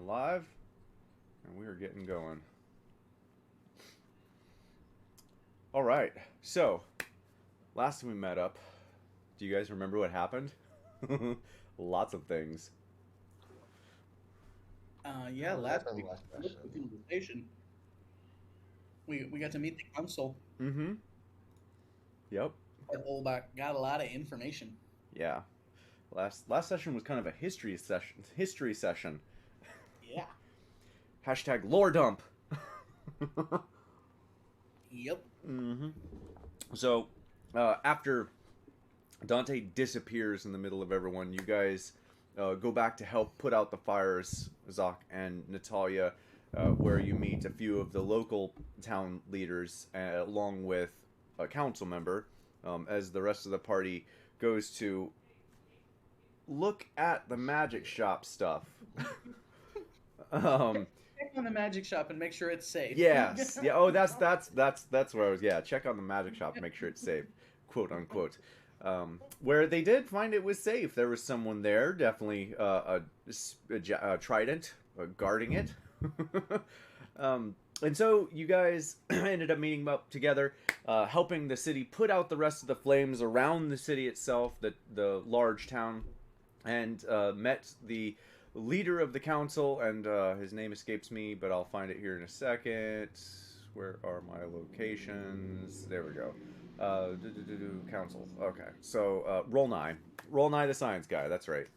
live, and we are getting going. All right, so last time we met up, do you guys remember what happened? Lots of things. Yeah, What last happened week last with session? the conversation, we got to meet the council. Mm-hmm. Yep. Our whole back got a lot of information. Yeah. Last session was kind of a history session. History session. Yeah. Hashtag lore dump. Yep. Mm-hmm. So, after Dante disappears in the middle of everyone, you guys go back to help put out the fires, Zoc and Natalia, where you meet a few of the local town leaders, along with a council member, as the rest of the party goes to look at the magic shop stuff. um, Check on the magic shop and make sure it's safe. yes, yeah. Oh, that's where I was. Yeah, check on the magic shop, make sure it's safe, quote unquote. Where they did find it was safe. There was someone there, definitely a trident guarding it. And so you guys ended up meeting up together, helping the city put out the rest of the flames around the city itself, the large town, and met the leader of the council, and his name escapes me, but I'll find it here in a second. Where are my locations? There we go. Council. Okay, so Roll Nye the science guy. That's right.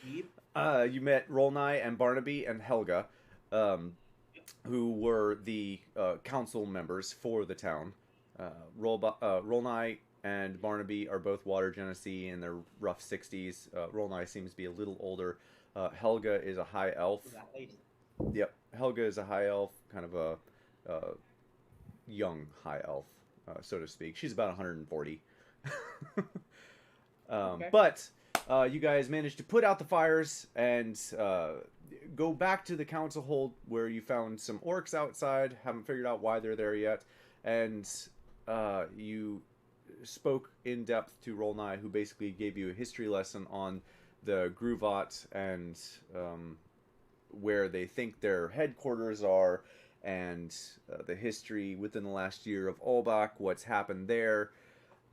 Yep. You met Roll Nye and Barnaby and Helga, who were the council members for the town. Roll Nye and Barnaby are both water genasi in their rough 60s. Roll Nye seems to be a little older. Helga is a high elf. Yep, Helga is a high elf, kind of a young high elf, so to speak. She's about 140. Okay. But you guys managed to put out the fires and go back to the council hold where you found some orcs outside. Haven't figured out why they're there yet. And you spoke in depth to Rolnai, who basically gave you a history lesson on the Gruvot and where they think their headquarters are, and the history within the last year of Olbach, what's happened there.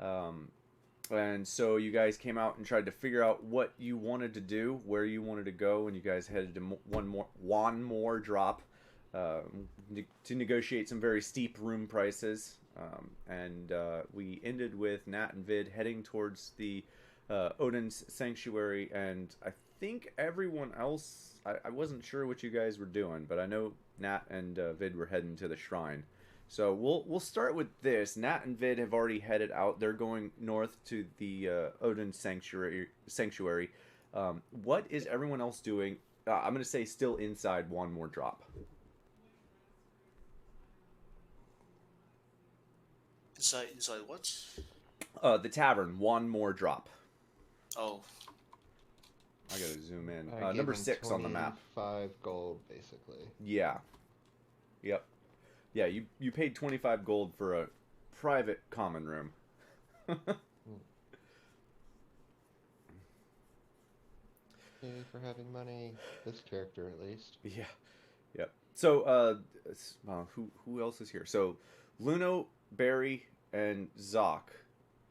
And so you guys came out and tried to figure out what you wanted to do, where you wanted to go, and you guys headed to one more drop to negotiate some very steep room prices. And we ended with Nat and Vid heading towards the Odin's Sanctuary, and I think everyone else, I wasn't sure what you guys were doing, but I know Nat and Vid were heading to the shrine. So we'll start with this. Nat and Vid have already headed out. They're going north to the Odin Sanctuary. What is everyone else doing? I'm going to say still inside one more drop. Inside what? The tavern, one more drop. Oh, I got to zoom in. I gave Number him 6 on the map. 25 gold, basically. Yeah. Yep. Yeah, you paid 25 gold for a private common room. Yay for having money. This character, at least. Yeah. Yep. So, who else is here? So, Luno, Barry, and Zoc.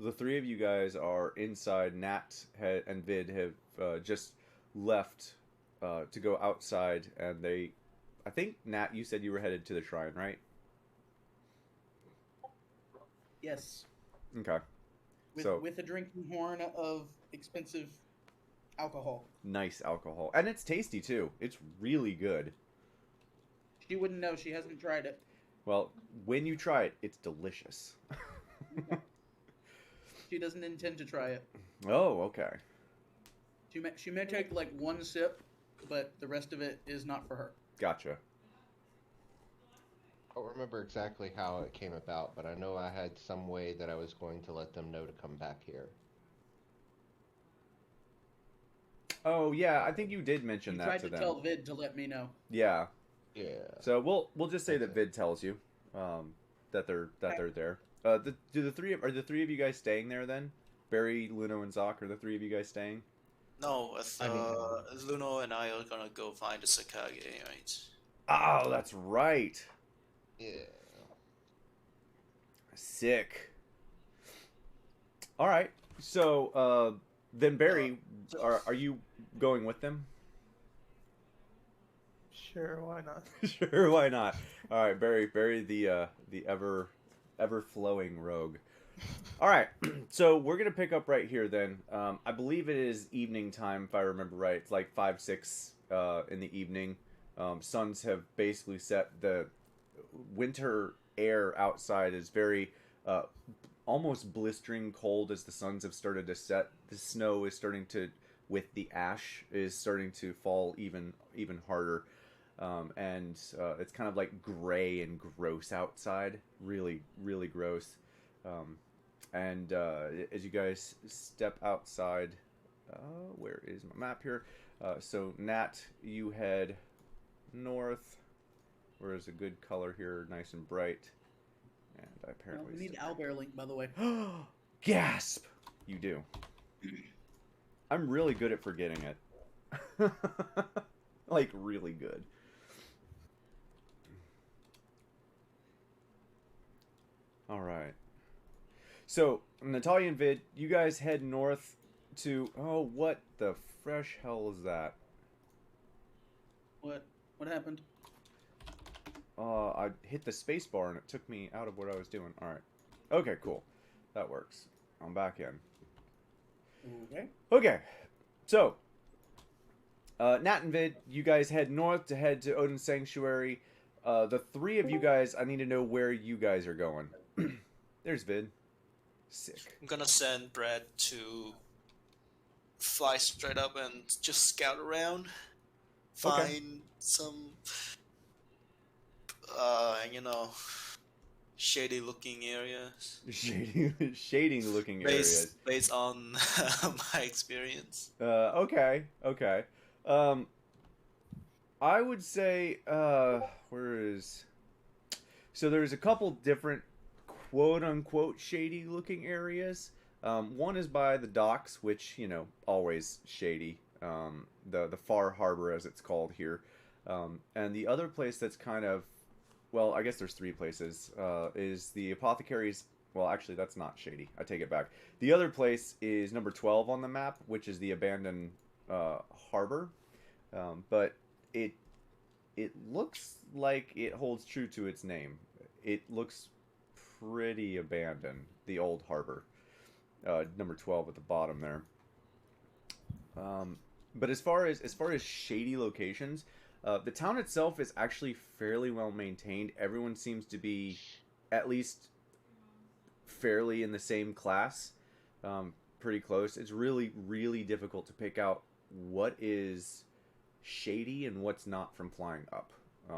The three of you guys are inside. Nat and Vid have just left to go outside, and I think, Nat, you said you were headed to the shrine, right? Yes. Okay. With a drinking horn of expensive alcohol. Nice alcohol. And it's tasty, too. It's really good. She wouldn't know. She hasn't tried it. Well, when you try it, it's delicious. She doesn't intend to try it. Oh, okay. She may take like one sip, but the rest of it is not for her. Gotcha. I don't remember exactly how it came about, but I know I had some way that I was going to let them know to come back here. Oh, yeah, I think you did mention You that tried to to them. tell Vid to let me know. Yeah. Yeah. So we'll just say that Okay. Vid tells you that they're there. Do the three of you guys staying there then? Barry, Luno, and Zoc, are the three of you guys staying? No, I mean, Luno and I are gonna go find the Sakage, right? Oh, that's right. yeah. Sick. All right. So, then Uh, Barry, so, are you going with them? Sure, why not? Sure, why not? All right, Barry, the ever flowing rogue. All right, so we're gonna pick up right here then. I believe it is evening time, if I remember right. It's like 5, 6 in the evening. Suns have basically set. The winter air outside is very uh, almost blistering cold as the suns have started to set. The snow is starting to, with the ash, is starting to fall even harder. And it's kind of like gray and gross outside, really, really gross. And as you guys step outside, where is my map here? So Nat, you head north. Where is a good color here, nice and bright. And I apparently we need Owlbear link, by the way. gasp. You do. I'm really good at forgetting it. Like really good. All right. So, Natalia and Vid, you guys head north to... Oh, what the fresh hell is that? What happened? I hit the space bar and it took me out of what I was doing. All right. Okay, cool. That works. I'm back in. Okay. Okay. So, Nat and Vid, you guys head north to head to Odin's Sanctuary. The three of you guys, I need to know where you guys are going. There's Vid. Sick. I'm gonna send Brad to fly straight up and just scout around, find some, shady looking areas. Shady looking areas. Based on my experience. Okay. I would say, where is... So there's a couple different quote-unquote shady-looking areas. One is by the docks, which, always shady. The Far Harbor, as it's called here. And the other place that's kind of... Well, I guess there's three places. Is the Apothecary's... Well, actually, that's not shady. I take it back. The other place is number 12 on the map, which is the abandoned harbor. But it looks like it holds true to its name. It looks pretty abandoned, the old harbor. Number 12 at the bottom there. But as far as shady locations, the town itself is actually fairly well maintained. Everyone seems to be at least fairly in the same class, pretty close. It's really, really difficult to pick out what is shady and what's not from flying up.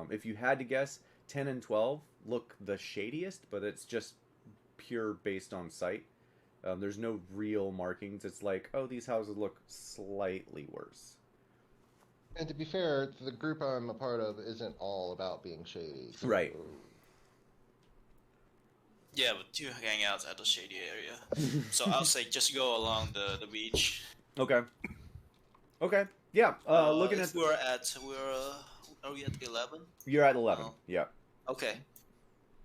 If you had to guess, 10 and 12 look the shadiest, but it's just pure based on sight. There's no real markings. It's like, oh, these houses look slightly worse. And to be fair, the group I'm a part of isn't all about being shady. So... Right. Yeah, but you hang out at the shady area. So I'll say just go along the beach. Okay. Yeah. Looking at... Are we at 11? You're at 11. Oh. Yeah. Okay.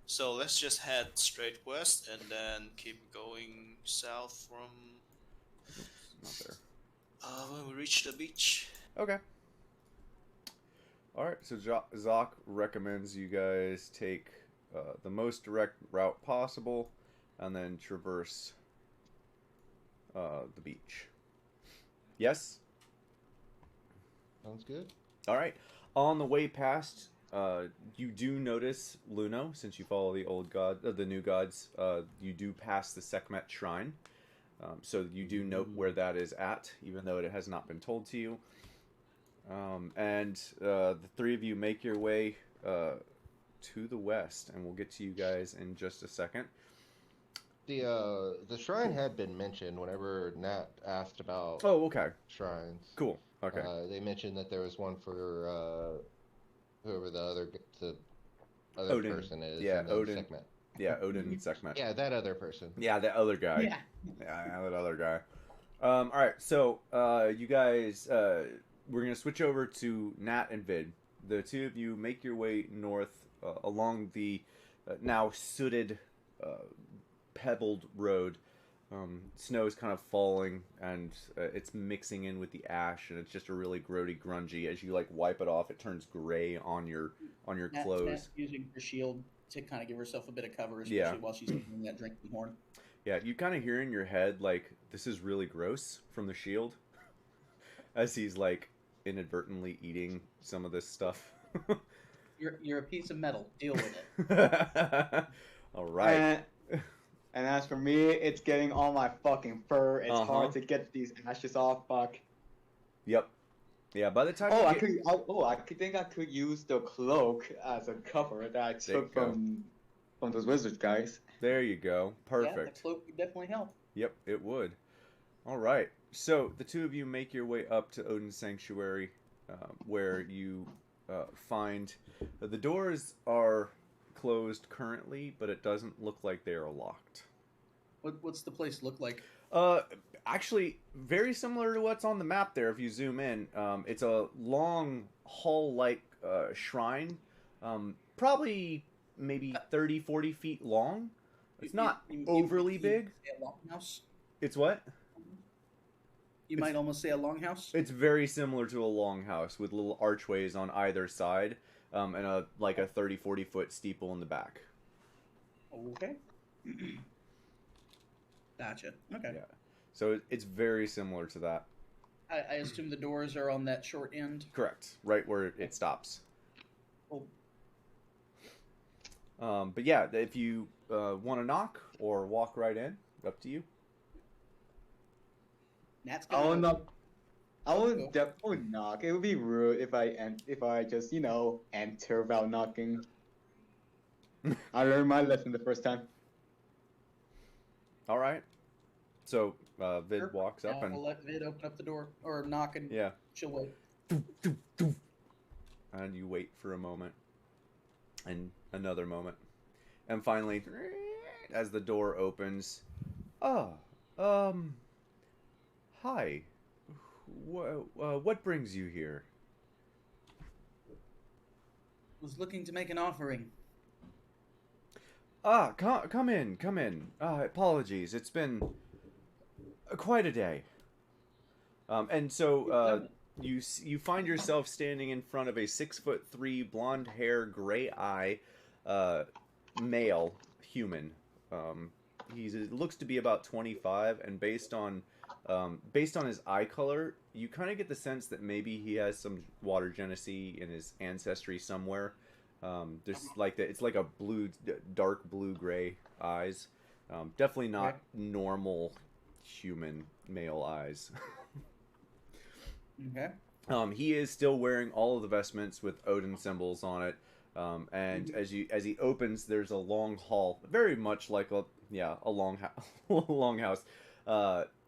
So let's just head straight west and then keep going south from Not there. when we reach the beach. Okay. Alright, so Zoc recommends you guys take the most direct route possible and then traverse the beach. Yes? Sounds good. Alright. On the way past, you do notice Luno, since you follow the new gods, you do pass the Sekhmet shrine. So you do note where that is at, even though it has not been told to you. And the three of you make your way to the west, and we'll get to you guys in just a second. The shrine had been mentioned whenever Nat asked about Oh, okay. shrines. Cool. Okay. They mentioned that there was one for whoever the other Odin. person is. Yeah, and then Odin. Sekhmet. Yeah, Odin and Sekhmet. Yeah, that other person. Yeah, the other guy. Yeah. Yeah, that other guy. All right, so you guys, we're gonna switch over to Nat and Vid. The two of you make your way north along the now sooted, uh, pebbled road. Snow is kind of falling, and it's mixing in with the ash, and it's just a really grody, grungy. As you like wipe it off, it turns gray on your clothes. Nat's using her shield to kind of give herself a bit of cover, especially Yeah. while she's holding that drinking horn. Yeah, you kind of hear in your head like this is really gross from the shield, as he's like inadvertently eating some of this stuff. You're a piece of metal. Deal with it. All right. And as for me, it's getting all my fucking fur. It's Uh-huh. hard to get these ashes off. Fuck. Yep. Yeah. By the time Oh, you I get... could. Oh, I could think I could use the cloak as a cover that I There you took go. from those wizards guys. There you go. Yeah, Perfect. the cloak would definitely help. Yep, it would. All right. So the two of you make your way up to Odin's Sanctuary, where you find the doors are closed currently, but it doesn't look like they are locked. What's the place look like? Actually, very similar to what's on the map there. If you zoom in, it's a long hall-like shrine, probably maybe 30, 40 feet long. It's not overly big. Say a longhouse. It's what? You might almost say a longhouse. It's very similar to a longhouse with little archways on either side, and a 30, 40 foot steeple in the back. Okay. Gotcha. Okay. Yeah. So it's very similar to that. I assume the doors are on that short end. Correct. Right where it stops. Oh, But yeah, if you want to knock or walk right in, up to you. Nat's I gonna will not. I Go. will definitely knock. It would be rude if I just enter without knocking. I learned my lesson the first time. All right. So Vid Sure. walks up I'll and let Vid open up the door or knock, and yeah, she'll wait. and you wait for a moment, and another moment, and finally, as the door opens, hi. What brings you here? Was looking to make an offering. Come in. Apologies, it's been quite a day. And so you find yourself standing in front of a 6'3", blonde hair, gray eye, male human. He looks to be about 25, and based on his eye color, you kind of get the sense that maybe he has some water genasi in his ancestry somewhere. There's like that. It's like a dark blue gray eyes. Definitely not Okay. normal human male eyes. Okay. He is still wearing all of the vestments with Odin symbols on it. And as he opens, there's a long hall, very much like a long house,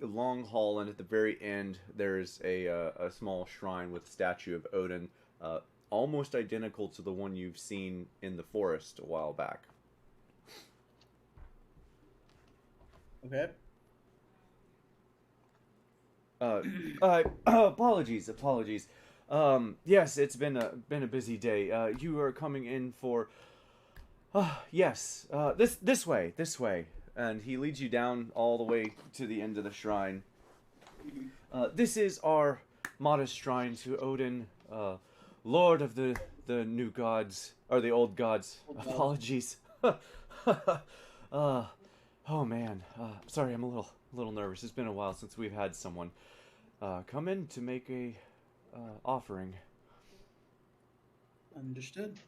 long hall, and at the very end there's a small shrine with a statue of Odin, almost identical to the one you've seen in the forest a while back. Okay. Apologies. Yes, it's been a busy day. You are coming in for, yes, this way, and he leads you down all the way to the end of the shrine. This is our modest shrine to Odin, Lord of the new gods, or the old gods. Old gods. Apologies. Oh man, sorry, I'm a little nervous. It's been a while since we've had someone come in to make a offering. Understood.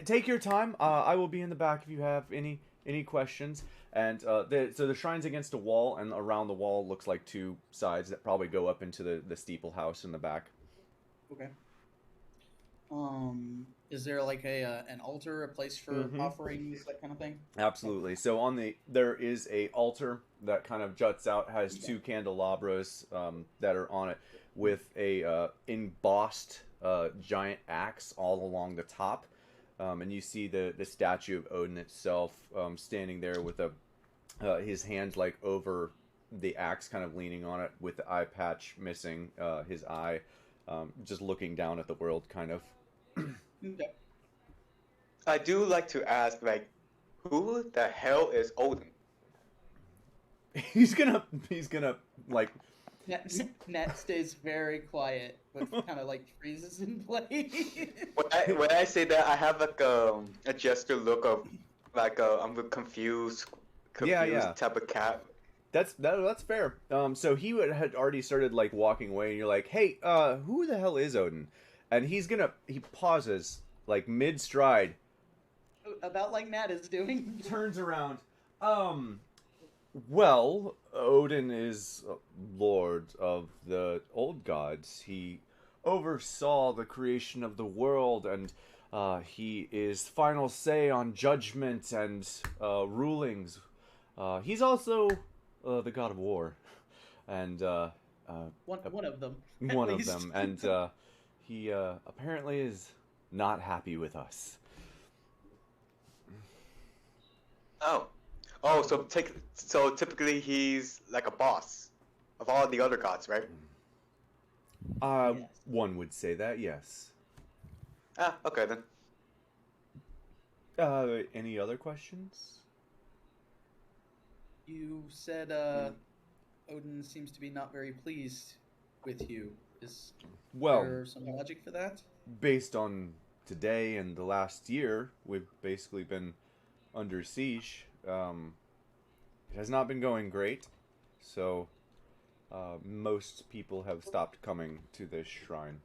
Take your time. I will be in the back if you have any questions. And so the shrine's against a wall, and around the wall looks like two sides that probably go up into the steeple house in the back. Okay. Is there like an altar, a place for Mhm. offerings, that kind of thing? Absolutely. So there is a altar that kind of juts out, has two candelabras that are on it, with a embossed giant axe all along the top, and you see the statue of Odin itself standing there with a his hand like over the axe, kind of leaning on it with the eye patch missing his eye, just looking down at the world, kind of. Okay. I do like to ask, like, who the hell is Odin? He's gonna like Nat stays very quiet, but kind of like freezes in place. When I say that, I have like a gesture look of like I'm a confused Yeah. type of cat. That's fair. So he had already started like walking away, and you're like, "Hey, who the hell is Odin?" And he pauses like mid stride, About like Nat is doing. turns around. Well, Odin is lord of the old gods. He oversaw the creation of the world, and he is final say on judgment and rulings. He's also the god of war, and One of them. at one of least. them, and he apparently is not happy with us. Oh, so typically he's like a boss of all the other gods, right? Yes. One would say that, yes. Okay then. Any other questions? You said Odin seems to be not very pleased with you. Is Well, there some logic for that? based on today and the last year, we've basically been under siege. It has not been going great, so most people have stopped coming to this shrine.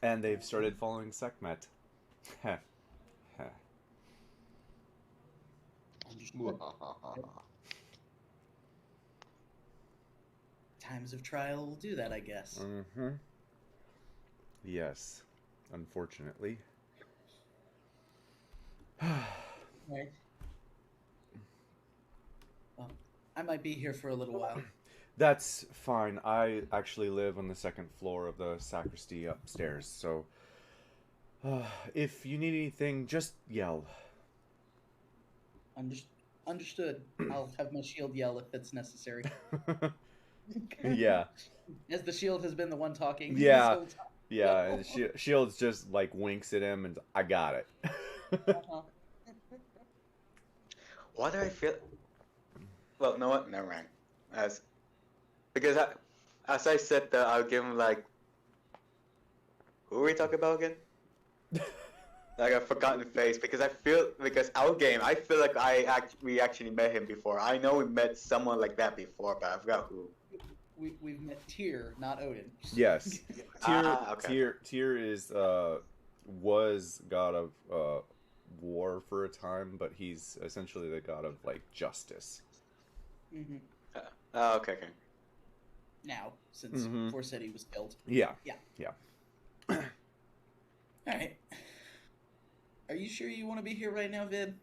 And they've started following Sekhmet. Heh. Heh. Times of trial will do that, I guess. Mm-hmm. Yes, unfortunately. Right. Well, I might be here for a little while. That's fine. I actually live on the second floor of the sacristy upstairs, so if you need anything, just yell. Understood. I'll have my shield yell if it's necessary. Yeah. As the shield has been the one talking. Yeah. this whole time. Yeah, and Shields just like winks at him and I got it. Uh-huh. Why do I feel? Well, no what? Never mind. As I said that, I'll give him like. Who are we talking about again? Like I've forgotten the face because our game, I feel like we actually met him before. I know we met someone like that before, but I forgot who. We've met Tyr, not Odin. Yes. Okay. Tyr is was god of war for a time, but he's essentially the god of like justice. Mm-hmm. Okay. Now, since Mhm. Forseti was killed. Yeah. All right. Are you sure you want to be here right now, Vid?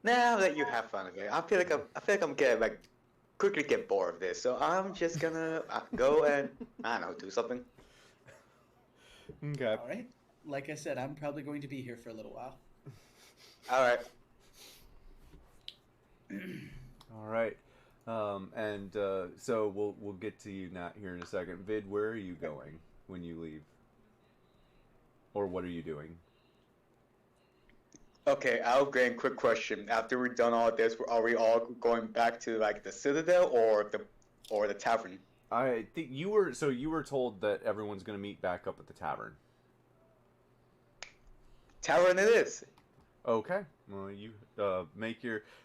Now that you have fun with it, I feel like I'm getting like quickly get bored of this. So I'm just gonna go and I don't know, do something. Okay. All right. Like I said, I'm probably going to be here for a little while. All right. All right. So we'll get to you, Nat, here in a second. Vid, where are you going when you leave? Or what are you doing? Okay, I'll get a quick question. After we're done all this, are we all going back to like the Citadel or the tavern? I think you were told that everyone's going to meet back up at the tavern. Tavern it is. Okay. Well, you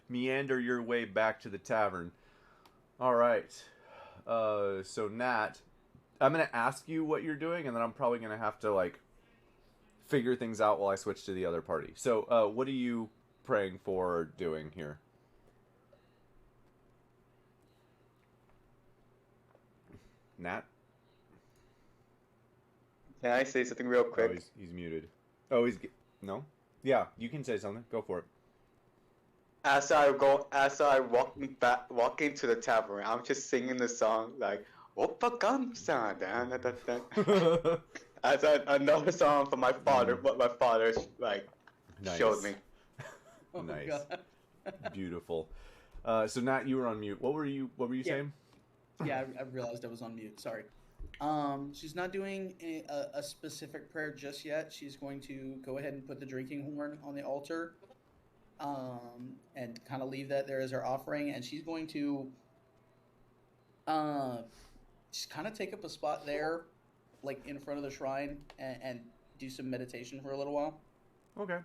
meander your way back to the tavern. All right. So Nat, I'm going to ask you what you're doing, and then I'm probably going to have to like figure things out while I switch to the other party. So, what are you praying for or doing here? Nat? Can I say something real quick? Oh, he's muted. Oh, no? Yeah, you can say something. Go for it. As I walk into the tavern, I'm just singing the song like "Oppa Gamsa," That's another song from my father. What my father like Nice. showed me. Oh, Nice. God. Beautiful. So Nat, you were on mute. What were you Yeah. saying? Yeah, I realized I was on mute. Sorry. She's not doing a specific prayer just yet. She's going to go ahead and put the drinking horn on the altar, and kind of leave that there as her offering. And she's going to, just kind of take up a spot there, like in front of the shrine, and do some meditation for a little while. Okay.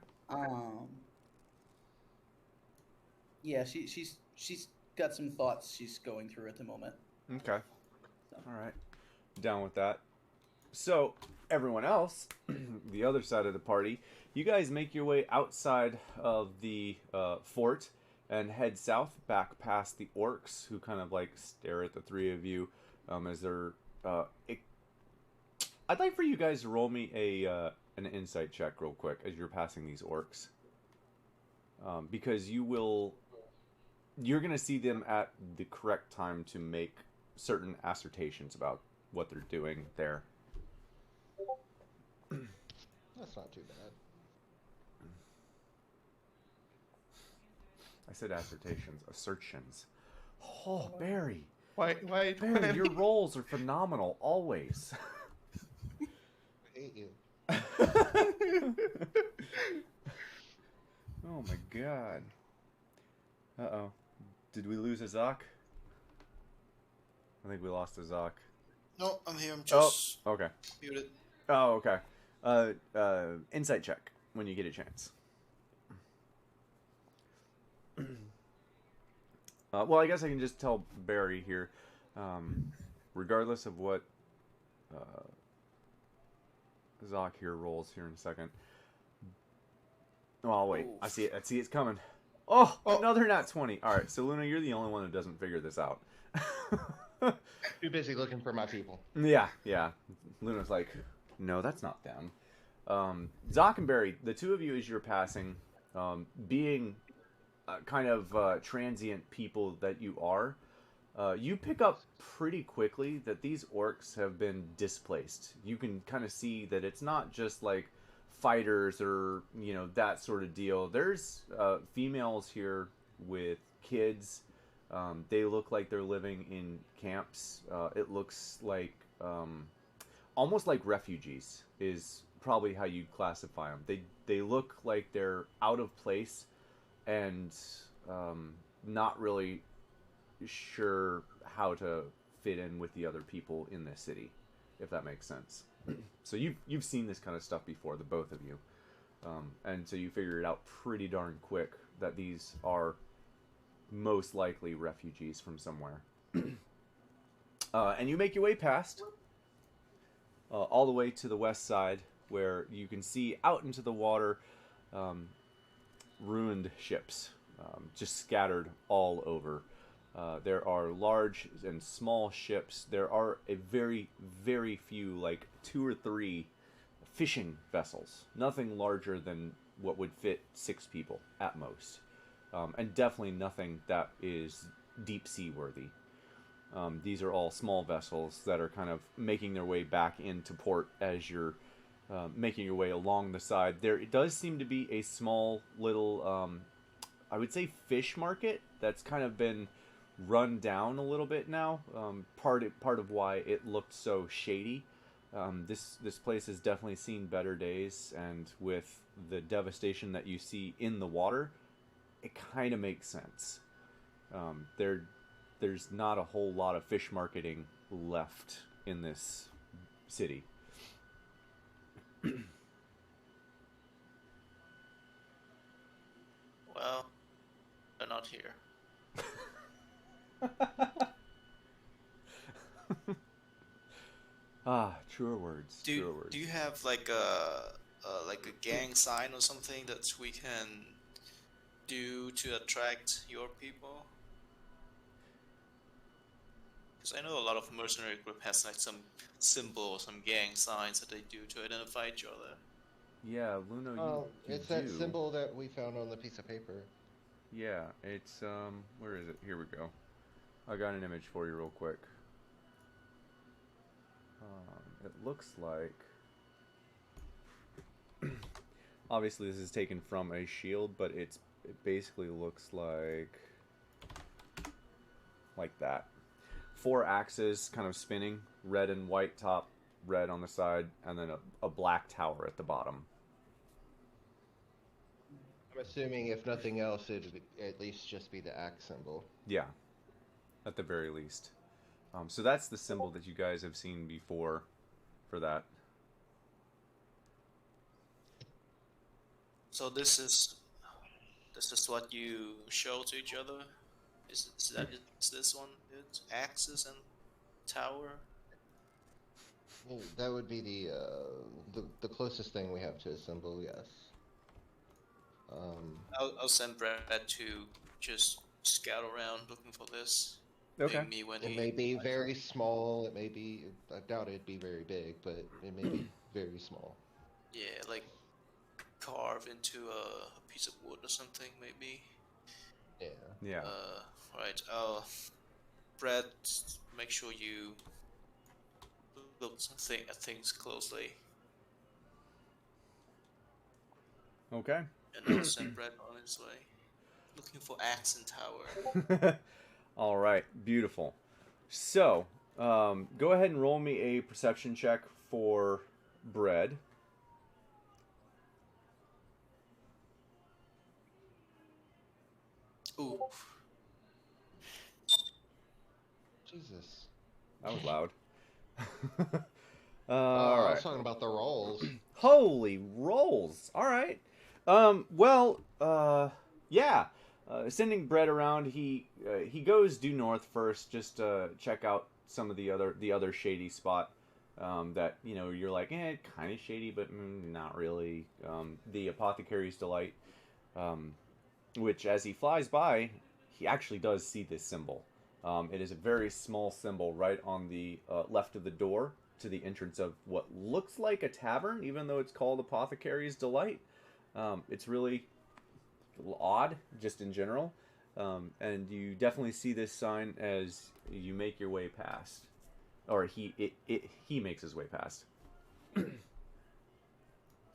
Yeah, she's got some thoughts she's going through at the moment. Okay. So. All right. Down with that. So, everyone else, the other side of the party, you guys make your way outside of the fort and head south back past the orcs, who kind of like stare at the three of you as they're... I'd like for you guys to roll me an insight check real quick as you're passing these orcs. Because you're going to see them at the correct time to make certain assertions about what they're doing there. That's not too bad. I said assertions. Oh, Barry. Why? Barry, your rolls are phenomenal, always. I hate you. Oh my god. Uh-oh. Did we lose Azak? I think we lost Azak. No, I'm here. I'm just Okay. muted. Oh, okay. Insight check when you get a chance. Well, I guess I can just tell Barry here, regardless of what Zoc here rolls here in a second. Oh, wait. Ooh. I see it. It's coming. Oh, another nat 20. All right, so Luna, you're the only one who doesn't figure this out. Too busy looking for my people. Yeah. Luna's like, no, that's not them. Zoc and Barry, the two of you as you're passing, being kind of transient people that you are, you pick up pretty quickly that these orcs have been displaced. You can kind of see that it's not just like fighters or, that sort of deal. There's females here with kids. They look like they're living in camps. It looks like almost like refugees is probably how you'd classify them. They look like they're out of place and not really sure how to fit in with the other people in this city, if that makes sense. So you've seen this kind of stuff before, the both of you, and so you figure it out pretty darn quick that these are most likely refugees from somewhere. And you make your way past all the way to the west side, where you can see out into the water ruined ships just scattered all over. There are large and small ships. There are a very, very few, like 2 or 3 fishing vessels. Nothing larger than what would fit 6 people at most. And definitely nothing that is deep sea worthy. These are all small vessels that are kind of making their way back into port as you're making your way along the side. There it does seem to be a small little, I would say, fish market that's kind of been run down a little bit now. Part of why it looked so shady. This place has definitely seen better days, and with the devastation that you see in the water, it kind of makes sense. There's not a whole lot of fish marketing left in this city. Well, they're not here. Truer words. Do Truer words. you have like a gang sign or something that we can do to attract your people? Because I know a lot of mercenary group has like some symbol, some gang signs that they do to identify each other. Yeah, Luna, Oh, you it's do. that symbol that we found on the piece of paper. Yeah, it's where is it? Here we go. I got an image for you real quick. It looks like obviously this is taken from a shield, but it basically looks like that. 4 axes kind of spinning, red and white top, red on the side, and then a black tower at the bottom. I'm assuming if nothing else, it'd at least just be the axe symbol. Yeah, at the very least. So that's the symbol that you guys have seen before for that. So this is what you show to each other. Is this one? It's axis and tower. Well, that would be the closest thing we have to a symbol. Yes. I'll send Brad to just scout around looking for this. Okay. Ping me when It may be very small. It may be. I doubt it'd be very big, but it may be very small. Yeah, like carve into a piece of wood or something, maybe. Yeah. Yeah. Right. Brad, make sure you look at things closely, Okay. and I'll send Brad on his way, looking for axe and tower. All right. Beautiful. So, go ahead and roll me a perception check for bread. Ooh. Jesus. That was loud. I All right. was talking about the rolls. Holy rolls! All right. Yeah. Sending Brett around, he goes due north first, just to check out some of the other shady spot. That you're like, kind of shady, but not really. The Apothecary's Delight, which as he flies by, he actually does see this symbol. It is a very small symbol right on the left of the door to the entrance of what looks like a tavern, even though it's called Apothecary's Delight. It's really odd, just in general. And you definitely see this sign as you make your way past. Or he makes his way past.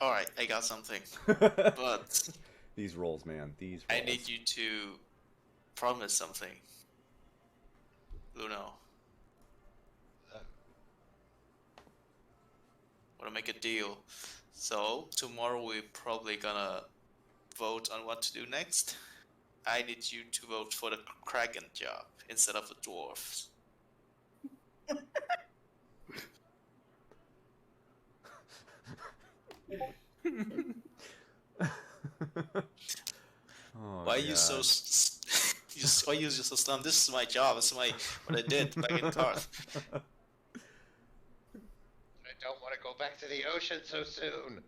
Alright, I got something. But These rolls, man. These I rolls. need you to promise something. Luno. Wanna make a deal. So, tomorrow we're probably gonna vote on what to do next. I need you to vote for the Kraken job instead of the dwarfs. Oh, Why are you so God. why are you so stunned? This is my job. This is what I did back in Tarth. I don't want to go back to the ocean so soon.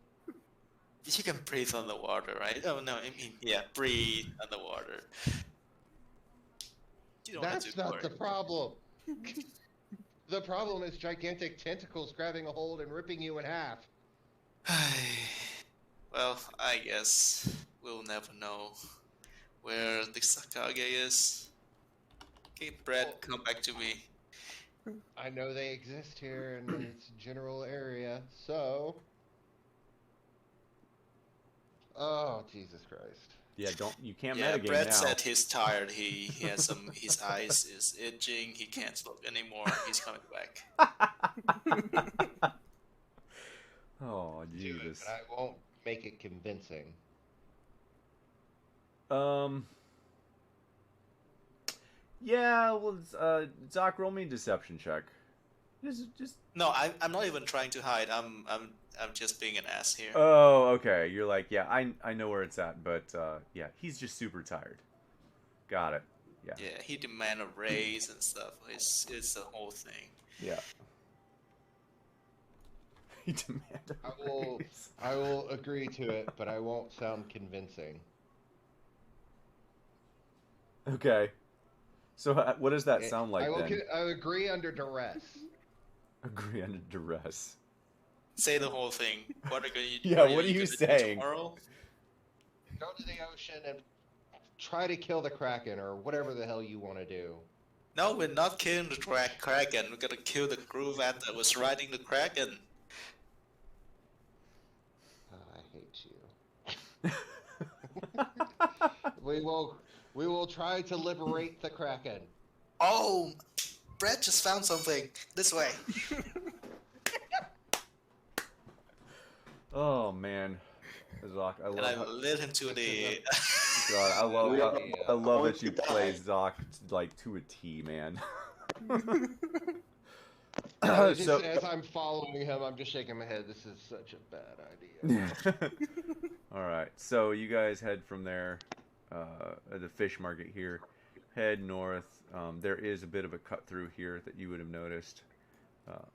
You can breathe underwater, right? Oh no, I mean, yeah, breathe underwater. You don't have That's to not worry. the problem. The problem is gigantic tentacles grabbing a hold and ripping you in half. Well, I guess we'll never know where the Sakage is. Okay, Brad, come back to me. I know they exist here in its general area, so... Oh, Jesus Christ. Yeah, you can't Yeah, metagame Brad now. said he's tired. He has some. His eyes is itching. He can't look anymore. He's coming back. Oh, Do it, Jesus. but I won't make it convincing. Yeah, well, Doc, roll me a deception check. Just. No, I'm not even trying to hide. I'm just being an ass here. Oh, okay. You're like, yeah, I know where it's at, but yeah, he's just super tired. Got it. Yeah. Yeah, he demanded a raise and stuff. It's the whole thing. Yeah. He demanded a raise. I will agree to it, but I won't sound convincing. Okay. So what does that sound like then? I agree under duress. Agree under duress. Say the whole thing. What are you? Yeah, what are you you gonna do saying? tomorrow? Go to the ocean and try to kill the Kraken or whatever the hell you want to do. No, we're not killing the Kraken. We're gonna kill the crew that was riding the Kraken. Oh, I hate We will try to liberate the Kraken. Oh, Brett just found something. This way. Oh man, Zoc, I And love. I How, led him to the. God, I love. We I, are I love going that you to play die. Zoc like to a T, man. Just So, as I'm following him, I'm just shaking my head. This is such a bad idea. all right. So you guys head from there, at the fish market here. Head north. There is a bit of a cut through here that you would have noticed,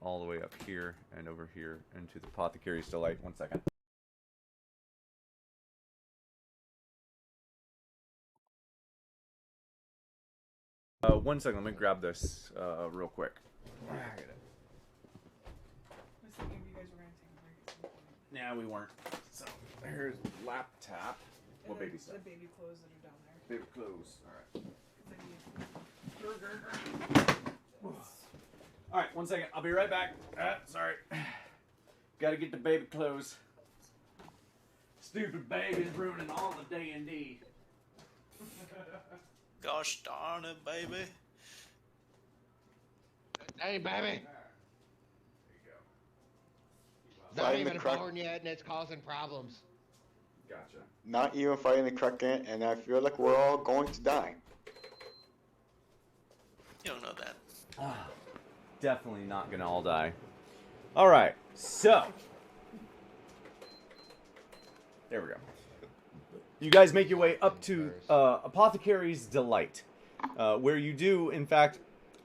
all the way up here and over here into the Apothecary's Delight. 1 second. One second. Let me grab this real quick. I was thinking if you guys were gonna take a break at some point. Yeah, we weren't. So here's laptop. What And baby the stuff? baby clothes that are down there. Baby clothes. All right. 'Cause I need All right. 1 second. I'll be right back. Sorry. Got to get the baby clothes. Stupid baby's ruining all the D&D. Gosh darn it, baby. Hey, baby. There you go. It's not Fighting the even Kraken. born yet, and it's causing problems. Gotcha. Not even fighting the Kraken, and I feel like we're all going to die. You don't know that. Definitely not gonna all die. All right, so there we go. You guys make your way up to Apothecary's Delight, where you do, in fact,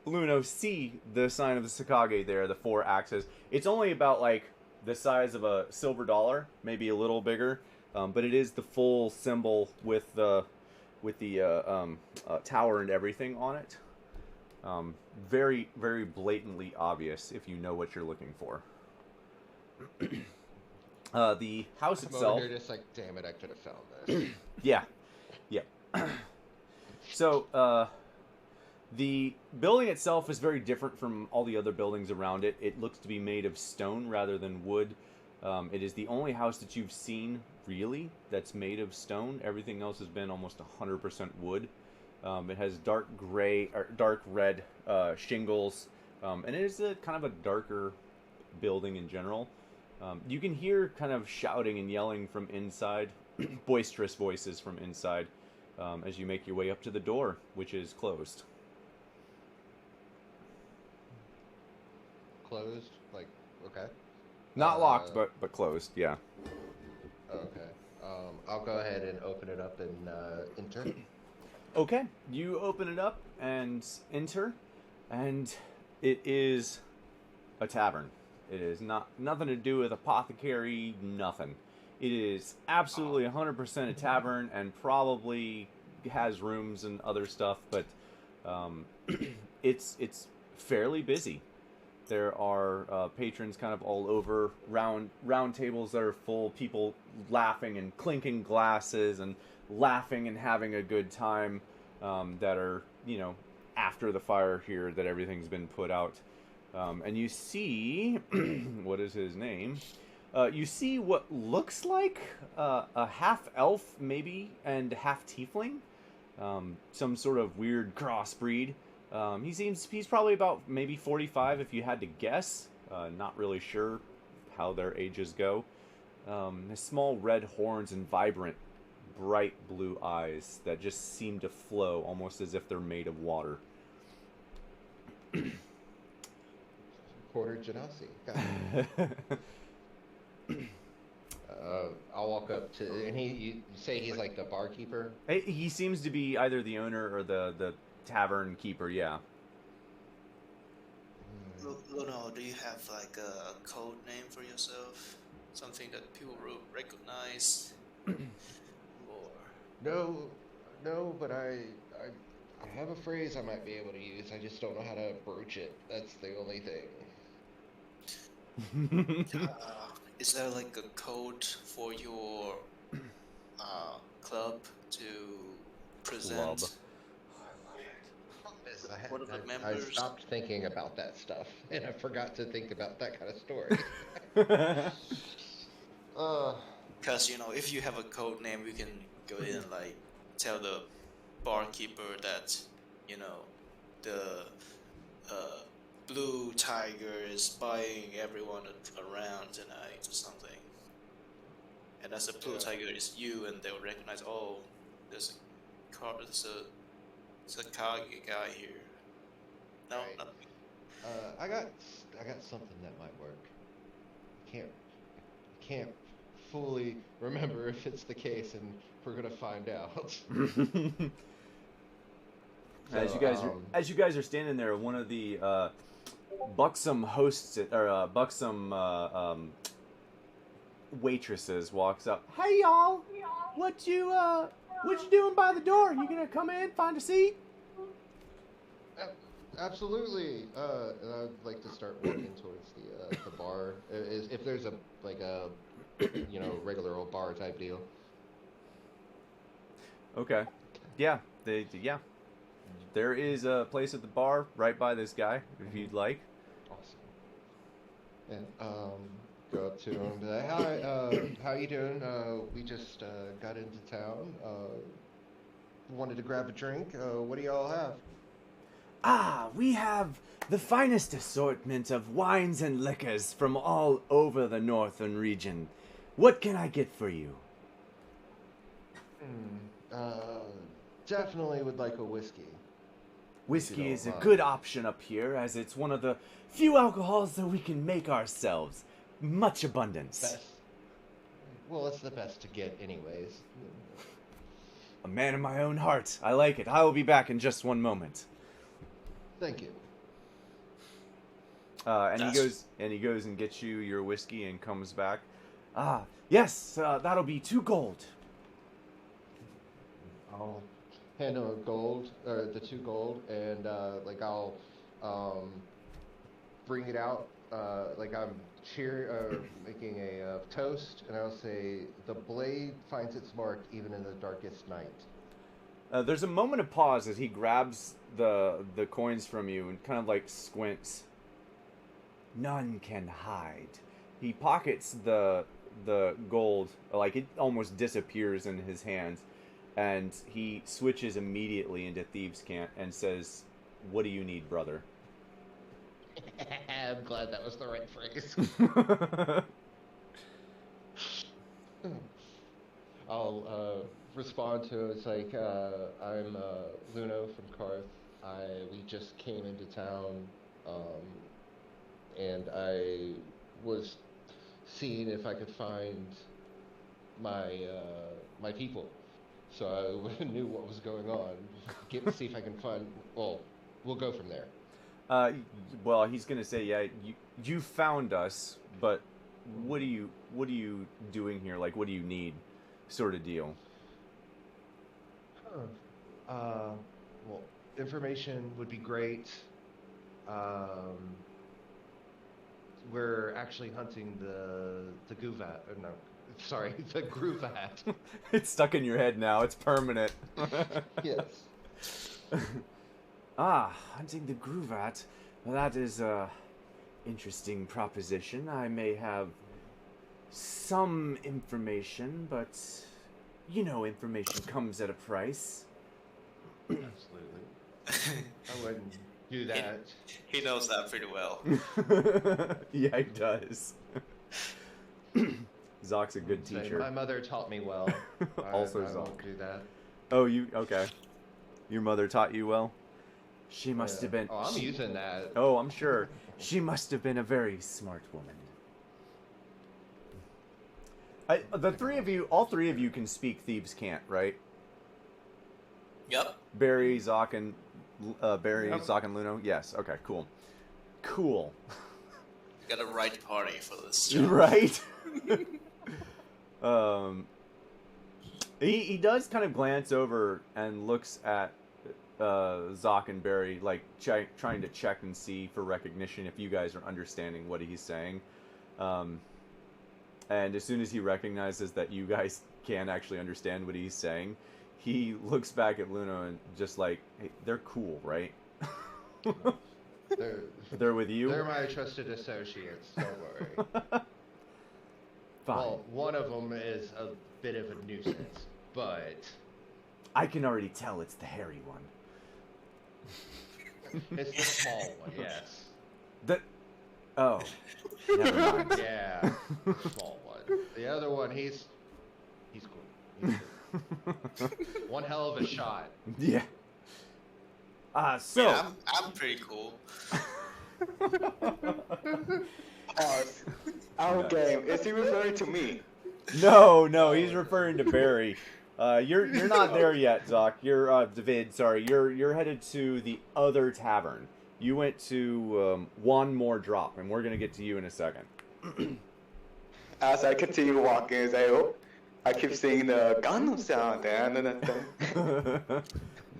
Luno, see the sign of the Sakage there, the 4 axes. It's only about like the size of a silver dollar, maybe a little bigger, but it is the full symbol with the tower and everything on it. Very, very blatantly obvious if you know what you're looking for. The house I'm itself. over here just like, damn it, I could have found this. Yeah. So, the building itself is very different from all the other buildings around it. It looks to be made of stone rather than wood. It is the only house that you've seen, really, that's made of stone. Everything else has been almost 100% wood. It has dark gray or dark red shingles, and it is a kind of a darker building in general. You can hear kind of shouting and yelling from inside, boisterous voices from inside, as you make your way up to the door, which is closed. Closed? Like, okay. Not locked, but closed. Yeah. Okay. I'll go ahead and open it up and enter. Okay, you open it up and enter, and it is a tavern. It is nothing to do with apothecary, nothing. It is absolutely 100% a tavern, and probably has rooms and other stuff, but it's fairly busy. There are patrons kind of all over, round tables that are full, people laughing and clinking glasses and laughing and having a good time, that are, after the fire here that everything's been put out. And you see, what is his name? You see what looks like a half-elf, maybe, and half-tiefling. Some sort of weird crossbreed. He's probably about maybe 45 if you had to guess. Not really sure how their ages go. His small red horns and vibrant, bright blue eyes that just seem to flow almost as if they're made of water. Quarter Genasi. I'll walk up to, and you say he's like the barkeeper? He seems to be either the owner or the tavern keeper, yeah. Luno, do you have like a code name for yourself? Something that people will recognize? Or No, but I have a phrase I might be able to use. I just don't know how to broach it. That's the only thing. is there like a code for your club to present? Club. One of the I members. stopped thinking about that stuff, and I forgot to think about that kind of story. Because, if you have a code name, you can go in and, like, tell the barkeeper that, the blue tiger is buying everyone around tonight or something. And as a blue tiger is you, and they'll recognize, oh, there's a Kage guy here. No, Right. not I got something that might work. Can't fully remember if it's the case, and we're gonna find out. As you guys are standing there, one of the buxom hosts or buxom waitresses walks up. Hey y'all, what you doing by the door? You gonna come in, find a seat? Absolutely. And I'd like to start walking towards the bar. If there's a regular old bar type deal. Okay. Yeah. There is a place at the bar right by this guy, if you'd like. Awesome. And go up to him and be like, hi, how you doing? We just got into town. Wanted to grab a drink. What do y'all have? Ah, we have the finest assortment of wines and liquors from all over the northern region. What can I get for you? Definitely would like a whiskey. Whiskey is a mind. good option up here, as it's one of the few alcohols that we can make ourselves. Much abundance. Best. Well, it's the best to get anyways. A man of my own heart. I like it. I will be back in just one moment. Thank you. And he goes and gets you your whiskey and comes back. Ah, yes, that'll be 2 gold. I'll hand him the 2 gold, and I'll bring it out like I'm making a toast, and I'll say, "The blade finds its mark even in the darkest night." There's a moment of pause as he grabs the coins from you and kind of like squints. None can hide. He pockets the gold, like it almost disappears in his hands, and he switches immediately into thieves' cant and says, "What do you need, brother?" I'm glad that was the right phrase. I'll respond to it. It's like, I'm Luno from Karth. We just came into town, and I was seeing if I could find my people. So I knew what was going on. See if I can find. Well, we'll go from there. Well, he's gonna say, yeah, you found us, but what are you doing here? Like, what do you need, sort of deal? Well, information would be great. We're actually hunting the Guvat. No, sorry, the Gruvat. It's stuck in your head now. It's permanent. Yes. Hunting the Gruvat. Well, that is a interesting proposition. I may have some information, but information comes at a price. Absolutely. I wouldn't do that. He knows that pretty well. Yeah, he does. Zock's a good Say, teacher. my mother taught me well. Also I Zoc. won't do that. Oh, okay. Your mother taught you well? She must have been... Oh, I'm using that. Oh, I'm sure. She must have been a very smart woman. All three of you can speak Thieves' Cant, right? Yep. Barry, Zoc, and Luno? Yes, okay, cool. Cool. Got a right party for this job. Right? He does kind of glance over and looks at Zoc and Barry, like trying to check and see for recognition if you guys are understanding what he's saying. And as soon as he recognizes that you guys can actually understand what he's saying, he looks back at Luna and just like, hey, they're cool, right? They're with you? They're my trusted associates, don't worry. Fine. Well, one of them is a bit of a nuisance, but I can already tell it's the hairy one. it's the small one, yes. Oh, never mind. Yeah, the small one. The other one, he's cool. He's cool. One hell of a shot. Yeah. So. Yeah, I'm pretty cool. Pause. Our game. Is he referring to me? No, he's referring to Barry. You're not there yet, Zoc. You're David. Sorry, you're headed to the other tavern. You went to one more drop, and we're gonna get to you in a second. As I continue walking, I keep seeing the gun sound and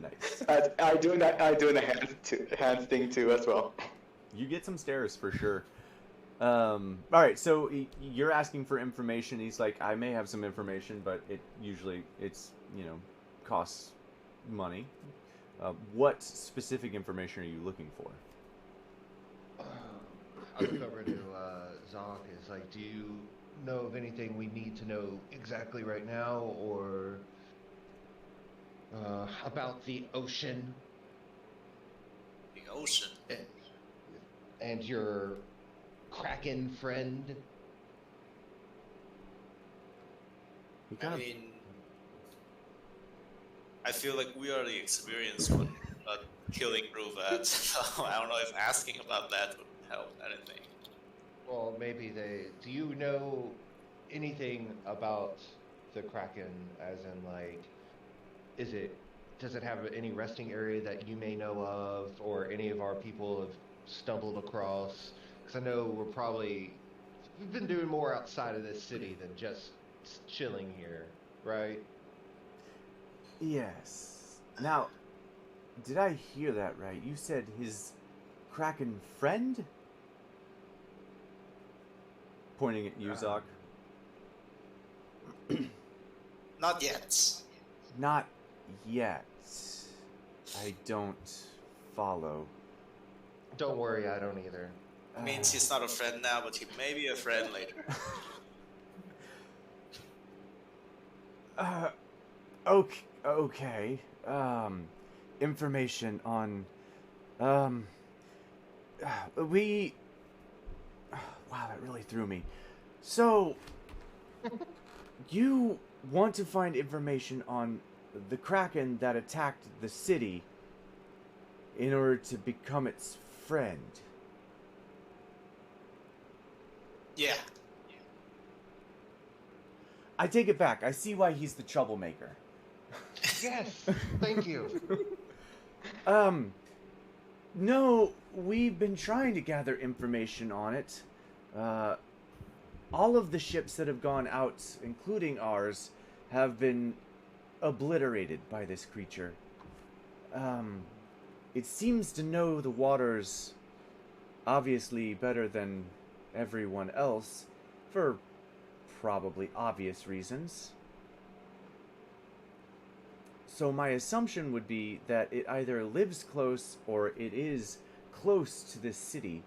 Nice. I do the hands thing too as well. You get some stares for sure. All right, so you're asking for information. He's like, I may have some information, but it's costs money. What specific information are you looking for? I look over to Zoc. Is like, do you know of anything we need to know exactly right now, or about the ocean? The ocean. And your Kraken friend? He I kind of mean, I feel like we are the experienced one, but killing Ruvat. So I don't know if asking about that would help anything. Well, maybe they. Do you know anything about the Kraken? As in, like, does it have any resting area that you may know of, or any of our people have stumbled across? Because I know we've been doing more outside of this city than just chilling here, right? Yes. Now, did I hear that right? You said his Kraken friend? Pointing at you, Zoc. Not yet. Not yet. I don't follow. Don't worry, I don't either. Means he's not a friend now, but he may be a friend later. Okay. Information on, we. Wow, that really threw me. So, you want to find information on the Kraken that attacked the city in order to become its friend. Yeah. I take it back. I see why he's the troublemaker. Yes, thank you. No, we've been trying to gather information on it. All of the ships that have gone out, including ours, have been obliterated by this creature. It seems to know the waters obviously better than everyone else, for probably obvious reasons. So my assumption would be that it either lives close or it is close to this city,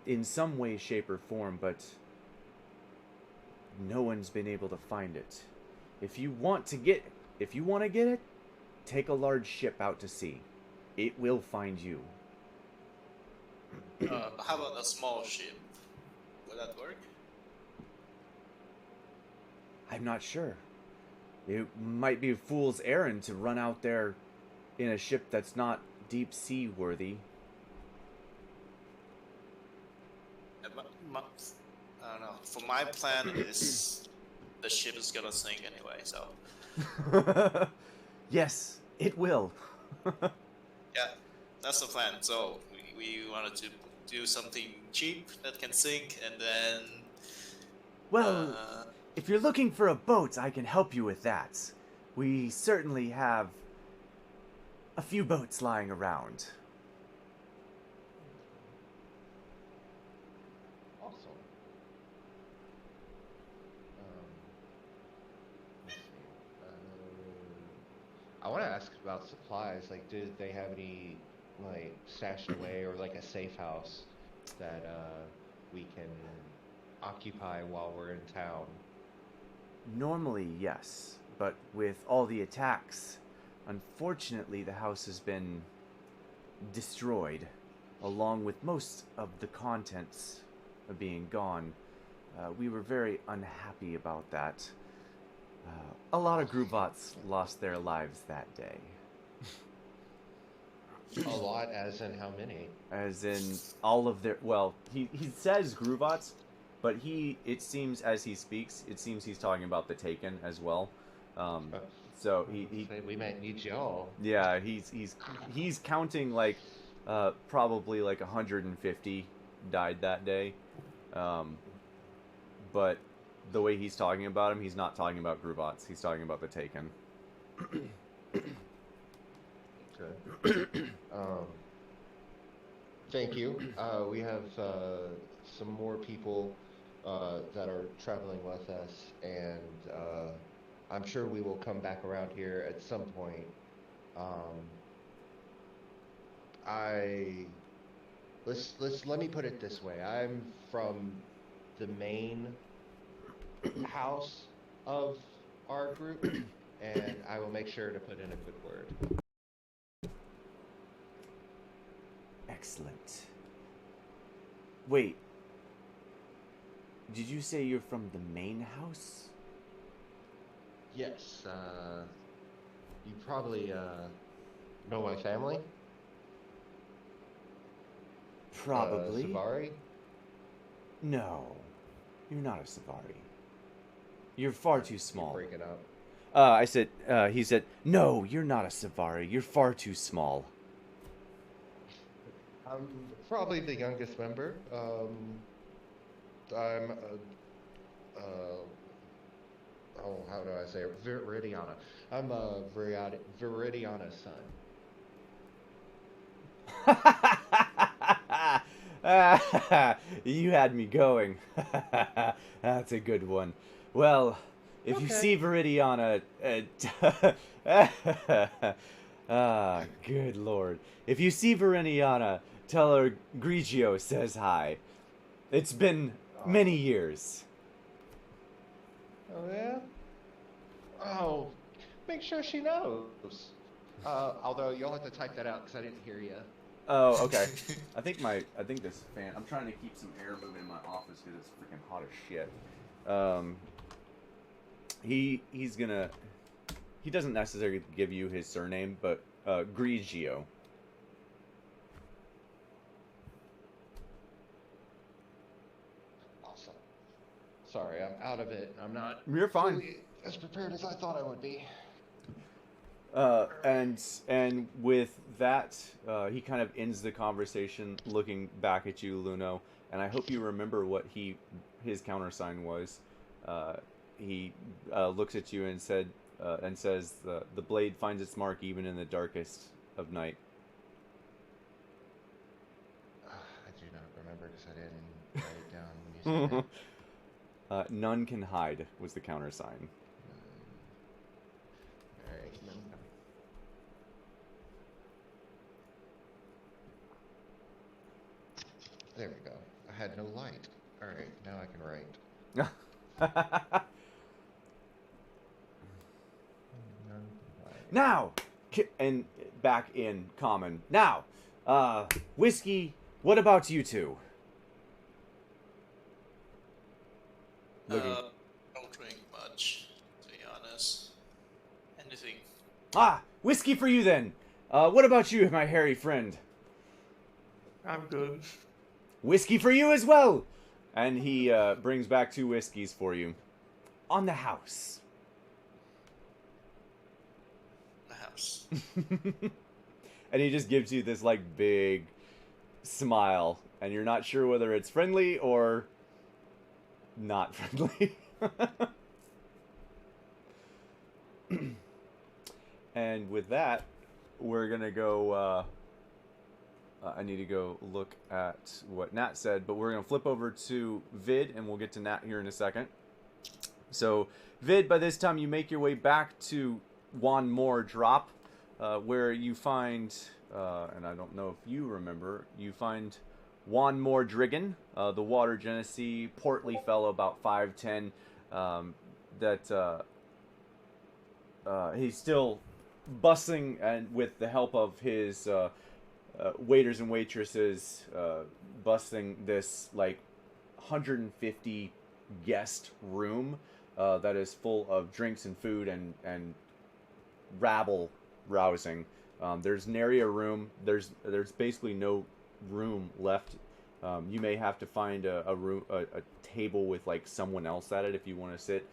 in some way, shape, or form, but no one's been able to find it. If you want to get it, take a large ship out to sea. It will find you. How about a small ship? Would that work? I'm not sure. It might be a fool's errand to run out there in a ship that's not deep sea worthy. I don't know. For my plan is the ship is gonna sink anyway, so Yes, it will. yeah, that's the plan. So we wanted to do something cheap that can sink, and then Well, if you're looking for a boat, I can help you with that. We certainly have a few boats lying around. Awesome. Let's see. I want to ask about supplies. Like, do they have any, like, stashed away, or like a safe house that we can occupy while we're in town? Normally, yes, but with all the attacks, unfortunately, the house has been destroyed, along with most of the contents being gone. We were very unhappy about that. A lot of Grubots lost their lives that day. A lot, as in how many? As in all of their... Well, he says Grubots, but it seems as he speaks, it seems he's talking about the Taken as well. So we might need y'all. Yeah, he's counting like probably like 150 died that day. But the way he's talking about him, he's not talking about Grubots. He's talking about the Taken. Good. Thank you. We have some more people that are traveling with us, and I'm sure we will come back around here at some point. Let me put it this way. I'm from the main house of our group, and I will make sure to put in a good word. Excellent. Wait. Did you say you're from the main house? Yes, you probably know my family? Probably. Savari? No. You're not a Savari. You're far too small. Break it up. He said, no, you're not a Savari. You're far too small. I'm probably the youngest member. I'm how do I say it? Viridiana. I'm a Viridiana's son. You had me going. That's a good one. Well, if you see Viridiana... good lord. If you see Viridiana, tell her Grigio says hi. It's been many years. Oh, yeah? Oh, make sure she knows. Although you'll have to type that out because I didn't hear you. Oh, okay. I think this fan... I'm trying to keep some air moving in my office because it's freaking hot as shit. He's gonna... He doesn't necessarily give you his surname, but Grigio. Awesome. Sorry, I'm out of it. I'm not... You're fine. Fully as prepared as I thought I would be. And with that, he kind of ends the conversation looking back at you, Luno, and I hope you remember what his countersign was. He looks at you and says, the blade finds its mark even in the darkest of night. I do not remember because I didn't write it down when you said it. None can hide was the countersign. Alright. There we go. I had no light. Alright, now I can write. Now! And back in common. Now! Whiskey, what about you two? Don't drink much, to be honest. Anything. Ah! Whiskey for you then! What about you, my hairy friend? I'm good. Whiskey for you as well! And he brings back 2 whiskeys for you. On the house. The house. And he just gives you this, like, big smile. And you're not sure whether it's friendly or not friendly. And with that, we're gonna go... I need to go look at what Nat said, but we're going to flip over to Vid, and we'll get to Nat here in a second. So, Vid, by this time, you make your way back to one more drop, where you find, and I don't know if you remember, you find Juan Mordrigan, the Water Genesee, portly fellow, about 5'10", he's still bustling, and with the help of his waiters and waitresses, busting this like 150 guest room that is full of drinks and food and rabble rousing. There's nary a room. There's basically no room left. You may have to find a table with like someone else at it if you want to sit.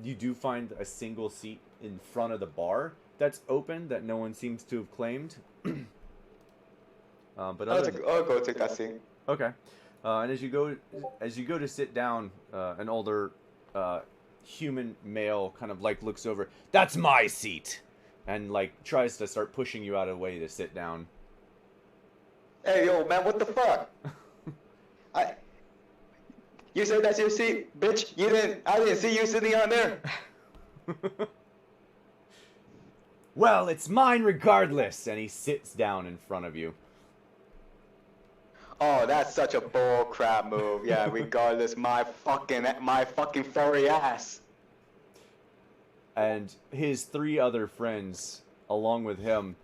You do find a single seat in front of the bar that's open that no one seems to have claimed. But I'll go take that seat. okay. And as you go to sit down, an older human male kind of like looks over. That's my seat, and like tries to start pushing you out of the way to sit down. Hey, yo, man, what the fuck? You said that's your seat, bitch. I didn't see you sitting on there. Well, it's mine regardless, and he sits down in front of you. Oh, that's such a bull crap move. Yeah, regardless, my fucking furry ass. And his three other friends, along with him,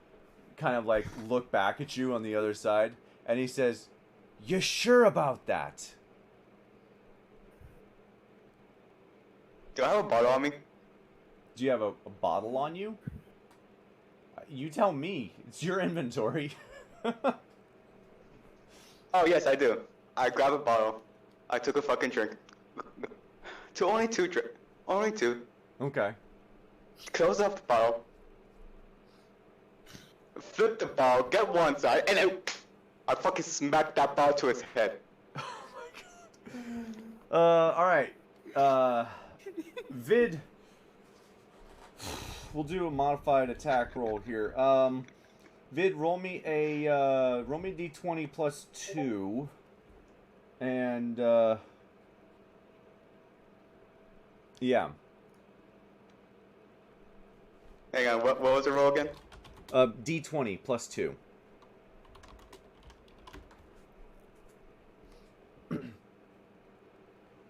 kind of like look back at you on the other side, and he says, "You sure about that?" Do I have a bottle on me? Do you have a bottle on you? You tell me. It's your inventory. Oh, yes, I do. I grab a bottle. I took a fucking drink. Only two. Okay. Close up the bottle. Flip the bottle, get one side, and I fucking smack that bottle to his head. Oh my god. Alright. Vid. We'll do a modified attack roll here. Vid, roll me a d20 plus 2. And yeah. Hang on, what was the roll again? D20 plus 2.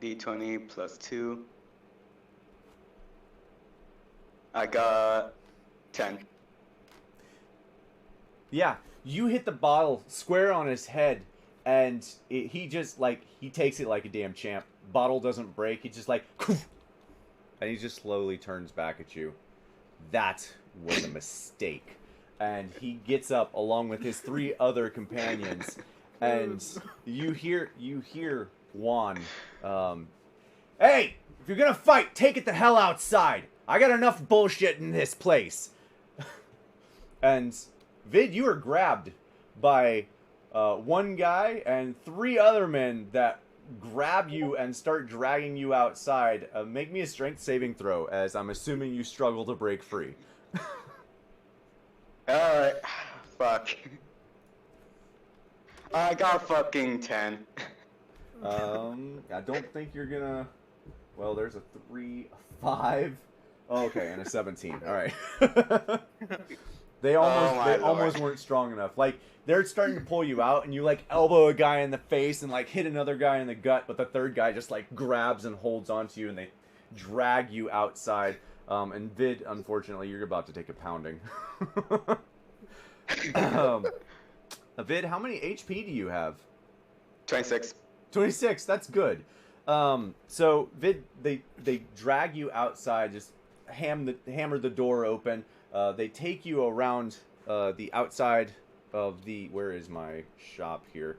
D20 plus 2. I got 10. Yeah, you hit the bottle square on his head, and he just, like, he takes it like a damn champ. Bottle doesn't break, he just, like, and he just slowly turns back at you. That was a mistake. And he gets up along with his three other companions, and you hear Juan, hey, if you're gonna fight, take it the hell outside. I got enough bullshit in this place. And Vid, you are grabbed by one guy and three other men that grab you and start dragging you outside. Make me a strength saving throw, as I'm assuming you struggle to break free. Alright. Fuck. I got fucking 10. I don't think you're gonna... Well, there's a 3, a 5... Oh, okay, and a 17. Alright. They almost weren't strong enough. Like, they're starting to pull you out, and you, like, elbow a guy in the face and, like, hit another guy in the gut, but the third guy just, like, grabs and holds onto you, and they drag you outside. And Vid, unfortunately, you're about to take a pounding. Vid, how many HP do you have? 26. 26, that's good. So, Vid, they drag you outside, just hammer the door open. They take you around the outside of the... Where is my shop here?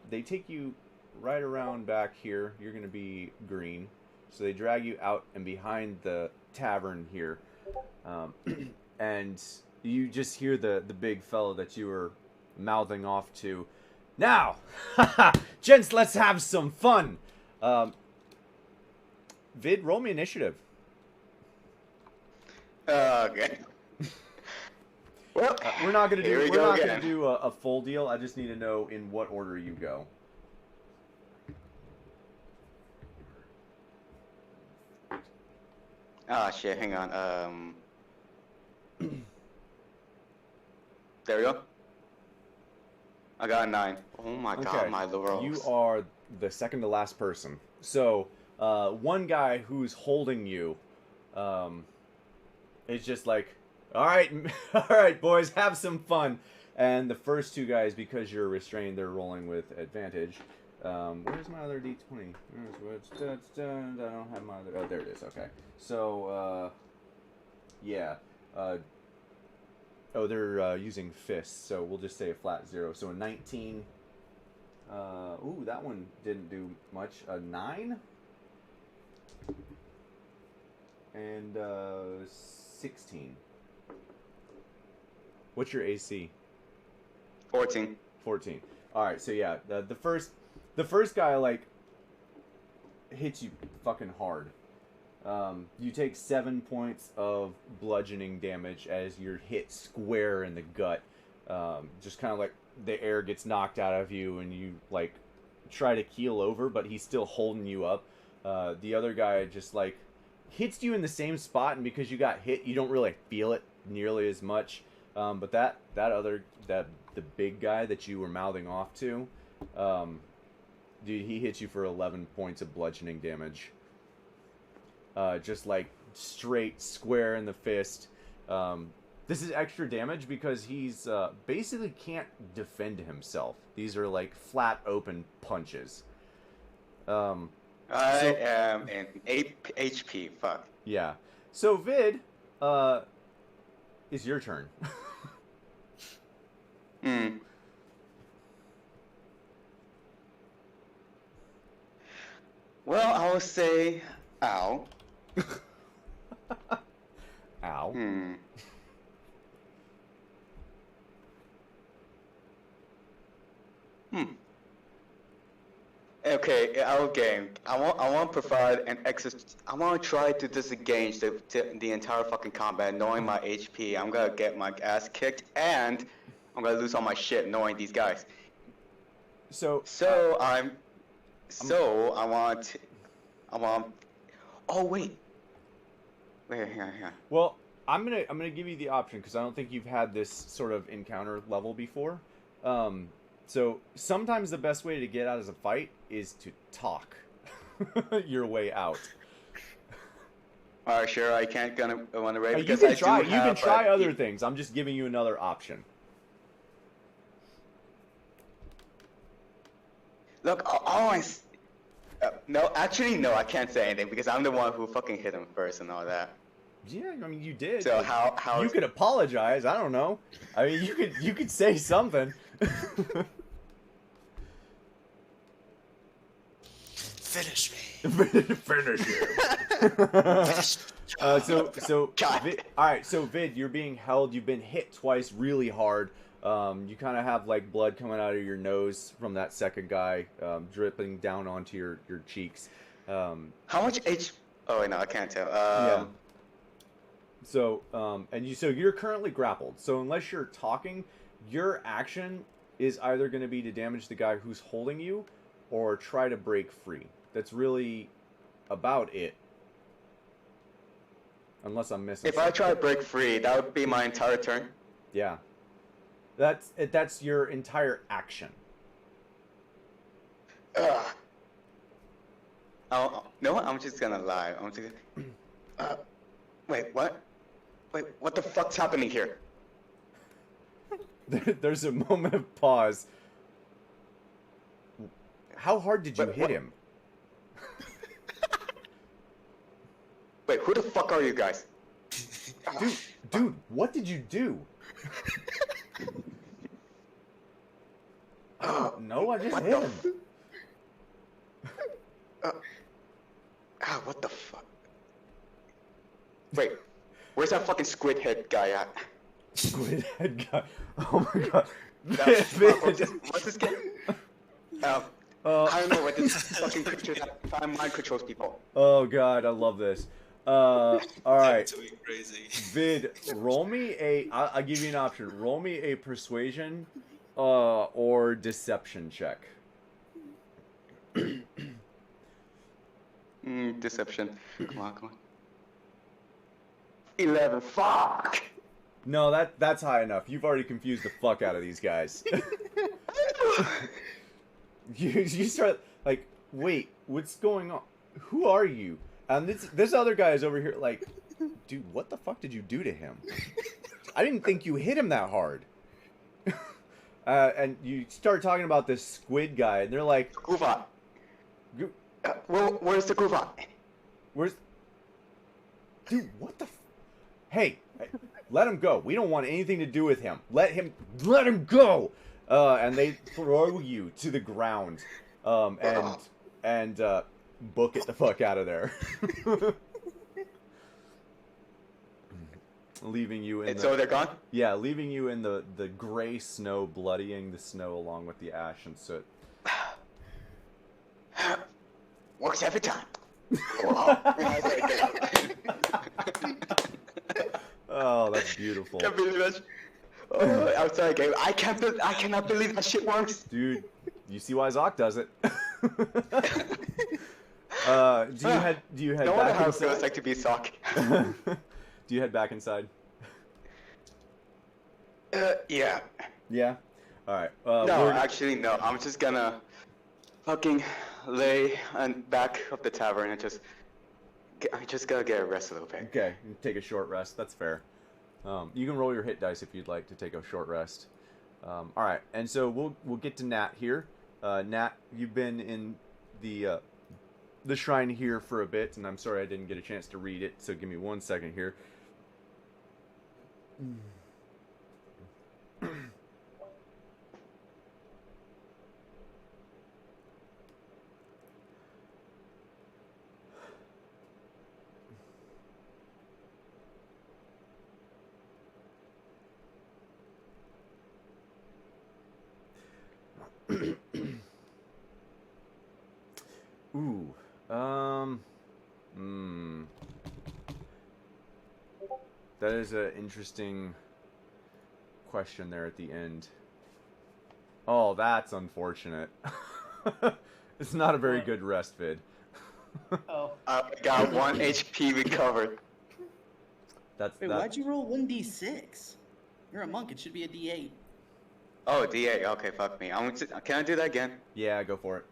They take you right around back here. You're going to be green. So they drag you out and behind the tavern here. And you just hear the big fellow that you were mouthing off to. Now, gents, let's have some fun. Vid, roll me initiative. Okay. Well, We're not gonna here we do. go We're not again. gonna do a full deal. I just need to know in what order you go. Ah, shit, hang on. There we go. I got a 9. Oh my god, my laurels. You are the second to last person. So, one guy who's holding you, is just like, all right, boys, have some fun. And the first two guys, because you're restrained, they're rolling with advantage. Where's my other d20? I don't have my other. Oh, there it is. Okay. So, yeah. They're using fists, so we'll just say a flat 0. So a 19. Ooh, that one didn't do much. A 9. And 16. What's your AC? 14. 14. All right, so yeah, the first guy like hits you fucking hard. You take 7 points of bludgeoning damage as you're hit square in the gut. Just kind of like the air gets knocked out of you, and you like try to keel over, but he's still holding you up. The other guy just like hits you in the same spot, and because you got hit, you don't really feel it nearly as much. But the big guy that you were mouthing off to, dude, he hits you for 11 points of bludgeoning damage. Just like straight square in the fist. This is extra damage because he's basically can't defend himself. These are like flat open punches. I am in 8 HP. Fuck. Yeah. So Vid, it's your turn. Well, I would say, ow. Ow. Okay, our game. I want to provide an exercise. I want to try to disengage the entire fucking combat, knowing my HP. I'm gonna get my ass kicked, and I'm gonna lose all my shit, knowing these guys. So I want. Oh wait. Hang on. Well, I'm gonna give you the option because I don't think you've had this sort of encounter level before. So sometimes the best way to get out of a fight is to talk your way out. Alright, sure. I can't want to raid You because can I try. do You have can try a- other things. I'm just giving you another option. Look, no, actually, no. I can't say anything because I'm the one who fucking hit him first and all that. Yeah, I mean you did. So how you could apologize? I don't know. I mean you could say something. Finish me. Finish him. All right. So Vid, you're being held. You've been hit twice, really hard. You kind of have like blood coming out of your nose from that second guy, dripping down onto your cheeks. How much H? Oh wait, no, I can't tell. Yeah. So you're currently grappled. So unless you're talking, your action is either going to be to damage the guy who's holding you, or try to break free. That's really about it. Unless I'm missing If I try to break free, that would be my entire turn. Yeah. That's your entire action. Ugh. Oh, no, I'm just gonna lie. I'm just gonna... wait, what? Wait, what the fuck's happening here? There's a moment of pause. How hard did you Wait, hit what? him? Wait, who the fuck are you guys? Dude, what did you do? No, I just What hit the him. What the fuck? Wait, where's that fucking squid head guy at? Squid head guy. Oh my god. What's this game? I don't know what this fucking creature that mind controls people. Oh god, I love this. All right, Doing crazy. Vid, roll me a. I'll give you an option. Roll me a persuasion, or deception check. Deception. Come on. 11. Fuck. No, that's high enough. You've already confused the fuck out of these guys. you start like, wait, what's going on? Who are you? And this other guy is over here like, dude, what the fuck did you do to him? I didn't think you hit him that hard. And you start talking about this squid guy, and they're like, Kuva. Where's the Kuva? where's... Dude, what the... Hey, let him go. We don't want anything to do with him. Let him go! And they throw you to the ground. And book it the fuck out of there. Leaving you in And so they're gone? Yeah, leaving you in the gray snow, bloodying the snow along with the ash and soot. Works every time. Oh, that's beautiful. Can't believe that. Oh, outside game. I cannot believe that shit works. Dude, you see why Zoc does it. Do you head No wonder back how it inside? feels like to be Sock. Do you head back inside? Yeah. Yeah? Alright. No, actually, no. I'm just gonna fucking lay on back of the tavern and I just gotta get a rest a little bit. Okay, you take a short rest. That's fair. You can roll your hit dice if you'd like to take a short rest. Alright, and so we'll get to Nat here. Nat, you've been in the shrine here for a bit, and I'm sorry I didn't get a chance to read it, so give me 1 second here. Ooh, that is an interesting question there at the end. Oh, that's unfortunate. It's not a very good rest vid. Oh. I got 1 HP recovered. That's Wait, that. why'd you roll 1d6? You're a monk. It should be a d8. Oh, D8. Okay, fuck me. Can I do that again? Yeah, go for it.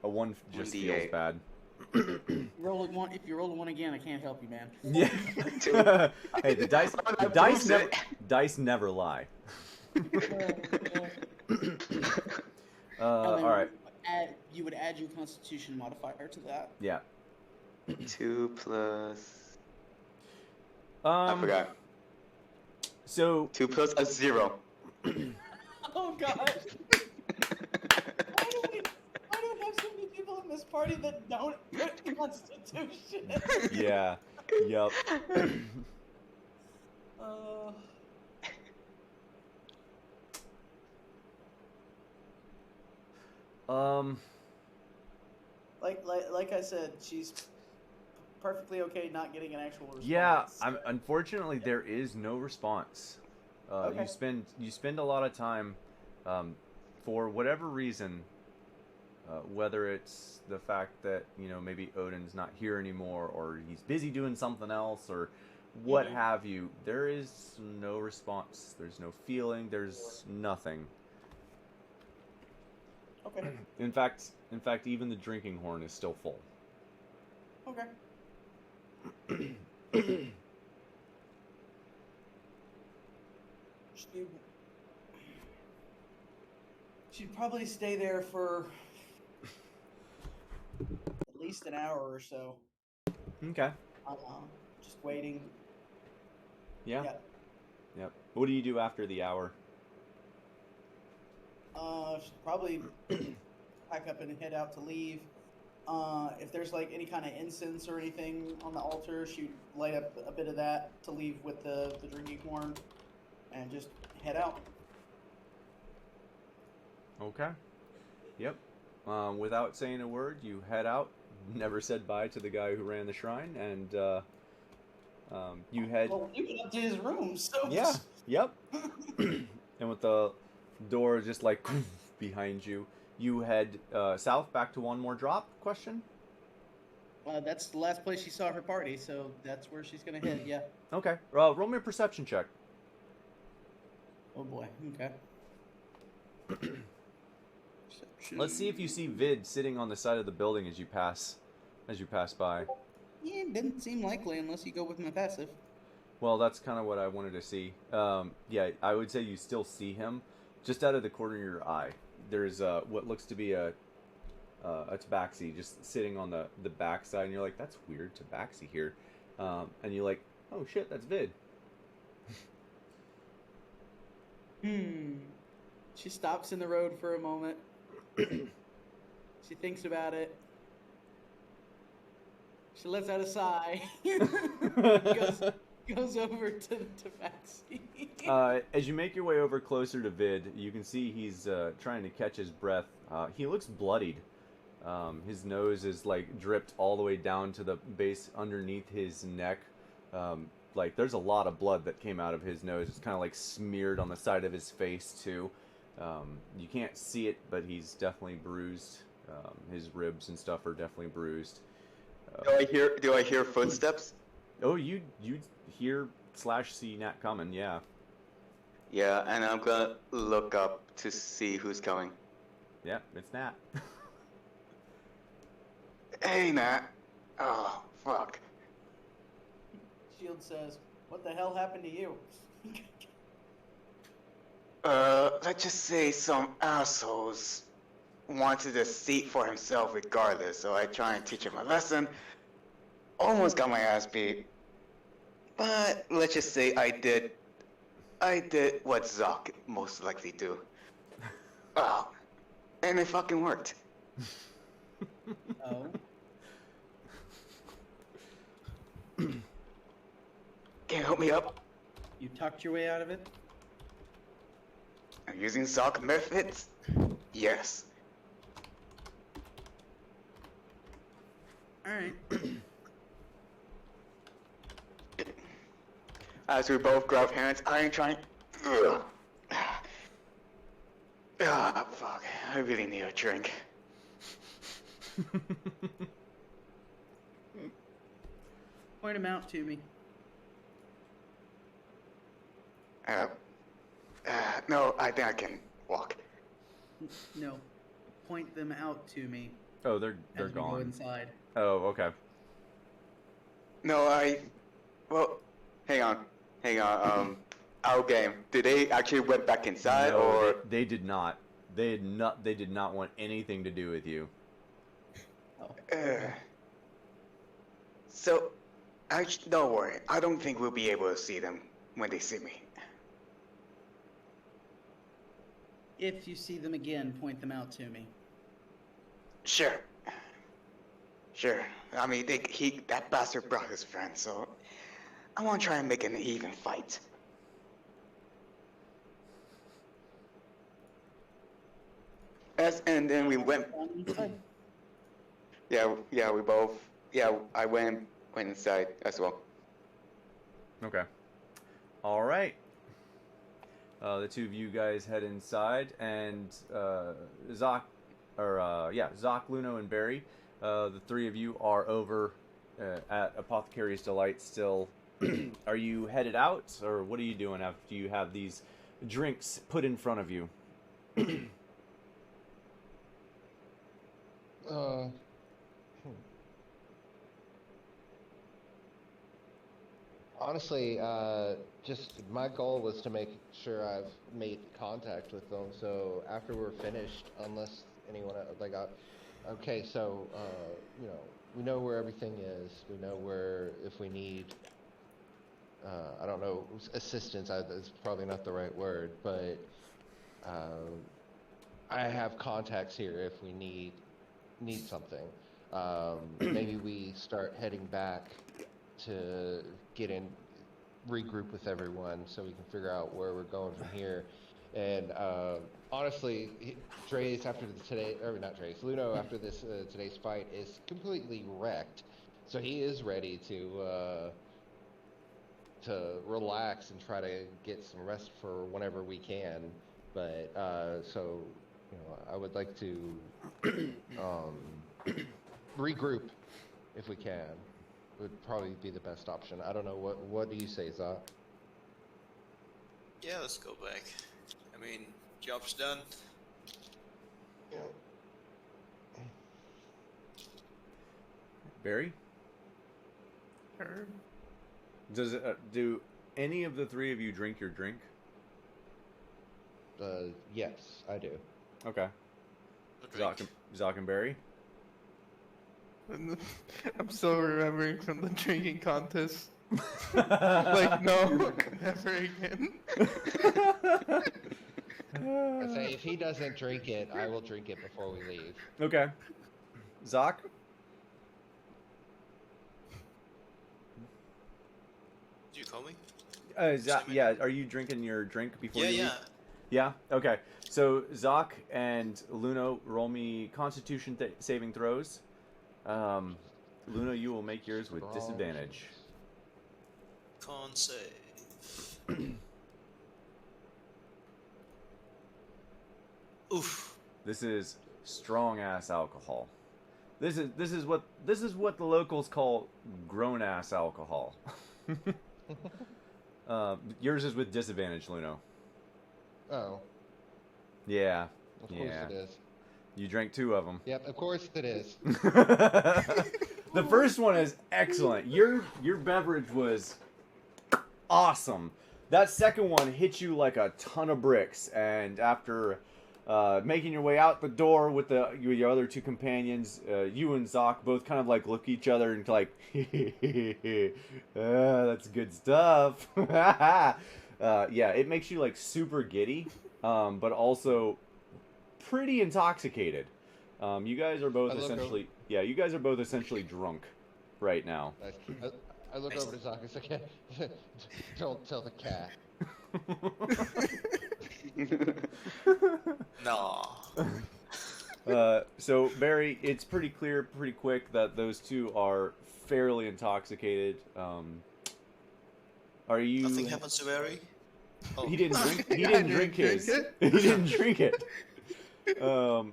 A 1 just feels 1d8. bad. Roll it one. If you roll a 1 again, I can't help you, man. Yeah. Hey, the dice never lie. All right. You would add your Constitution modifier to that. Yeah. 2 plus... I forgot. So 2 plus a 0. Oh god. Why do we have so many people in this party that don't get Constitution? yeah. Yep. Like I said, she's perfectly okay not getting an actual response. Yeah. Unfortunately, there is no response. Okay. You spend a lot of time, for whatever reason, whether it's the fact that maybe Odin's not here anymore, or he's busy doing something else, or what have you. There is no response. There's no feeling. There's nothing. Okay. In fact, even the drinking horn is still full. Okay. She'd probably stay there for at least an hour or so. Okay. Just waiting. Yeah. Yep. Yep. What do you do after the hour? She'd probably pack up and head out to leave. If there's like any kind of incense or anything on the altar, she'd light up a bit of that to leave with the drinking horn, and just head out. Okay. Yep. Without saying a word, you head out. Never said bye to the guy who ran the shrine, and you head. Well, you went up to his room, so. Yeah. Yep. And with the door just like behind you, you head south back to one more drop. Question. That's the last place she saw her party, so that's where she's gonna head. Yeah. Okay. Roll me a perception check. Oh boy. Okay. Let's see if you see Vid sitting on the side of the building as you pass by. Yeah, it didn't seem likely unless you go with my passive. Well, that's kind of what I wanted to see. Yeah, I would say you still see him, just out of the corner of your eye. There's what looks to be a tabaxi just sitting on the backside, and you're like, that's weird, tabaxi here. And you're like, oh shit, that's Vid. She stops in the road for a moment. She thinks about it. She lets out a sigh. goes over to the tabaxi. As you make your way over closer to Vid, you can see he's trying to catch his breath. He looks bloodied. His nose is like dripped all the way down to the base underneath his neck. Like there's a lot of blood that came out of his nose. It's kind of like smeared on the side of his face too. You can't see it, but he's definitely bruised. His ribs and stuff are definitely bruised. Do I hear footsteps? Oh, you hear / see Nat coming, yeah. Yeah, and I'm gonna look up to see who's coming. Yeah, it's Nat. Hey, Nat. Oh, fuck. Shield says, "What the hell happened to you?" Let's just say some assholes wanted a seat for himself regardless, so I try and teach him a lesson. Almost got my ass beat. But let's just say I did what Zoc most likely do. Oh, and it fucking worked. Oh. Can you help me up? You tucked your way out of it? I'm using Zoc methods? Yes. Alright. As we both grab hands, I ain't trying. Ah, fuck. I really need a drink. Point him out to me. No, I think I can walk. No. Point them out to me. Oh, they're as we go gone. inside. Oh, okay. No, well, hang on. Our game. Did they actually went back inside, No, or? they did not. They did not want anything to do with you. Oh. So, don't worry. I don't think we'll be able to see them when they see me. If you see them again, point them out to me. Sure. I mean, that bastard brought his friend, so I want to try and make an even fight. And then we went. Inside. Yeah, we both. Yeah, I went inside as well. Okay. All right. The two of you guys head inside, and Zoc, Luno, and Barry, the three of you are over at Apothecary's Delight still. Are you headed out, or what are you doing after you have these drinks put in front of you? Honestly, just my goal was to make sure I've made contact with them. So after we're finished, unless anyone okay. So we know where everything is. We know where if we need. I don't know, assistance. Is probably not the right word, but I have contacts here if we need something. Maybe we start heading back to regroup with everyone so we can figure out where we're going from here. And honestly, Luno after this today's fight is completely wrecked, so he is ready to relax and try to get some rest for whenever we can. But I would like to regroup if we can. Would probably be the best option. I don't know, what do you say, Zoc? Yeah, let's go back. I mean, job's done. Yeah. Barry? Sure. Does it, do any of the three of you drink your drink? Yes, I do. Okay. A drink. Zoc and Barry? I'm still remembering from the drinking contest. Like, no, never again. I say if he doesn't drink it, I will drink it before we leave. Okay. Zoc? Do you call me? Yeah, are you drinking your drink before Yeah, you yeah. leave? Yeah? Okay. So, Zoc and Luno, roll me Constitution saving throws. Luno, you will make yours with disadvantage. Con save. Oof. This is strong-ass alcohol. This is what the locals call grown-ass alcohol. Yours is with disadvantage, Luno. Oh, Yeah. of course Yeah. it is. You drank 2 of them. Yep, of course it is. The first one is excellent. Your beverage was awesome. That second one hit you like a ton of bricks, and after making your way out the door with your other 2 companions, you and Zoc both kind of like look at each other and like, that's good stuff. Yeah, it makes you like super giddy, but also pretty intoxicated. You guys are both essentially, you guys are both essentially drunk right now. Nice. I look over to Zoc and say, don't tell the cat. No. So Barry, it's pretty clear, pretty quick that those 2 are fairly intoxicated. Are you? Nothing happens to Barry. Oh. He didn't drink. He didn't drink his. He didn't drink it. Do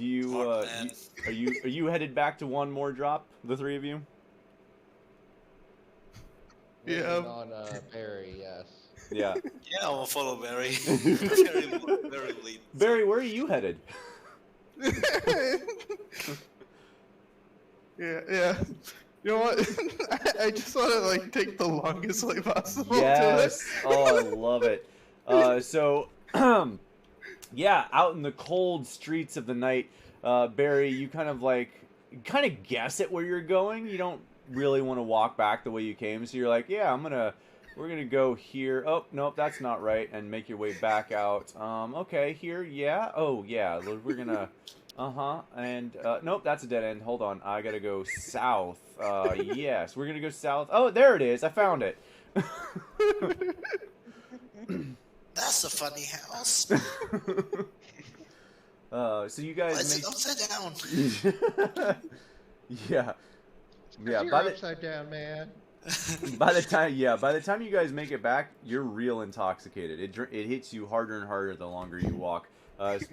you? Smart man. Are you headed back to one more drop? The 3 of you? Waiting Yeah. on Barry, yes. Yeah. Yeah, I will follow Barry. Very lead. Barry, where are you headed? Yeah. You know what? I just want to like take the longest way possible Yes. to Oh, I love it. So, yeah, out in the cold streets of the night, Barry, you kind of guess at where you're going. You don't really want to walk back the way you came, so you're like, yeah, we're gonna go here. Oh, nope, that's not right, and make your way back out. Okay, here, yeah. Oh, yeah, we're gonna, and nope, that's a dead end. Hold on, I gotta go south. Yes, we're gonna go south. Oh, there it is. I found it. That's a funny house. So you guys Why is it make. upside down? Yeah. Yeah, You're upside down, man. by the time you guys make it back, you're real intoxicated. It hits you harder and harder the longer you walk.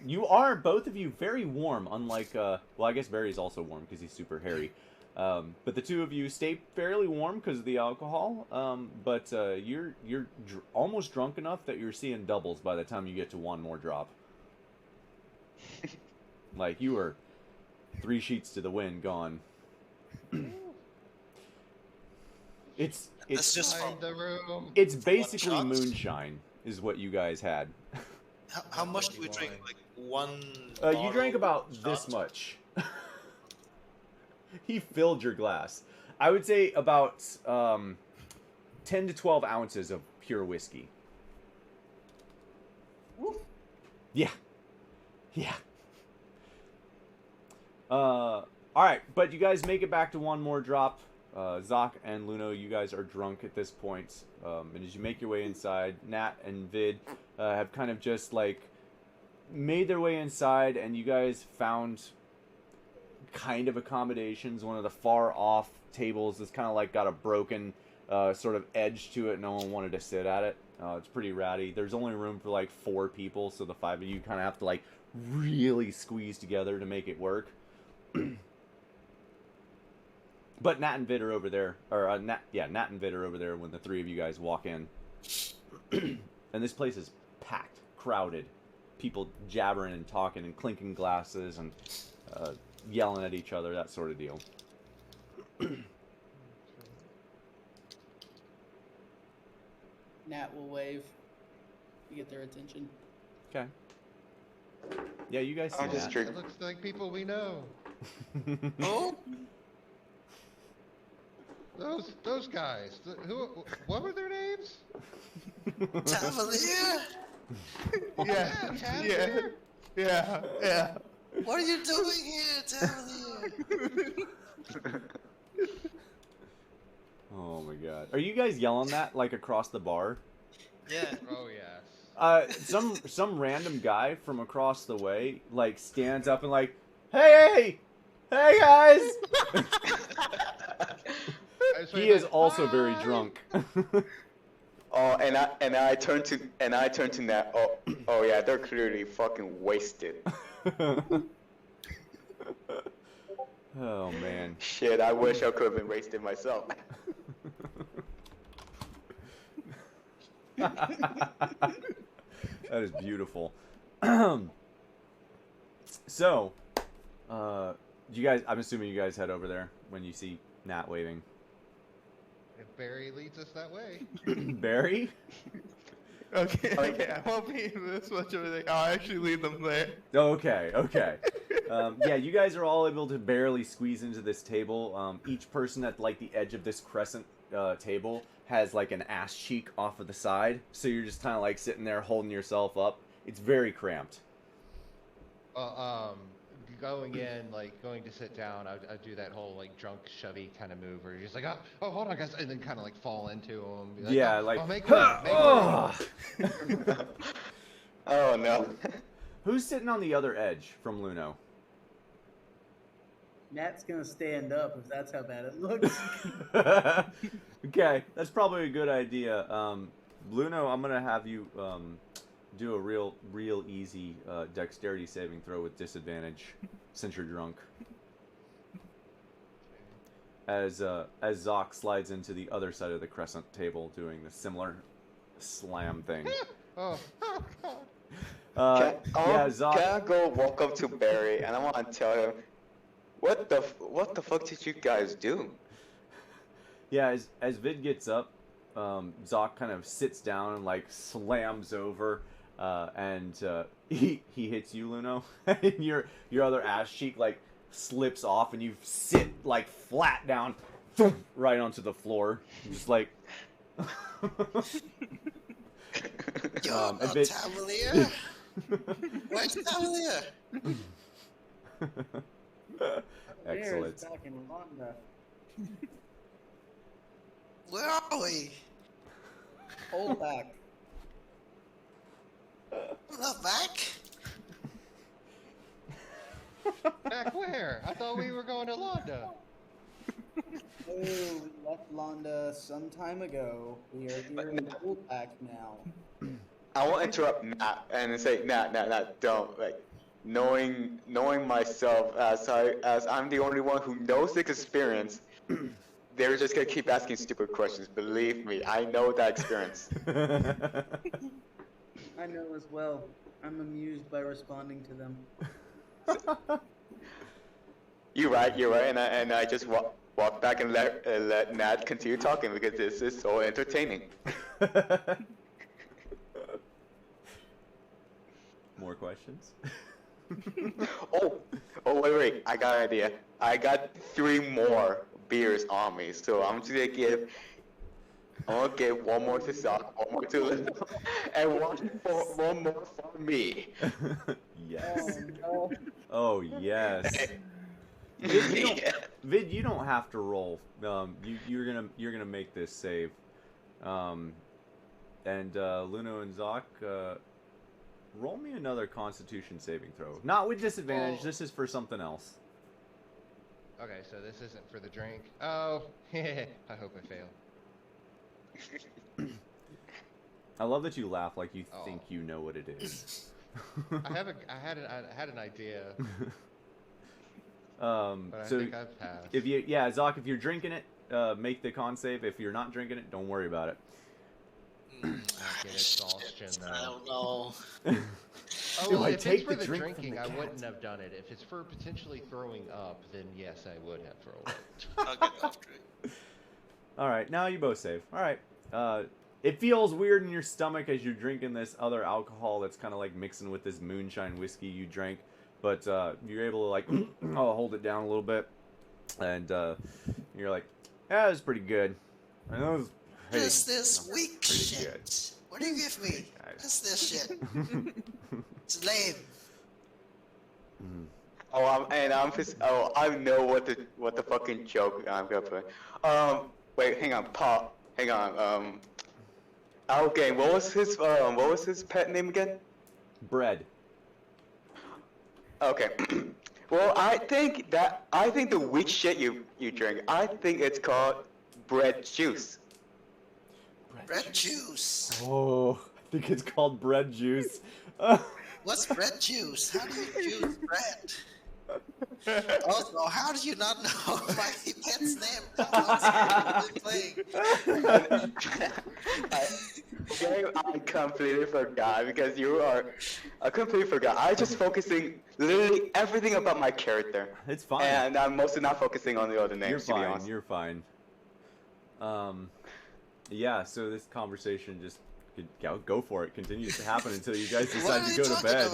You are, both of you, very warm. Unlike, well, I guess Barry's also warm because he's super hairy. But the 2 of you stay fairly warm because of the alcohol. But you're almost drunk enough that you're seeing doubles by the time you get to one more drop. Like you are 3 sheets to the wind gone. It's That's just Find the room. It's basically shot? moonshine, is what you guys had. how much do we drink? Like one. You drank bottle about this shot? much. He filled your glass. I would say about 10 to 12 ounces of pure whiskey. Woof. Yeah. Yeah. All right, but you guys make it back to one more drop. Zoc and Luno, you guys are drunk at this point. And as you make your way inside, Nat and Vid have kind of just like made their way inside, and you guys found kind of accommodations. One of the far off tables is kind of like got a broken sort of edge to it. No one wanted to sit at it. It's pretty ratty. There's only room for like 4 people, so the 5 of you kind of have to like really squeeze together to make it work. But Nat and Vid are over there, or Nat and Vid are over there when the 3 of you guys walk in. And this place is packed, crowded. People jabbering and talking and clinking glasses and yelling at each other, that sort of deal. Nat will wave to get their attention. Okay. Yeah, you guys see I'm just that. trick- It looks like people we know. Oh, Those guys. Who? What were their names? Cavalier! Yeah, Cavalier? yeah. What are you doing here, Cavalier? Oh my god. Are you guys yelling that like across the bar? Yeah. Oh yes. Some random guy from across the way like stands up and like, hey guys. He is also very drunk. Oh, and I turn to Nat. Oh yeah, they're clearly fucking wasted. Oh man. Shit, I wish I could have been wasted myself. That is beautiful. So, you guys, I'm assuming you guys head over there when you see Nat waving. If Barry leads us that way. Barry? Okay, I won't be this much of a thing. I'll actually lead them there. Okay. Yeah, you guys are all able to barely squeeze into this table. Each person at like the edge of this crescent table has like an ass cheek off of the side, so you're just kind of like sitting there holding yourself up. It's very cramped. Going in, like going to sit down, I'd do that whole like drunk shovey kind of move where you're just like, oh, hold on, guys, and then kind of like fall into them. Be like, Yeah, oh, like, oh, make room, make room. Oh no. Who's sitting on the other edge from Luno? Nat's gonna stand up if that's how bad it looks. Okay, that's probably a good idea. Luno, I'm gonna have you do a real easy dexterity saving throw with disadvantage since you're drunk. As Zoc slides into the other side of the crescent table doing the similar slam thing. Oh, Can Zoc. I go walk up to Barry and I want to tell him, what the fuck did you guys do? Yeah, as Vid gets up, Zoc kind of sits down and like slams over, and he hits you, Luno, and your other ass cheek like slips off, and you sit like flat down, right onto the floor, just like. You're and not Vid- Cavalier. Where's Cavalier? Excellent. Back in Rwanda. Where are we? Hold back. We're not back. back where? I thought we were going to Londa. Oh, we left Londa some time ago. We are here in Hold back now. I want to interrupt Nat and say, Nat, don't like. Knowing myself as I'm the only one who knows this experience, they're just gonna keep asking stupid questions. Believe me, I know that experience. I know as well. I'm amused by responding to them. You're right, and I just walk back and let Nat continue talking because this is so entertaining. More questions? Oh, wait, I got an idea. I got 3 more beers on me, so I'm gonna give one more to Sock, one more to Linda, and one more for me. Yes. Oh, no. Oh yes. Vid, you don't have to roll. You're gonna make this save. And Luno and Zoc, roll me another Constitution saving throw. Not with disadvantage. Oh. This is for something else. Okay, so this isn't for the drink. Oh, I hope I fail. I love that you laugh like you Oh. think you know what it is. I had an idea, but I So think I've passed. Zoc, if you're drinking it, make the con save. If you're not drinking it, don't worry about it. Get exhaustion I though. don't know. Do well, I if take it's for the the drink from drinking, the I cat? wouldn't have done it. If it's for potentially throwing up, then yes, I would have thrown it. I'll get after it. All right, now you both save. All right. It feels weird in your stomach as you're drinking this other alcohol that's kind of like mixing with this moonshine whiskey you drank, but you're able to like hold it down a little bit, and you're like, yeah, that's pretty good. And that was pretty, Just this weak pretty shit. good. What do you give me? Just this shit. It's lame. I know what the fucking joke I'm gonna play. Wait, hang on, Paul. Hang on. Okay, what was his pet name again? Bread. Okay. Well, I think the weak shit you drink, I think it's called bread juice. Bread juice. Oh, I think it's called bread juice. What's bread juice? How do you juice bread? Also, how do you not know my pet's name? I completely forgot because I completely forgot. I just focusing literally everything about my character. It's fine. And I'm mostly not focusing on the other names. You're to be fine. honest. You're fine. Yeah. So this conversation just go for it. Continues to happen until you guys decide to go to bed.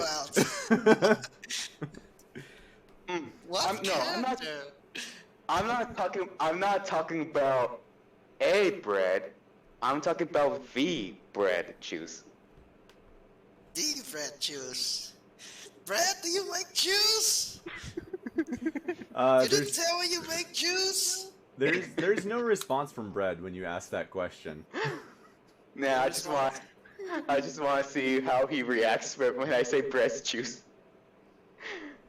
What I'm not talking about a bread. I'm talking about the bread juice. The bread juice. Bread, do you make juice? You didn't tell me you make juice? There's no response from Bread when you ask that question. Nah, I just want to see how he reacts when I say bread juice.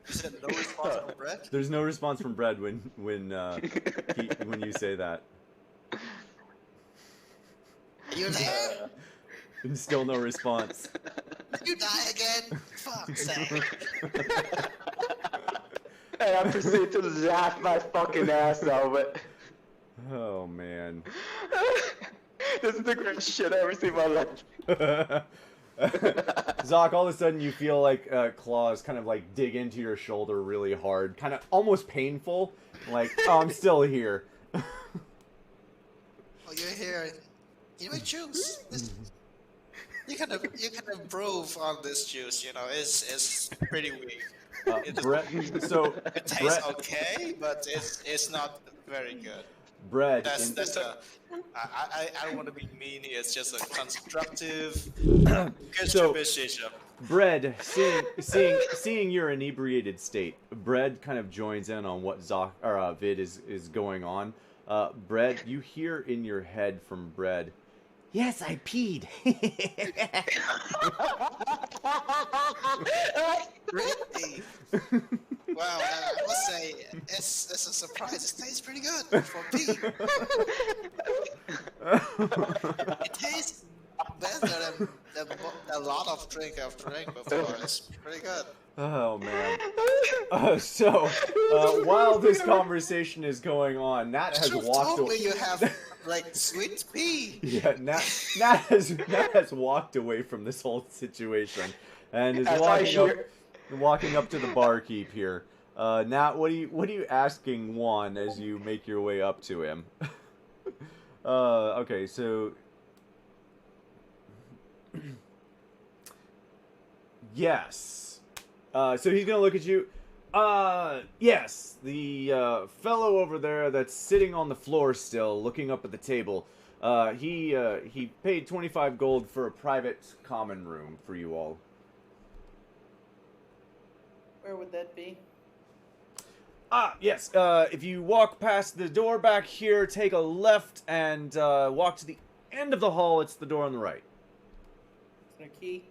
You said no response from Bread? There's no response from Bread when you say that. You there? And still no response. Did you die again? Fuck's sake. And I proceed to laugh my fucking ass off. Oh man. This is the greatest shit I've ever seen in my life. Zoc, all of a sudden you feel like claws kind of like dig into your shoulder really hard, kind of almost painful. Like, oh, I'm still here. Oh, you're here. You make juice. You can improve on this juice. You know, it's pretty weak. It tastes okay, but it's not very good. Bread. I don't want to be mean here. It's just a constructive So, contribution. Bread, seeing your inebriated state, Bread kind of joins in on what Vid is going on. Bread, you hear in your head from Bread, yes, I peed. Really? Wow, I must say, it's a surprise. It tastes pretty good for pee. It tastes better than a lot of drink I've drank before. It's pretty good. Oh man. While this conversation is going on, Nat has You walked told away. me you have like sweet pea. Yeah, Nat has walked away from this whole situation and is walking up to the barkeep here. Nat, what are you asking Juan as you make your way up to him? Okay, so yes. So he's gonna look at you. Yes, the fellow over there that's sitting on the floor still, looking up at the table. He paid 25 gold for a private common room for you all. Where would that be? Yes. If you walk past the door back here, take a left, and walk to the end of the hall. It's the door on the right. Is there a key?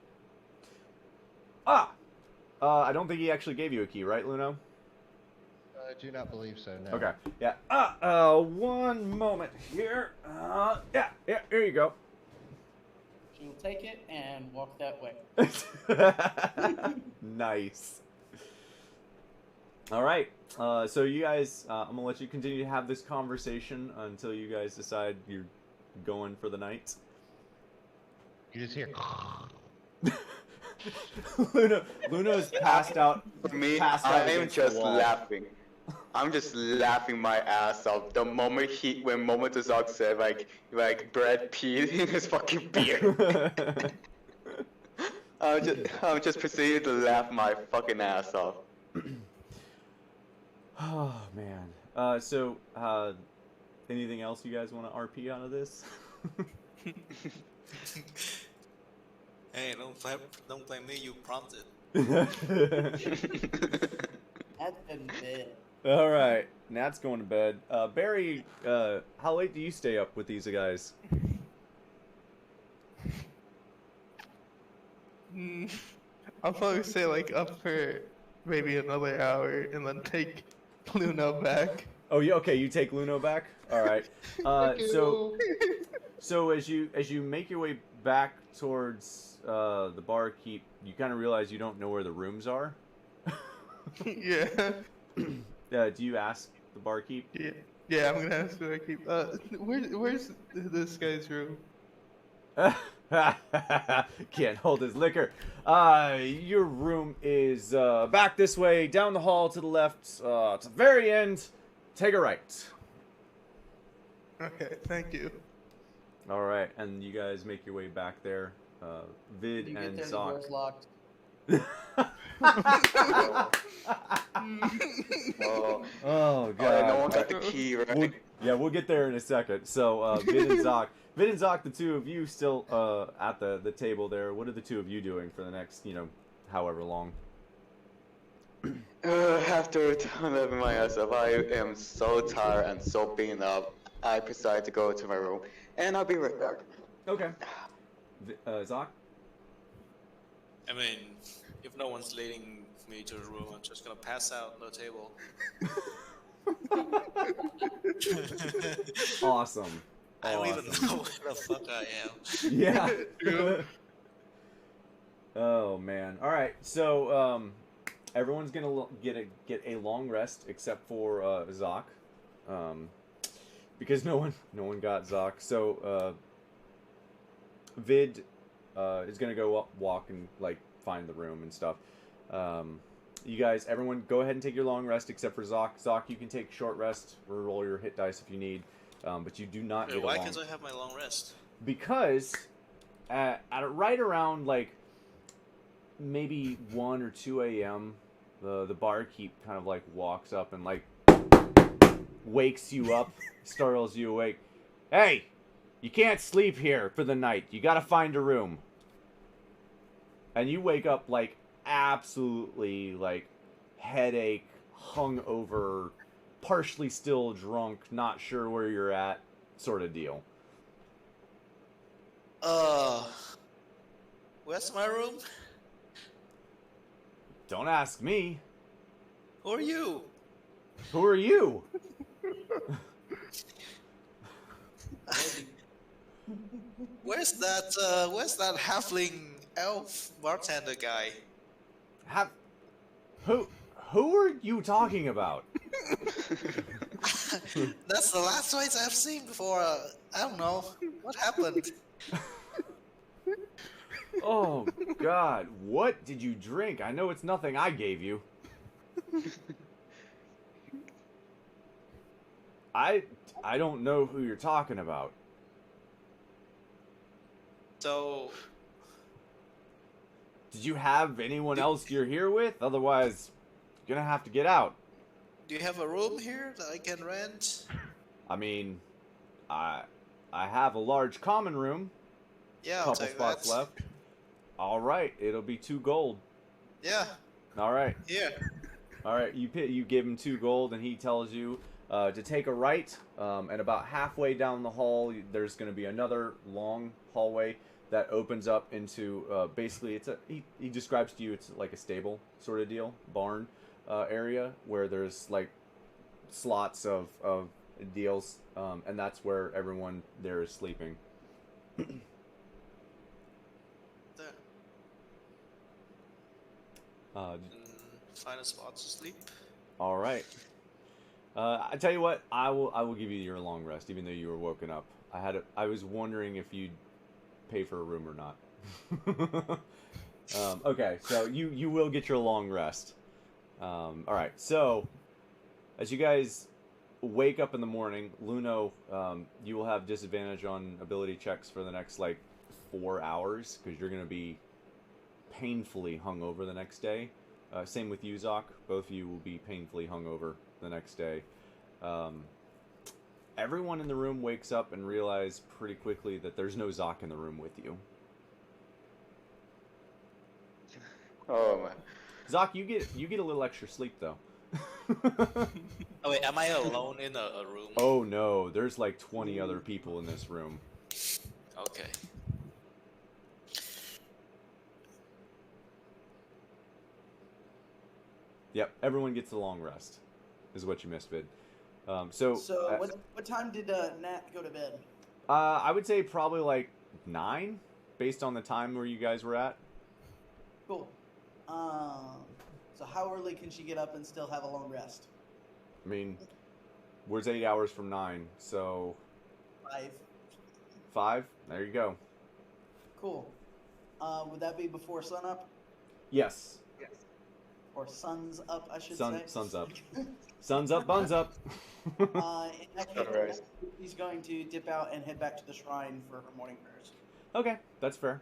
I don't think he actually gave you a key, right, Luno? I do not believe so, no. Okay. Yeah. One moment here. Yeah, here you go. She'll take it and walk that way. Nice. All right. So you guys, I'm gonna let you continue to have this conversation until you guys decide you're going for the night. You just hear. Luna's passed out. For me, Passed out I am against the just wall. laughing. I'm just laughing my ass off the moment when Momotozok said like bread peed in his fucking beer. I'm just proceeding to laugh my fucking ass off. Oh man. So anything else you guys want to RP out of this? Hey, don't blame me. You prompted. That's been bit. All right, Nat's going to bed. Barry, how late do you stay up with these guys? I'll probably say like up for maybe another hour and then take Luna back. Oh, yeah. Okay, you take Luno back. All right. So as you make your way back towards the barkeep, you kind of realize you don't know where the rooms are. Yeah. Do you ask the barkeep? Yeah. Yeah, I'm gonna ask the barkeep. Where's this guy's room? Can't hold his liquor. Your room is back this way, down the hall to the left, to the very end. Take a right. Okay, thank you. All right, and you guys make your way back there. Vid You get and there, the Zoc. door's locked. Oh god. No one got the key, right? We'll get there in a second. So Vid and Zoc, the two of you still at the table there. What are the two of you doing for the next, however long? After living my ass off, I am so tired and so beaten up. I decide to go to my room, and I'll be right back. Okay. Zoc? I mean, if no one's leading me to the room, I'm just gonna pass out on the table. Awesome. I don't even know where the fuck I am. Yeah. Oh man. All right. So everyone's gonna get a long rest except for Zoc, because no one got Zoc. So Vid is gonna go up, walk, and find the room and stuff. You guys, everyone, go ahead and take your long rest except for Zoc. Zoc, you can take short rest or roll your hit dice if you need, but you do not get a Why long. can't I have my long rest? Because at right around maybe 1 or 2 a.m., the barkeep kind of walks up and wakes you up, startles you awake. Hey, you can't sleep here for the night. You gotta find a room. And you wake up absolutely headache, hungover, partially still drunk, not sure where you're at, sort of deal. Where's my room? Don't ask me. Who are you? Who are you? Where's that halfling elf bartender guy? Who are you talking about? That's the last voice I've seen before. I don't know. What happened? Oh god, what did you drink? I know it's nothing I gave you. I don't know who you're talking about. So, Did you have anyone else you're here with? Otherwise, you're gonna have to get out. do you have a room here that I can rent? I mean, I have a large common room. Yeah, I'll Couple take spots that. left. All right, it'll be 2 gold. Yeah, All right. here. All right, you give him 2 gold, and he tells you to take a right, and about halfway down the hall, there's going to be another long hallway that opens up into basically he describes to you it's like a stable sort of deal, barn area where there's slots of deals, and that's where everyone there is sleeping. There. Find a spot to sleep. All right. I tell you what, I will give you your long rest, even though you were woken up. I was wondering if you'd pay for a room or not. Okay, so you will get your long rest. All right, so as you guys wake up in the morning, Luno, you will have disadvantage on ability checks for the next like 4 hours because you're gonna be painfully hungover the next day. Same with you, Zoc. Both of you will be painfully hungover the next day. Everyone in the room wakes up and realize pretty quickly that there's no Zoc in the room with you. Oh man. Zoc, you get a little extra sleep though. Oh wait, am I alone in a room? Oh no, there's like 20 other people in this room. Okay. Yep, everyone gets a long rest, is what you missed, Vid. So what time did Nat go to bed? I would say probably like 9, based on the time where you guys were at. Cool. So how early can she get up and still have a long rest? I mean, where's 8 hours from 9? So 5. 5? There you go. Cool. Would that be before sunup? Yes. Or sun's up, I should say. Sun's up. Sun's up, buns up. In that case, he's going to dip out and head back to the shrine for her morning prayers. Okay, that's fair.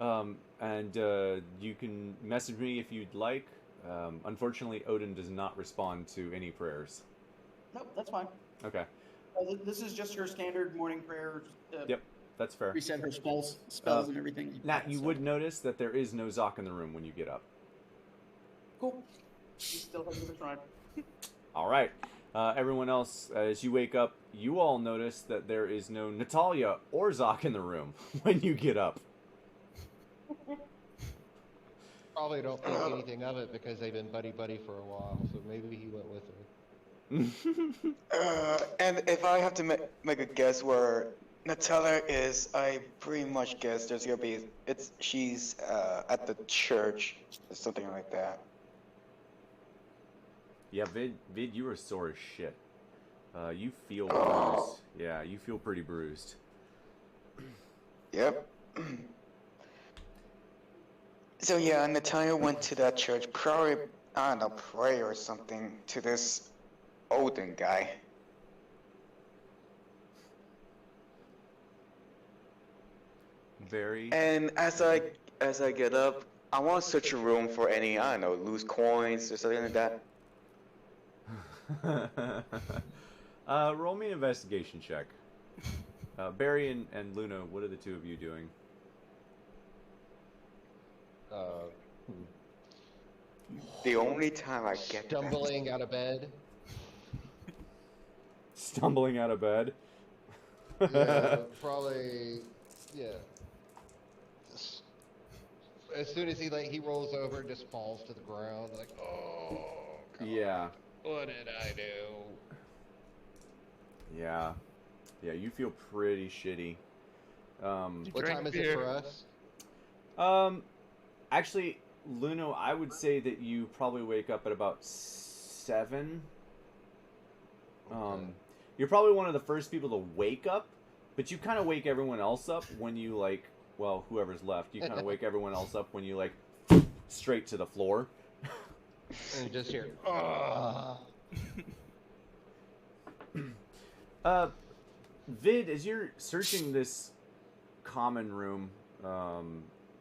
And you can message me if you'd like. Unfortunately, Odin does not respond to any prayers. Nope, that's fine. Okay. This is just her standard morning prayer. Yep, that's fair. Reset her spells and everything. Nat, you would notice that there is no Zoc in the room when you get up. Cool. She's still heading to the shrine. All right. Everyone else, as you wake up, you all notice that there is no Natalia or Zoc in the room when you get up. Probably don't think anything of it because they've been buddy-buddy for a while, so maybe he went with her. And if I have to make a guess where Natalia is, I pretty much guess there's gonna be she's at the church or something like that. Yeah, Vid, you are sore as shit. You feel bruised. Yeah, you feel pretty bruised. Yep. So yeah, Natalia went to that church, probably, I don't know, pray or something to this Odin guy. Very. And as I get up, I want to search a room for any, I don't know, loose coins or something like that. Roll me an investigation check. Barry and Luna, what are the two of you doing? The only time I get Stumbling out of bed. Stumbling out of bed? Yeah, probably. Yeah. As soon as he rolls over and just falls to the ground, like, oh. God, yeah. What did I do? Yeah. Yeah, you feel pretty shitty. What time is it for us? Actually, Luno, I would say that you probably wake up at about 7. Okay. You're probably one of the first people to wake up, but you kind of wake everyone else up when you, like, well, whoever's left, you kind of wake everyone else up when you, like, straight to the floor. And just hear, Vid, as you're searching this common room,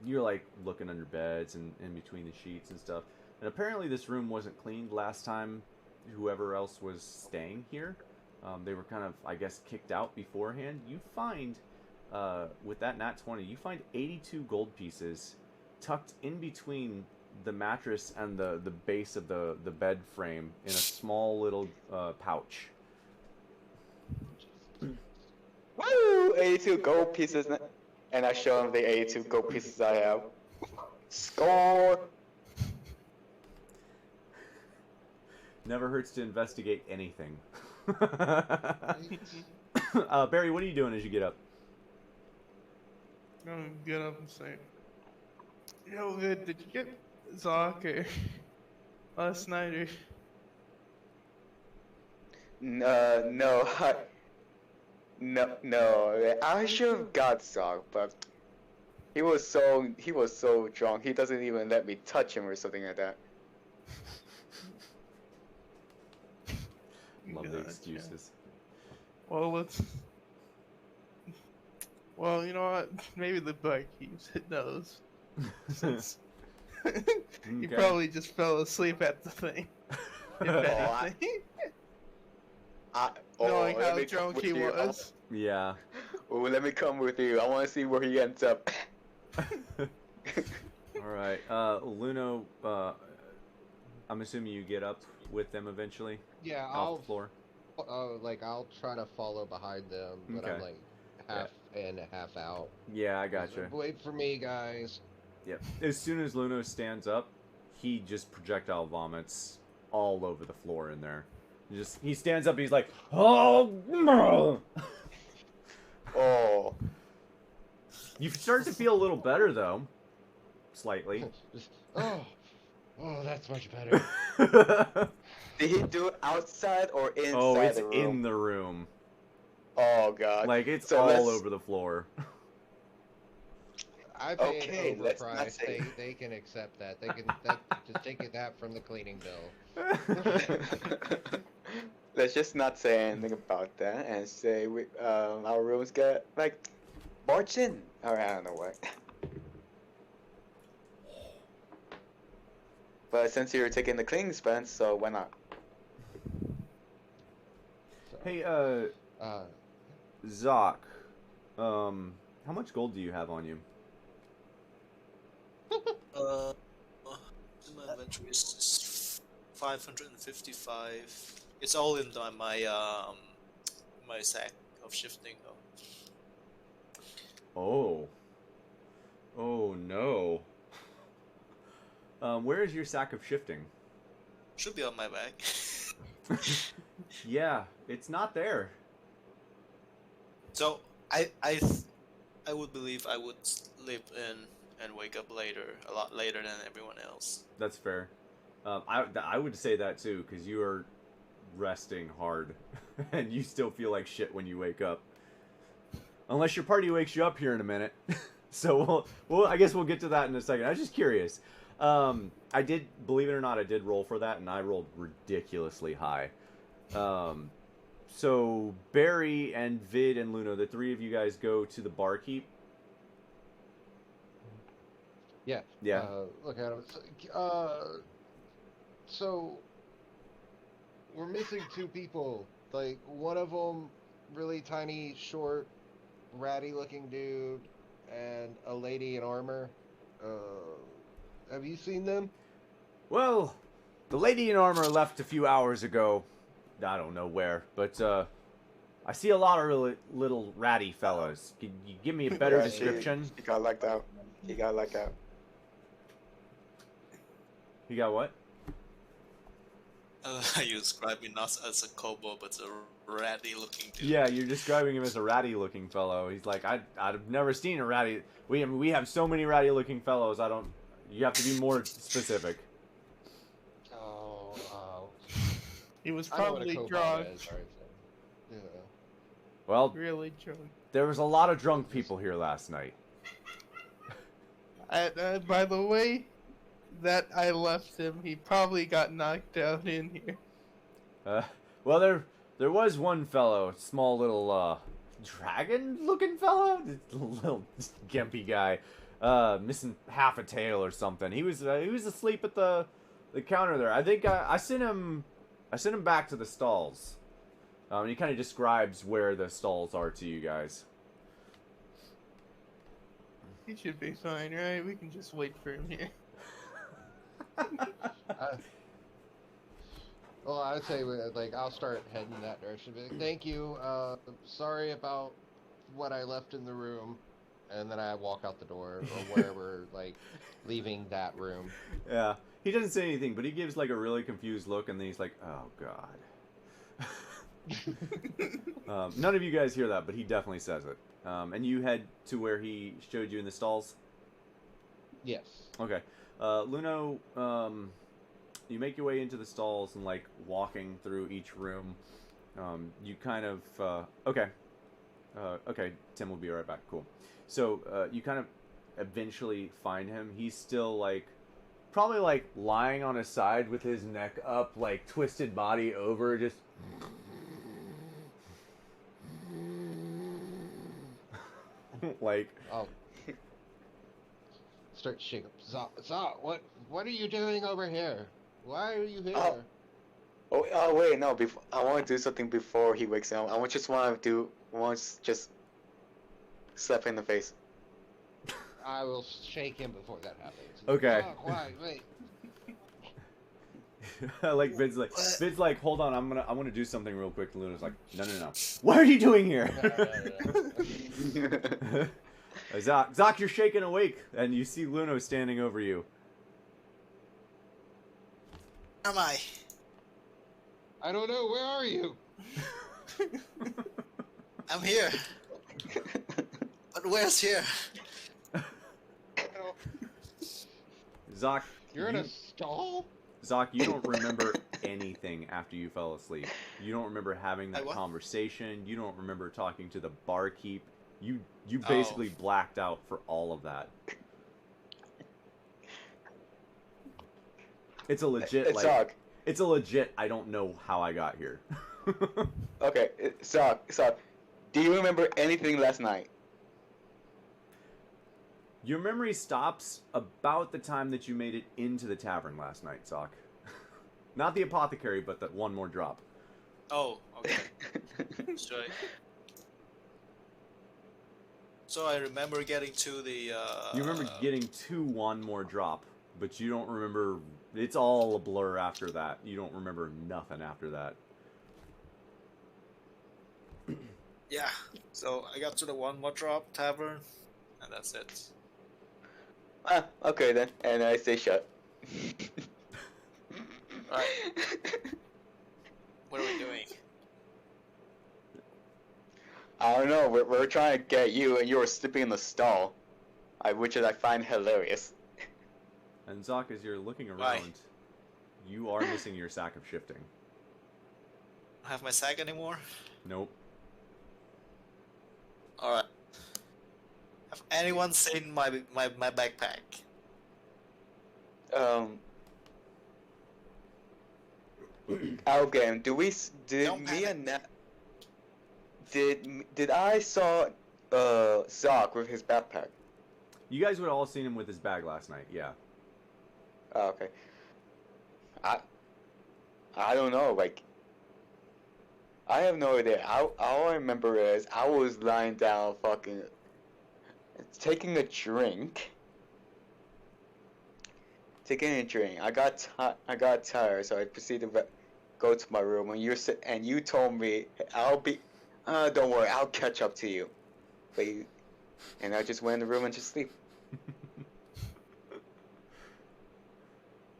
you're like looking under beds and in between the sheets and stuff. And apparently this room wasn't cleaned last time whoever else was staying here. They were kind of, I guess, kicked out beforehand. You find, with that nat 20, you find 82 gold pieces tucked in between the mattress and the base of the bed frame in a small little pouch. Woo! 82 gold pieces, and I show him the 82 gold pieces I have. Score! Never hurts to investigate anything. Barry, what are you doing as you get up? I'm gonna get up and say, yo, Vid, did you get Zoc or last night or... No, I should have got Zoc, but He was so drunk. He doesn't even let me touch him or something like that. Love the Gotcha. excuses. Well, let's. Well, you know what? Maybe the barkeep knows. Since he Okay. probably just fell asleep at the thing. If anything. Knowing let how me come drunk with he you. was. Yeah. Oh, let me come with you. I want to see where he ends up. All right. Luno, I'm assuming you get up with them eventually Yeah, off the floor. I'll try to follow behind them, but I'm Okay. like half in, half out. Yeah, I gotcha. Wait for me, guys. Yep. As soon as Luno stands up, he just projectile vomits all over the floor in there. He stands up. He's like, oh. Oh. You start to feel a little better though, slightly. oh, that's much better. Did he do it outside or inside Oh, it's the room? in the room. Oh god. Like it's So all let's- over the floor. I pay Okay, an let's not overprice. say- They can accept that. They can just take that from the cleaning bill. Let's just not say anything about that and say our rooms get like barged in. Or I don't know what. But since you're taking the cleaning expense, so why not? So, Hey, uh, Zoc, how much gold do you have on you? My inventory is 555. It's all in my sack of shifting though. Oh. Oh no. Where is your sack of shifting? Should be on my back. Yeah, it's not there. So I would believe I would sleep in and wake up later, a lot later than everyone else. That's fair. I would say that too, because you are resting hard, and you still feel like shit when you wake up. Unless your party wakes you up here in a minute. So I guess we'll get to that in a second. I was just curious. I did, believe it or not, I did roll for that, and I rolled ridiculously high. So Barry and Vid and Luno, the three of you guys go to the barkeep. yeah. Yeah. Look at him. So we're missing two people. Like one of them, really tiny, short, ratty-looking dude, and a lady in armor. Have you seen them? Well, the lady in armor left a few hours ago. I don't know where, but I see a lot of really little ratty fellas. Can you give me a better Yeah, description? He got locked out. He got locked out. You got what? You describe me not as a kobold, but a ratty-looking dude. Yeah, you're describing him as a ratty-looking fellow. He's like, I've never seen a ratty. We have so many ratty-looking fellows. I don't. You have to be more specific. Oh, He was I know what a probably kobold drunk. is, right? Yeah. Well, Really drunk. there was a lot of drunk people here last night. By the way that I left him, he probably got knocked out in here. Well, there was one fellow, small little dragon-looking fellow, little gimpy guy, missing half a tail or something. He was asleep at the counter there. I think I sent him back to the stalls. He kind of describes where the stalls are to you guys. He should be fine, right? We can just wait for him here. Well, I'd say like I'll start heading in that direction. Be like, thank you. Sorry about what I left in the room, and then I walk out the door or wherever, like leaving that room. Yeah, he doesn't say anything, but he gives like a really confused look, and then he's like, "Oh God." None of you guys hear that, but he definitely says it. And you head to where he showed you in the stalls. Yes. Okay. Luno, you make your way into the stalls and like walking through each room. You kind of okay. Okay, Tim will be right back. Cool. So you kind of eventually find him, he's still like probably like lying on his side with his neck up, like twisted body over, just like Oh. Start shaking. Zok, what are you doing over here? Why are you here? Wait, no. Before I want to do something before he wakes up. Just want to slap him in the face. I will shake him before that happens. Okay. Zok, why? Wait. like Vid's like, hold on, I want to do something real quick. Luna's like, no. What are you doing here? No. Zok, you're shaken awake, and you see Luno standing over you. Where am I? I don't know. Where are you? I'm here. But where's here? Zok, You're in a stall? Zok, you don't remember anything after you fell asleep. You don't remember having that what? conversation. You don't remember talking to the barkeep. You basically blacked out for all of that. It's a legit Zok. It's a legit I don't know how I got here. Okay, Zok, do you remember anything last night? Your memory stops about the time that you made it into the tavern last night, Zok. Not the apothecary, but the one more drop. Oh, okay. So I remember getting to the. You remember getting to one more drop, but you don't remember. It's all a blur after that. You don't remember nothing after that. Yeah. So I got to the one more drop tavern, and that's it. Okay then, and I stay shut. Alright. What are we doing? I don't know. We're trying to get you, and you were sleeping in the stall, which I find hilarious. And Zok, as you're looking around, Why? you are missing your sack of shifting. Don't have my sack anymore? Nope. Alright. Have anyone seen my backpack? Our game. Did Don't me panic. and Nat? Did I saw Zok with his backpack? You guys would have all seen him with his bag last night, yeah. Oh, okay. I don't know. Like, I have no idea. All I remember is I was lying down, fucking taking a drink. I got tired, so I proceeded to go to my room. And you told me don't worry, I'll catch up to you. And I just went in the room and just sleep.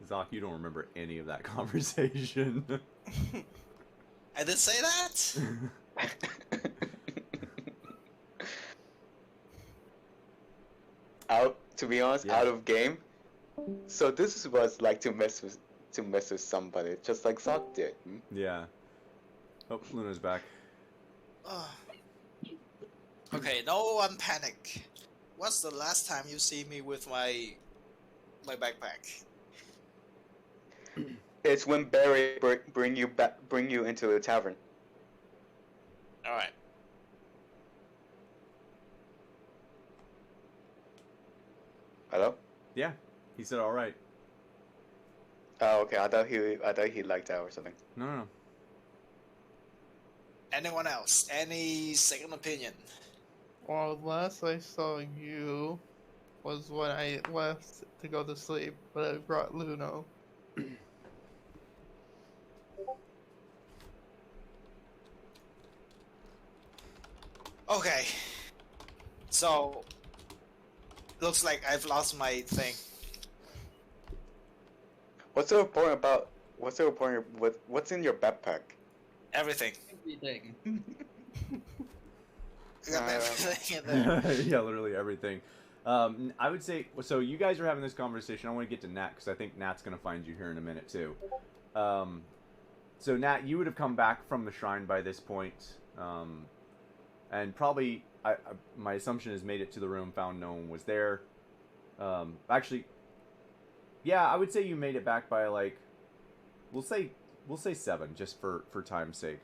Zok, you don't remember any of that conversation. I didn't say that. To be honest, Yeah. out of game. So this was like to mess with somebody, just like Zok did. Hmm? Yeah. Oh, Luna's back. Okay, no one panic. What's the last time you see me with my backpack? It's when Barry bring you into the tavern. Alright. Hello? Yeah, he said all right. Oh, okay. I thought he liked that or something. No. Anyone else? Any second opinion? Well, last I saw you was when I left to go to sleep, but I brought Luno. Okay. So, looks like I've lost my thing. What's so important with what's in your backpack? Everything. Everything. I got everything in there. Yeah, literally everything. I would say, so you guys are having this conversation. I want to get to Nat, because I think Nat's going to find you here in a minute, too. So, Nat, you would have come back from the shrine by this point. And probably, my assumption is made it to the room, found no one was there. Actually, yeah, I would say you made it back by like, we'll say 7, just for time's sake.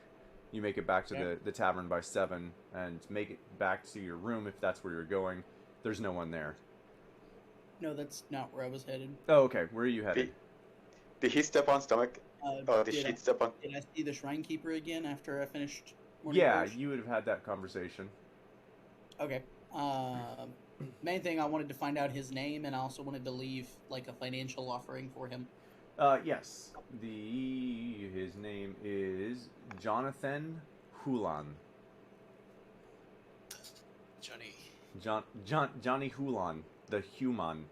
You make it back to the tavern by 7 and make it back to your room if that's where you're going. There's no one there. No, that's not where I was headed. Oh, okay. Where are you headed? Did he step on stomach? Did she step on? Did I see the Shrine Keeper again after I finished morning Yeah, course? you would have had that conversation. Okay. Main thing, I wanted to find out his name, and I also wanted to leave like a financial offering for him. Yes. His name is Jonathan Hulan. Johnny Hulan, the human.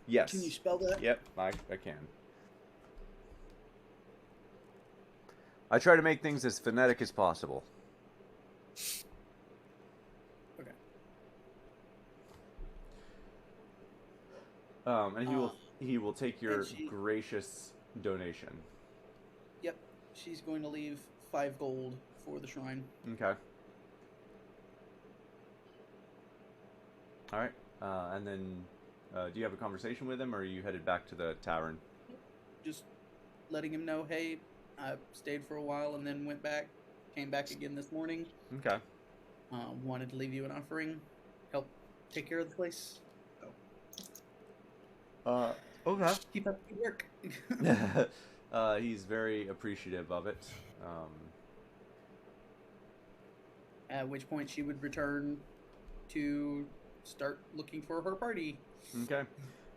Yes. Can you spell that? Yep, I can. I try to make things as phonetic as possible. Okay. And he will take your gracious donation. Yep. She's going to leave 5 gold for the shrine. Okay. All right. And then, do you have a conversation with him, or are you headed back to the tavern? Just letting him know, hey, I stayed for a while and then went back. Came back again this morning. Okay. Wanted to leave you an offering. Help take care of the place. Okay. Keep up the work. He's very appreciative of it. At which point she would return to start looking for her party. Okay.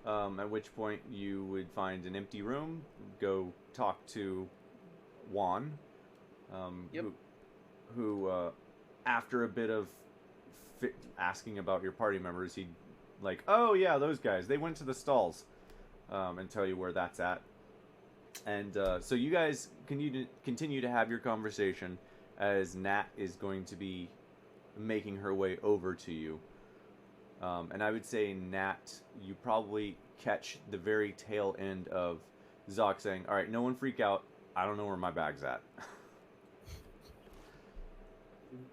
At which point you would find an empty room, go talk to Juan, who after a bit of asking about your party members, he'd like, oh yeah, those guys, they went to the stalls, and tell you where that's at. And so you guys continue to have your conversation as Nat is going to be making her way over to you. And I would say, Nat, you probably catch the very tail end of Zoc saying, all right, no one freak out. I don't know where my bag's at.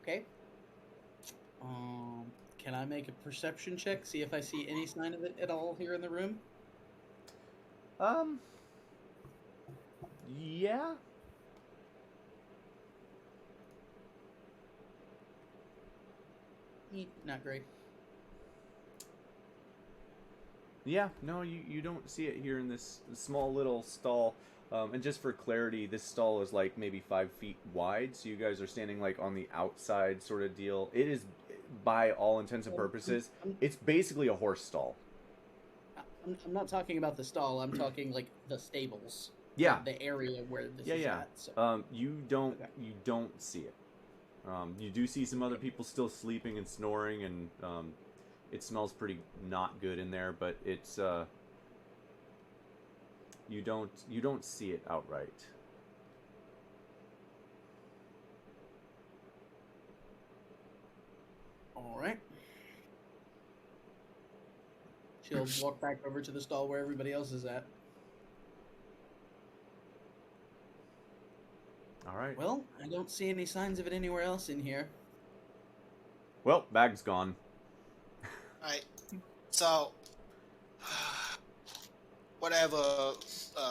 Okay. Can I make a perception check, see if I see any sign of it at all here in the room? Yeah. Not great. Yeah, no, you don't see it here in this small little stall. And just for clarity, this stall is like maybe 5 feet wide, so you guys are standing like on the outside sort of deal. It is, by all intents and purposes, it's basically a horse stall. I'm not talking about the stall. I'm talking like the stables. Yeah. The area where this is at. So. You don't see it. You do see some other people still sleeping and snoring, and it smells pretty not good in there, but it's you don't see it outright. All right. She'll walk back over to the stall where everybody else is at. All right. Well, I don't see any signs of it anywhere else in here. Well, bag's gone. Right. So, whatever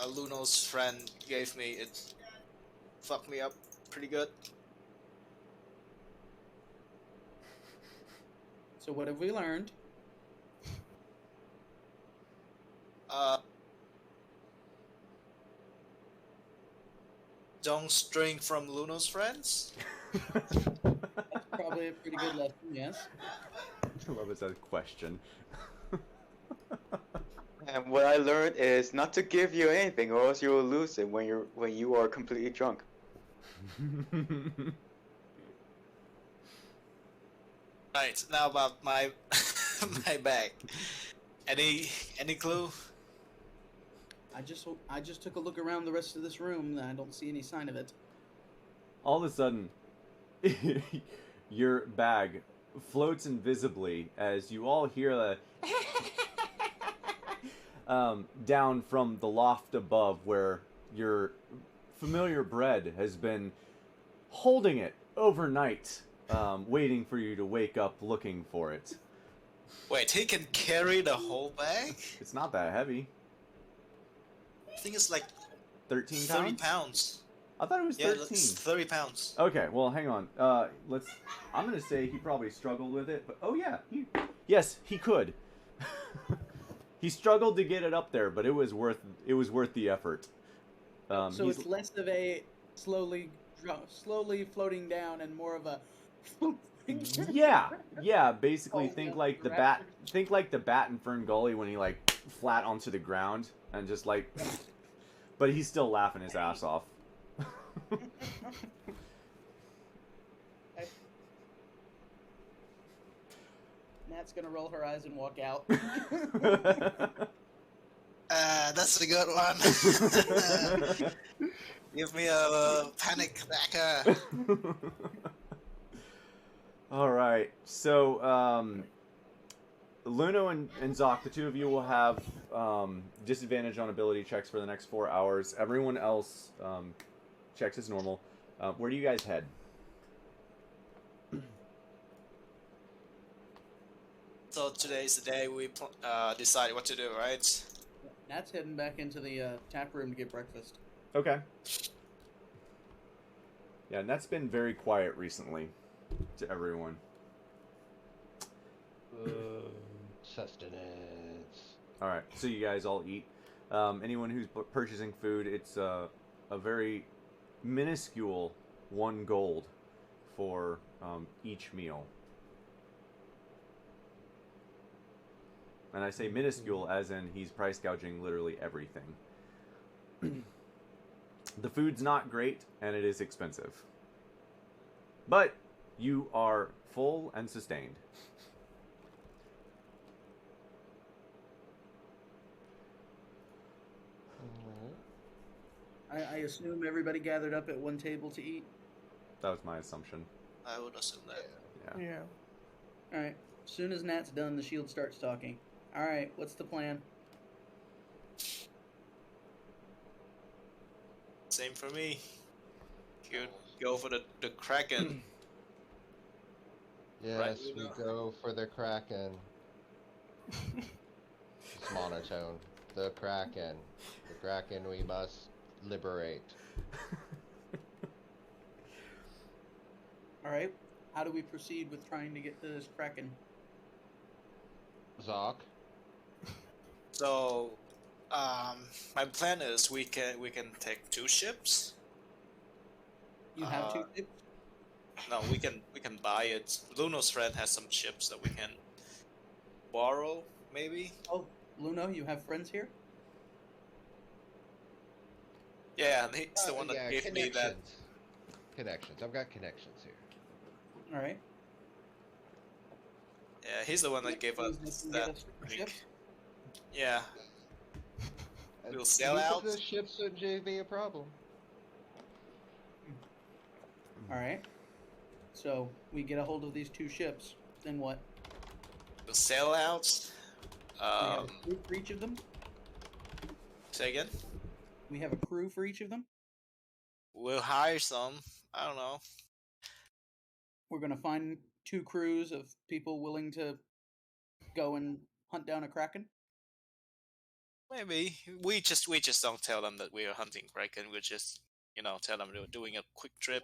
Luno's friend gave me, it fucked me up pretty good. So what have we learned? Don't string from Luno's friends. That's probably a pretty good lesson, yes. I love it as a question. And what I learned is not to give you anything, or else you will lose it when you are completely drunk. Right, now about my my bag. Any clue? I just took a look around the rest of this room and I don't see any sign of it. All of a sudden, your bag floats invisibly as you all hear the down from the loft above, where your familiar bread has been holding it overnight waiting for you to wake up looking for it. Wait, he can carry the whole bag? It's not that heavy. I think it's like 13 pounds? 30 pounds. I thought it was Yeah, 13. that's 30 pounds. Okay, well, hang on. I'm gonna say he probably struggled with it, but oh yeah, yes, he could. He struggled to get it up there, but it was worth the effort. So it's less of a slowly floating down and more of a. yeah. Basically, Oh, think yeah, like the bat. Think like the bat in Fern Gully when he like flat onto the ground and just like. But he's still laughing his ass off. Nat's gonna roll her eyes and walk out. That's a good one. Give me a panic backer. All right, so Luno and Zoc, the two of you will have disadvantage on ability checks for the next 4 hours. Everyone else checks as normal. Where do you guys head? So today's the day we decide what to do, right? Nat's heading back into the tap room to get breakfast. Okay. Yeah, and that's been very quiet recently to everyone. Sustenance. All right, so you guys all eat. Anyone who's purchasing food, it's a very minuscule 1 gold for each meal. And I say minuscule as in he's price gouging literally everything. The food's not great, and it is expensive. But you are full and sustained. I assume everybody gathered up at one table to eat. That was my assumption. I would assume that. Yeah. Yeah. All right. As soon as Nat's done, the shield starts talking. All right. What's the plan? Same for me. Good. Go for the Kraken. Yes, Right, we Luno? go for the Kraken. It's monotone. The Kraken. The Kraken we must liberate. All right. How do we proceed with trying to get to this Kraken? Zoc. So, my plan is we can take 2 ships. You have 2 Uh, ships? No, we can buy it. Luno's friend has some ships that we can borrow, maybe. Oh, Luno, you have friends here? Yeah, and he's the one that Yeah, gave me that. Connections. I've got connections here. All right. Yeah, he's the one that gave us Please get that. us link. ships. Yeah. And We'll sail neither out. of the ships shouldn't be a problem. All right. So we get a hold of these 2 ships. Then what? We'll sail out. We have a crew for each of them. Say again. We have a crew for each of them. We'll hire some. I don't know. We're gonna find 2 crews of people willing to go and hunt down a kraken. Maybe we just don't tell them that we are hunting Kraken. We just tell them we're doing a quick trip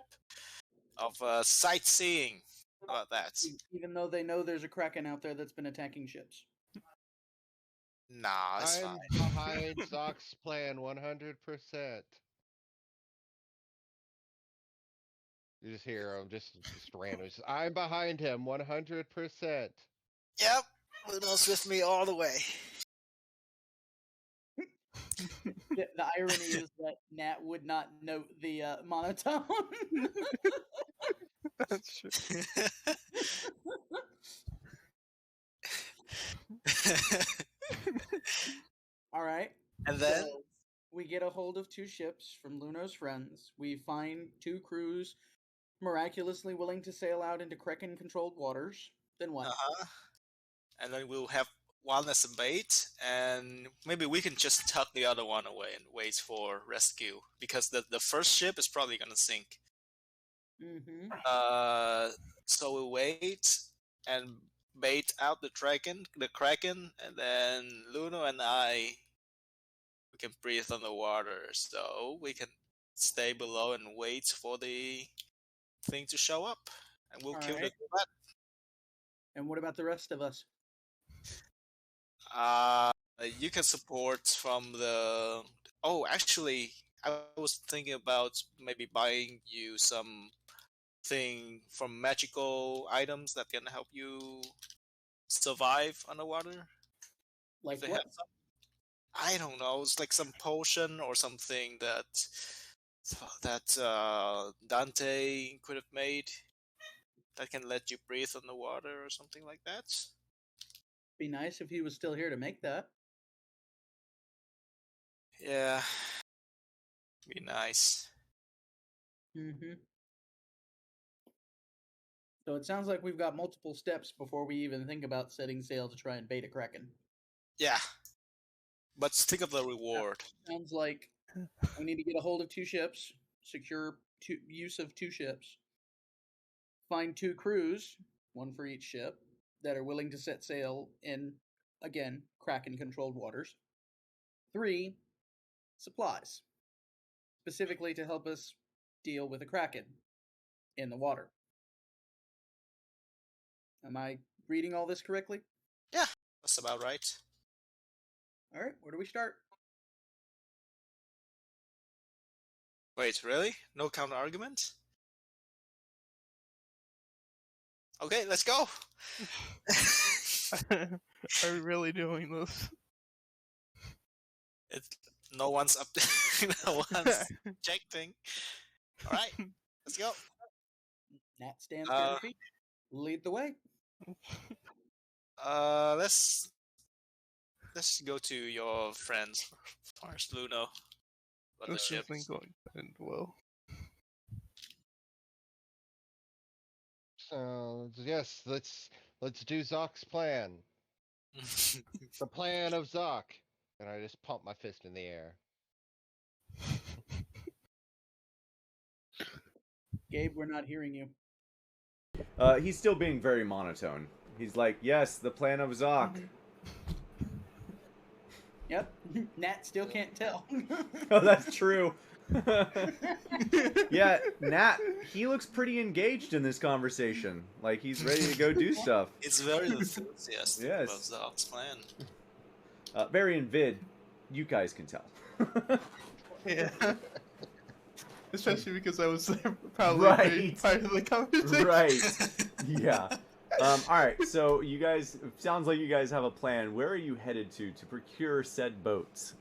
of sightseeing. How about that? Even though they know there's a kraken out there that's been attacking ships. Nah, it's I'm fine. behind Zoc's plan 100%. You just hear him, just random. Just, I'm behind him 100%. Yep, Luno's with me all the way. The irony is that Nat would not note the monotone. That's true. All right. And then So we get a hold of 2 ships from Luno's friends. We find 2 crews miraculously willing to sail out into Kraken-controlled waters. Then what? and then we'll have one as a bait, and maybe we can just tuck the other one away and wait for rescue because the first ship is probably gonna sink. Mm-hmm. So we wait and bait out the kraken, and then Luno and I we can breathe on the water, so we can stay below and wait for the thing to show up, and we'll All kill the right. rat. And what about the rest of us? Uh, you can support from the. Oh, actually, I was thinking about maybe buying you some thing from magical items that can help you survive underwater. Like If they have what? some, I don't know, it's like some potion or something that Dante could have made that can let you breathe underwater or something like that. Be nice if he was still here to make that. Yeah, be nice. Mm-hmm. So it sounds like we've got multiple steps before we even think about setting sail to try and bait a kraken. Yeah, but think of the reward. Sounds like we need to get a hold of 2 ships, secure use of 2 ships, find 2 crews, one for each ship, that are willing to set sail in, again, kraken-controlled waters. 3, supplies, specifically to help us deal with a kraken in the water. Am I reading all this correctly? Yeah, that's about right. All right, where do we start? Wait, really? No counter argument? Okay, let's go. Are we really doing this? It's no one's up. No one's checking. All right, let's go. Nat stands to her feet. Lead the way. Let's go to your friends first, Luno. But the This ships. isn't going to end well. So yes, let's do Zock's plan. The plan of Zock. And I just pump my fist in the air. Gabe, we're not hearing you. He's still being very monotone. He's like, yes, the plan of Zoc. Yep, Nat still can't tell. Oh, that's true. Yeah, Nat, he looks pretty engaged in this conversation. Like he's ready to go do stuff. It's very enthusiastic Yes. about Zoc's plan. Very in vid, you guys can tell. Yeah. Especially because I was there probably Right. part of the conversation. Right. Yeah. All right. So you guys, sounds like you guys have a plan. Where are you headed to procure said boats?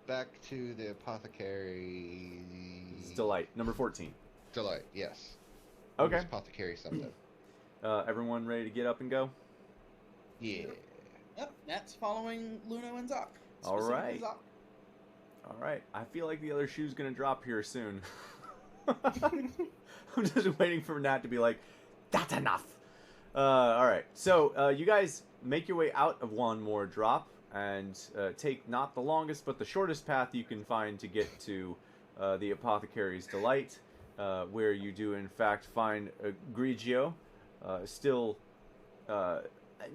Back to the apothecary. It's Delight, number 14. Delight, yes. Okay. Apothecary something. Everyone ready to get up and go? Yeah. Yep, Nat's following Luno and Zoc. All Specifically right. Zoc. All right. I feel like the other shoe's gonna drop here soon. I'm just waiting for Nat to be like, that's enough. All right. So you guys make your way out of one more drop and take not the longest but the shortest path you can find to get to the Apothecary's Delight, where you do in fact find Grigio still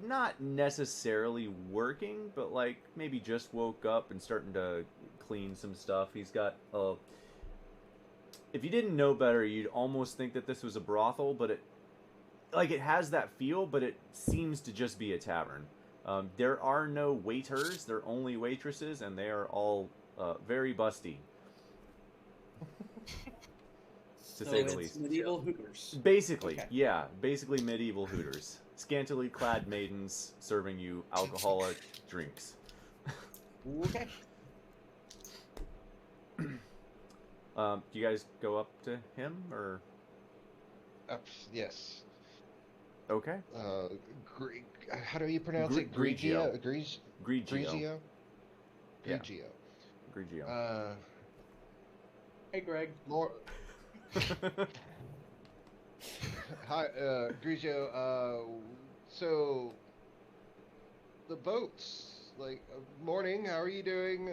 not necessarily working, but like maybe just woke up and starting to clean some stuff. He's got if you didn't know better, you'd almost think that this was a brothel, but it has that feel, but it seems to just be a tavern. There are no waiters, they're only waitresses, and they are all very busty. To say the least. Medieval Hooters. Basically, Okay. yeah. Basically medieval Hooters. Scantily clad maidens serving you alcoholic drinks. Okay. Do you guys go up to him, or? Yes. Okay. How do you pronounce it? Grigio. Grigio? Grigio. Yeah. Grigio. Grigio. Hey, Greg. More. Hi, Grigio. So the boats, like, morning. How are you doing?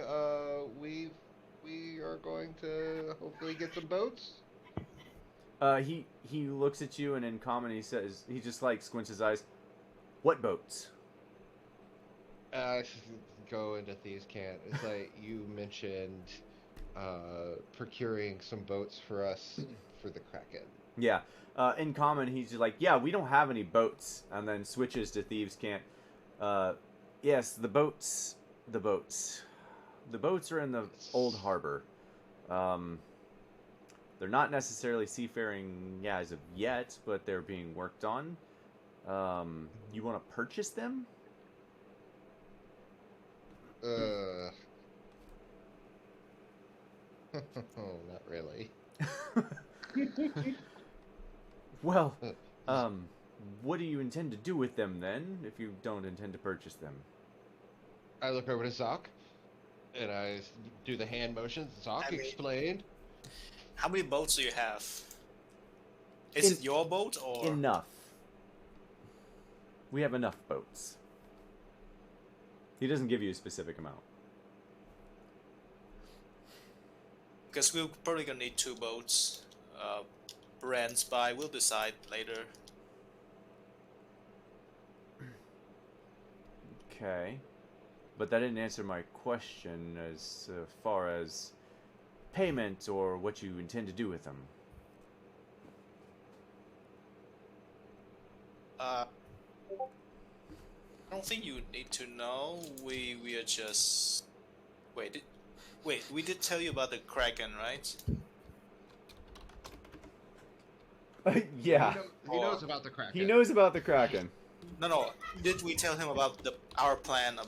We are going to hopefully get some boats. He looks at you, and in common he says, he just like squints his eyes. What boats? Go into Thieves' Cant. It's like you mentioned procuring some boats for us for the Kraken. Yeah. In common, he's just like, yeah, we don't have any boats, and then switches to Thieves' Cant. Yes, the boats are in the old harbor. They're not necessarily seafaring as of yet, but they're being worked on. You want to purchase them? Not really. Well, what do you intend to do with them then, if you don't intend to purchase them? I look over to Zoc, and I do the hand motions. Zoc, explain. How many boats do you have? Is it your boat or enough? We have enough boats. He doesn't give you a specific amount. Because we're probably gonna need 2 boats. Brand's buy, we'll decide later. Okay. But that didn't answer my question as far as payment or what you intend to do with them. I don't think you need to know. We are just... Wait, we did tell you about the Kraken, right? Yeah. He knows about the Kraken. He knows about the Kraken. No. Did we tell him about our plan?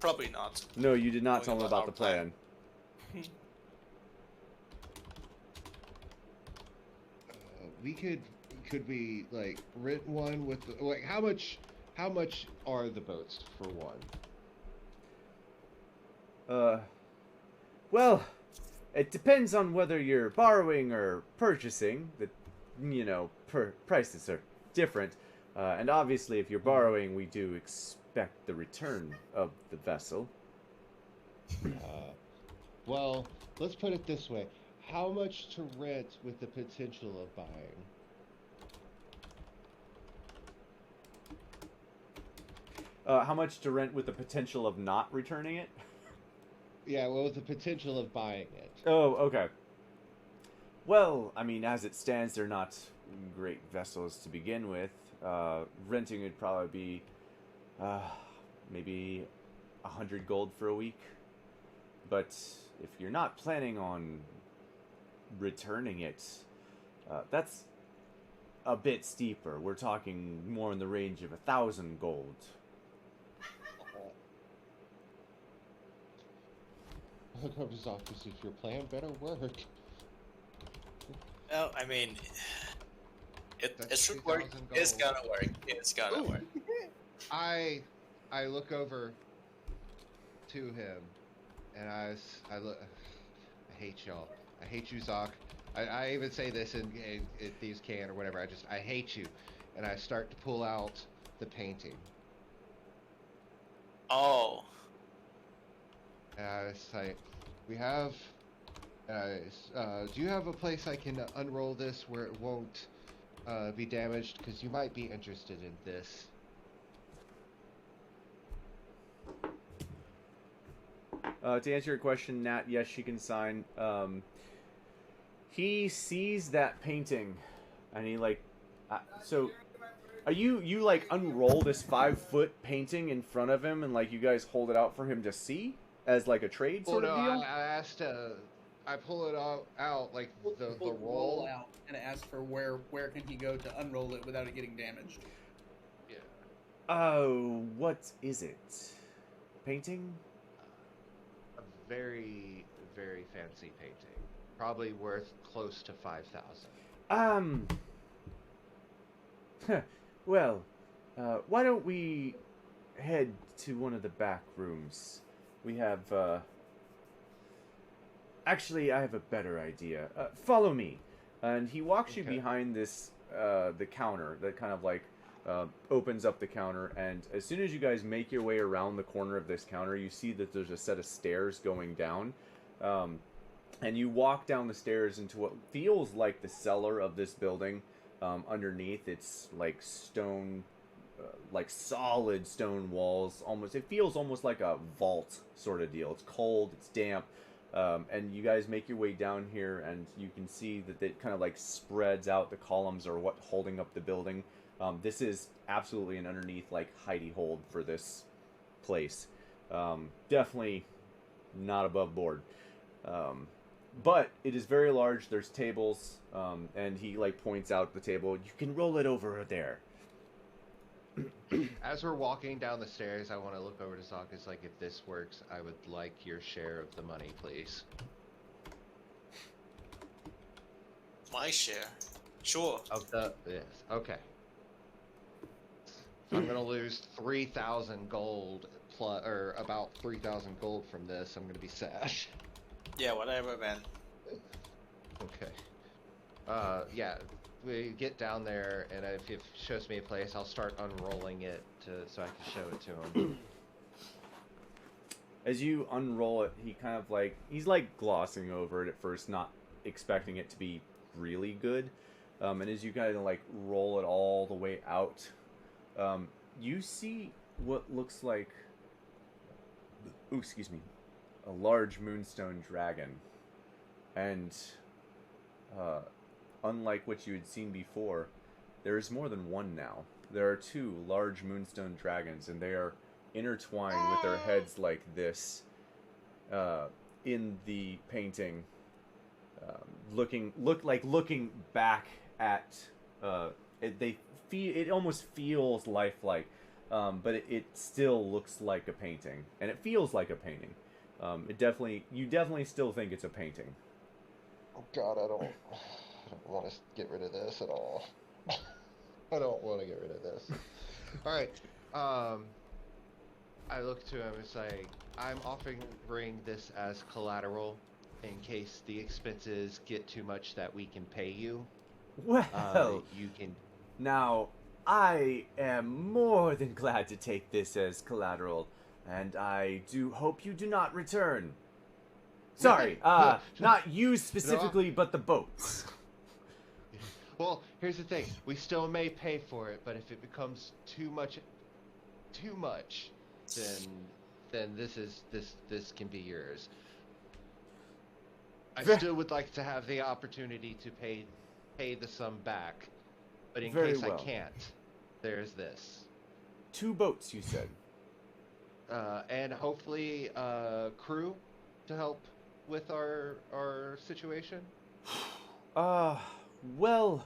Probably not. No, you did not tell him about the plan. Could we like rent one with like how much are the boats for one? Well, it depends on whether you're borrowing or purchasing. Prices are different. And obviously, if you're borrowing, we do expect the return of the vessel. Well, let's put it this way. How much to rent with the potential of buying? How much to rent with the potential of not returning it? Yeah, well, with the potential of buying it. Oh, okay. Well, I mean, as it stands, they're not great vessels to begin with. Renting would probably be maybe 100 gold for a week. But if you're not planning on returning it, that's a bit steeper. We're talking more in the range of 1,000 gold. I'll go to his office if your plan better work. Well, I mean, it should work. It's gonna work. It's gonna work. I look over to him, and I look. I hate y'all. I hate you, Zoc. I even say this in Thieves' Cant or whatever. I hate you, and I start to pull out the painting. Oh. It's like, we have. Do you have a place I can unroll this where it won't be damaged? Because you might be interested in this. To answer your question, Nat, yes, she can sign. He sees that painting, and he so. Are you like unroll this 5-foot painting in front of him, and like you guys hold it out for him to see as like a trade sort of deal? I asked. I pull it out like the roll out and ask for where can he go to unroll it without it getting damaged. Yeah. Oh, what is it? Painting? A very, very fancy painting. Probably worth close to 5,000. Well, why don't we head to one of the back rooms? We have, Actually, I have a better idea. Follow me. And he walks you behind this, the counter that kind of like, opens up the counter. And as soon as you guys make your way around the corner of this counter, you see that there's a set of stairs going down. and you walk down the stairs into what feels like the cellar of this building. Underneath, it's like stone, like solid stone walls. Almost, it feels almost like a vault sort of deal. It's cold, it's damp, and you guys make your way down here, and you can see that it kind of like spreads out. The columns are what holding up the building. This is absolutely an underneath like hidey hold for this place. Definitely not above board. But it is very large. There's tables, and he like points out the table. You can roll it over there. As we're walking down the stairs, I want to look over to Zoc. It's like, if this works, I would like your share of the money, please. My share. Sure. Of the yes. Okay. So I'm gonna lose 3,000 gold plus, or about 3,000 gold from this. I'm gonna be sad. Yeah, whatever, man. Okay. Yeah, we get down there, and if it shows me a place, I'll start unrolling it so I can show it to him. As you unroll it, he's like glossing over it at first, not expecting it to be really good. And as you kind of like roll it all the way out, you see what looks like, a large moonstone dragon. And unlike what you had seen before, there is more than one now. There are 2 large moonstone dragons, and they are intertwined with their heads like this in the painting, looking back at it almost feels lifelike, but it still looks like a painting, and it feels like a painting. You definitely still think it's a painting. Oh God, I don't want to get rid of this at all. I don't want to get rid of this. All right. I look to him. It's like, I'm offering this as collateral in case the expenses get too much that we can pay you. Well, you can. Now, I am more than glad to take this as collateral, and I do hope you do not return. Sorry, not you specifically, but the boats. Well, here's the thing. We still may pay for it, but if it becomes too much, then this can be yours. I still would like to have the opportunity to pay the sum back, but in case I can't, there's this. 2 boats, you said. And hopefully crew to help with our situation. Well,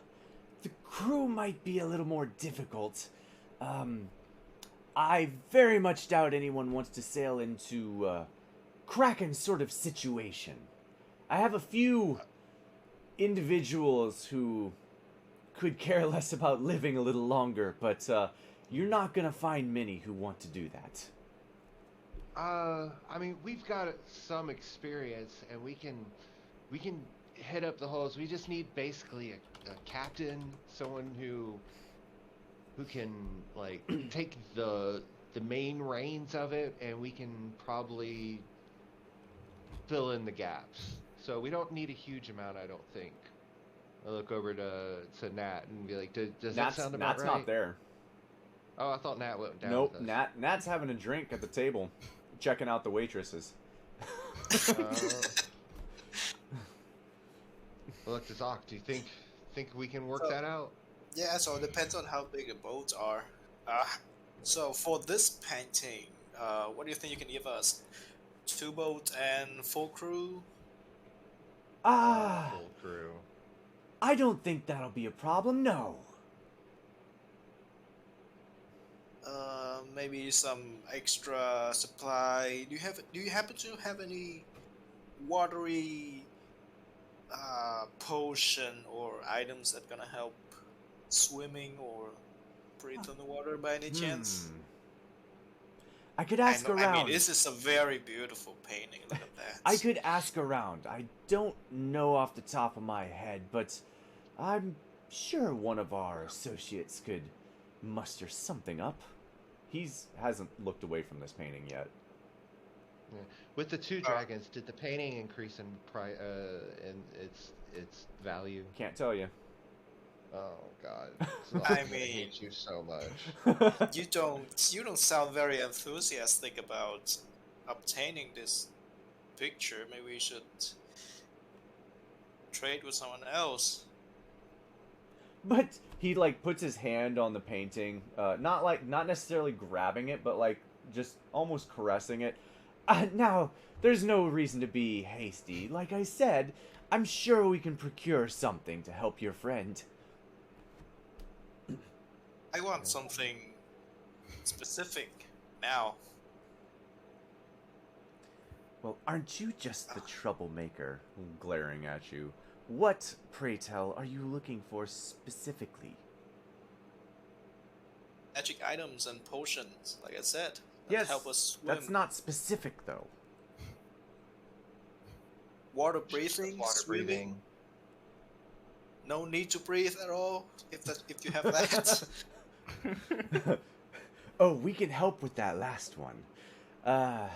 the crew might be a little more difficult. I very much doubt anyone wants to sail into Kraken's sort of situation. I have a few individuals who could care less about living a little longer, but you're not gonna find many who want to do that. I mean, we've got some experience, and we can hit up the holes. We just need basically a captain, someone who can like take the main reins of it, and we can probably fill in the gaps. So we don't need a huge amount, I don't think. I look over to Nat and be like, does that sound about right? Nat's not there. Oh, I thought Nat went down. Nope, with us. Nat's having a drink at the table, checking out the waitresses. Look, Zoc, do you think we can work that out? Yeah, so it depends on how big the boats are. So for this painting, what do you think you can give us? 2 boats and full crew? Full crew. I don't think that'll be a problem, no. Maybe some extra supply. Do you happen to have any watery potion or items that gonna help swimming or breathe on the water by any chance? I could ask around. I mean, this is a very beautiful painting. Look at that. I could ask around. I don't know off the top of my head, but I'm sure one of our associates could muster something up. He hasn't looked away from this painting yet. Yeah. With the two dragons, did the painting increase in its value? Can't tell you. Oh God, Zoc, I I mean, hate you so much. you don't sound very enthusiastic about obtaining this picture. Maybe we should trade with someone else. But he like puts his hand on the painting, not necessarily grabbing it, but like just almost caressing it. Now, there's no reason to be hasty. Like I said, I'm sure we can procure something to help your friend. I want something specific now. Well, aren't you just the troublemaker? Glaring at you. What, pray tell, are you looking for specifically? Magic items and potions, like I said, that Yes, help us swim. that's not specific though. Water breathing, Water swimming. breathing. No need to breathe at all if you have that. Oh, we can help with that last one. No,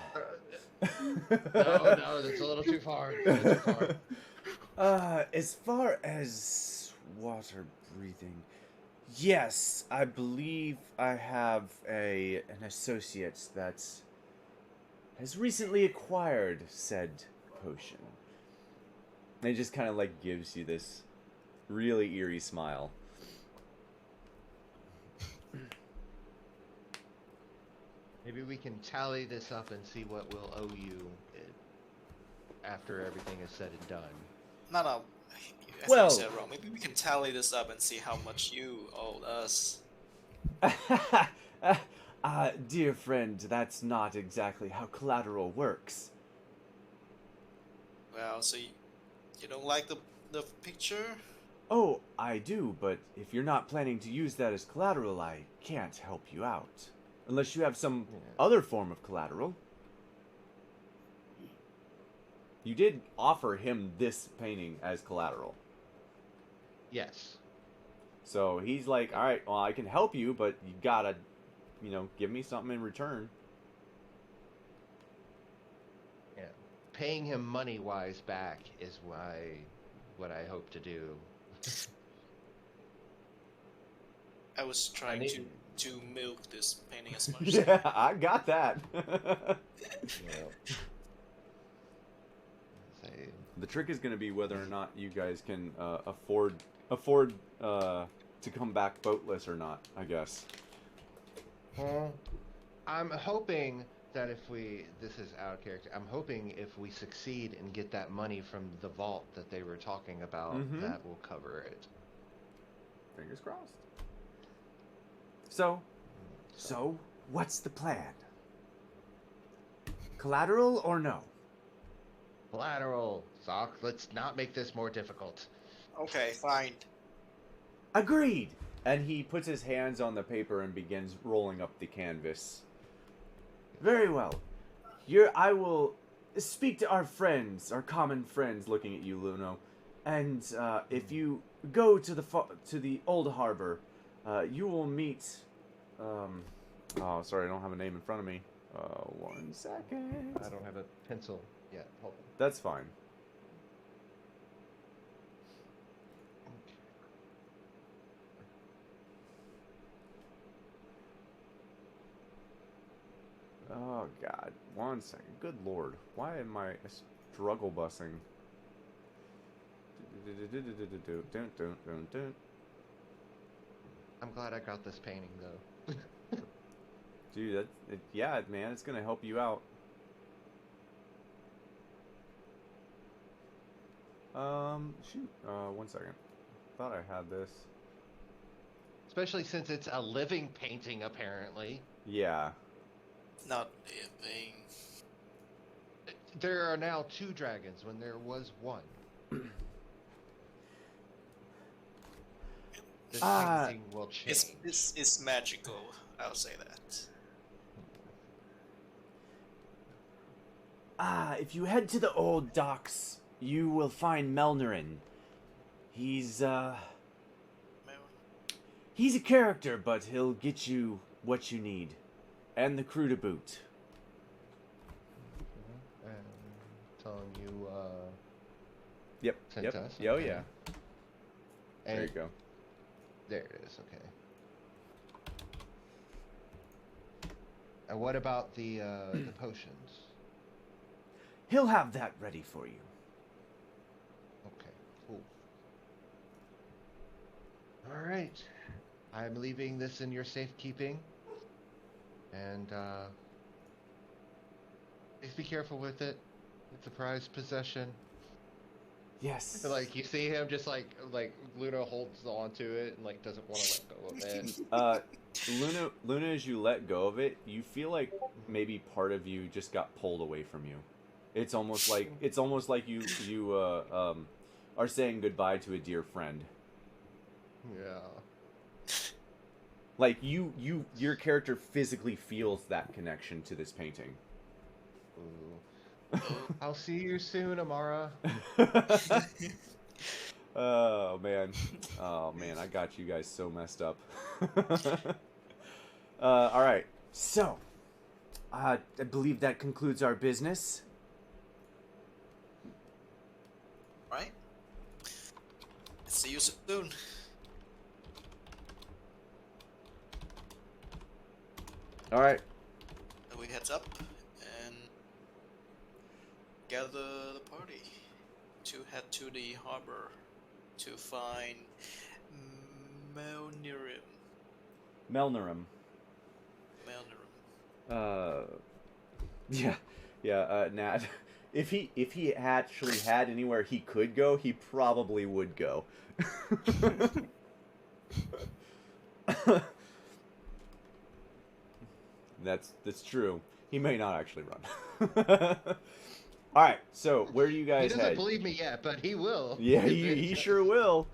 that's a little too far. A little too far. As far as water breathing, yes, I believe I have an associate that has recently acquired said potion. And it just kind of like gives you this really eerie smile. Maybe we can tally this up and see what we'll owe you after everything is said and done. No. I think Well- you said it wrong. Maybe we can tally this up and see how much you owe us. Dear friend, that's not exactly how collateral works. Well, so you don't like the picture? Oh, I do, but if you're not planning to use that as collateral, I can't help you out. Unless you have some other form of collateral. You did offer him this painting as collateral. Yes. So he's like, alright, well, I can help you, but you gotta, give me something in return. Yeah. Paying him money-wise back is what I hope to do. I was trying need- to milk this painting as much. Yeah, I got that. Yeah. Say, The trick is going to be whether or not you guys can afford to come back boatless or not, I guess. well, I'm hoping that this is out of character, I'm hoping if we succeed and get that money from the vault that they were talking about, Mhm. that will cover it. Fingers crossed. So, what's the plan? Collateral or no? Collateral, Zoc, let's not make this more difficult. Okay, fine. Agreed! And he puts his hands on the paper and begins rolling up the canvas. Very well. I will speak to our friends, our common friends, looking at you, Luno. And if you go to the old harbor, you will meet. Oh, sorry, I don't have a name in front of me. 1 second. I don't have a pencil yet. Hold on. That's fine. Oh God! 1 second. Good Lord! Why am I struggle busing? I'm glad I got this painting though. Dude, yeah, man, it's gonna help you out. Shoot. 1 second. Thought I had this. Especially since it's a living painting, apparently. Yeah. Not living. There are now 2 dragons when there was 1. This painting will change. It's magical. I'll say that. If you head to the old docks, you will find Melnarin. He's a character, but he'll get you what you need. And the crew to boot. song you Yep. sent Yep. us. Oh yeah. And There you go. There it is. Okay. And what about the potions? He'll have that ready for you. Okay, cool. All right. I'm leaving this in your safekeeping. And please be careful with it. It's a prized possession. Yes. Like you see him just like Luna holds onto it and like doesn't want to let go of it. Luna, as you let go of it, you feel like maybe part of you just got pulled away from you. It's almost like you are saying goodbye to a dear friend. Yeah. Like your character physically feels that connection to this painting. Ooh. I'll see you soon, Amara. Oh man, I got you guys so messed up. All right, so I believe that concludes our business. Right? See you soon. All right. And we heads up and gather the party to head to the harbor to find Melnirim. Yeah, Nat. If he actually had anywhere he could go, he probably would go. That's true. He may not actually run. All right, so where do you guys He head? doesn't believe me yet, but he will. Yeah, he sure will.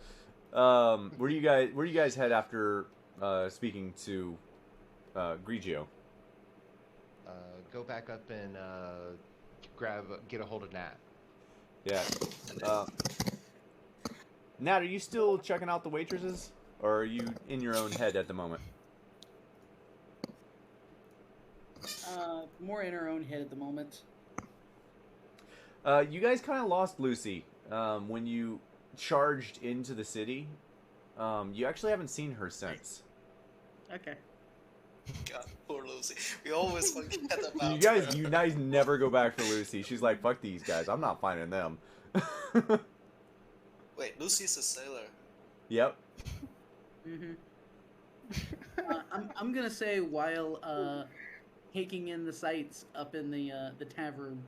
Where do you guys head after speaking to Grigio? Go back up and get a hold of Nat. Yeah. Nat, are you still checking out the waitresses, or are you in your own head at the moment? More in her own head at the moment. You guys kind of lost Lucy when you charged into the city. You actually haven't seen her since. Okay. God, poor Lucy. We always forget about You guys never go back for Lucy. She's like, fuck these guys. I'm not finding them. Wait, Lucy's a sailor. Yep. Mm-hmm. I'm gonna say while taking in the sights up in the tavern,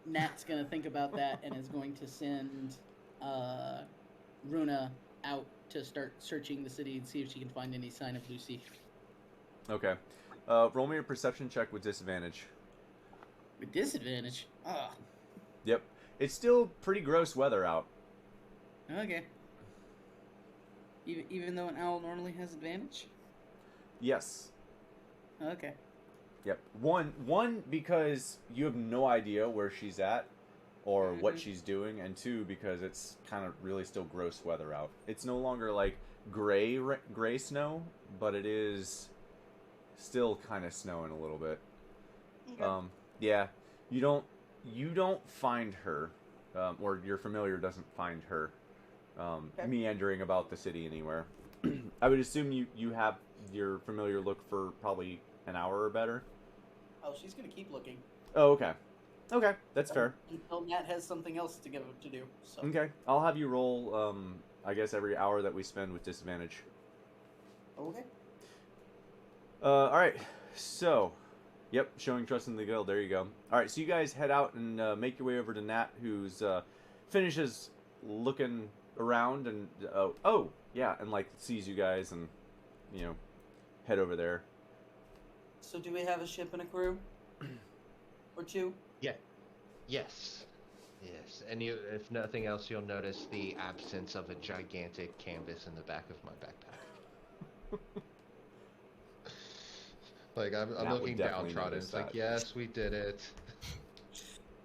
Nat's gonna think about that and is going to send Runa out to start searching the city and see if she can find any sign of Lucy. Okay. Roll me a perception check with disadvantage. With disadvantage? Ah. Yep. It's still pretty gross weather out. Okay. Even though an owl normally has advantage? Yes. Okay. Yep. One because you have no idea where she's at or what she's doing, and two because it's kind of really still gross weather out. It's no longer like gray snow, but it is still kind of snowing a little bit. Okay. Yeah. You don't find her, or your familiar doesn't find her meandering about the city anywhere. I would assume you have your familiar look for probably an hour or better. Oh, she's gonna keep looking. Oh, okay. Okay, that's fair. Until Nat has something else to do. So. Okay, I'll have you roll, I guess, every hour that we spend with disadvantage. Okay. Alright, so, yep, showing trust in the guild, there you go. Alright, so you guys head out and make your way over to Nat, who's, finishes looking around and, oh, yeah, and, like, sees you guys and, you know, head over there. So do we have a ship and a crew? Or two? Yeah. Yes. Yes. And if nothing else, you'll notice the absence of a gigantic canvas in the back of my backpack. Like, I'm looking downtrodden. It's like, yes, we did it.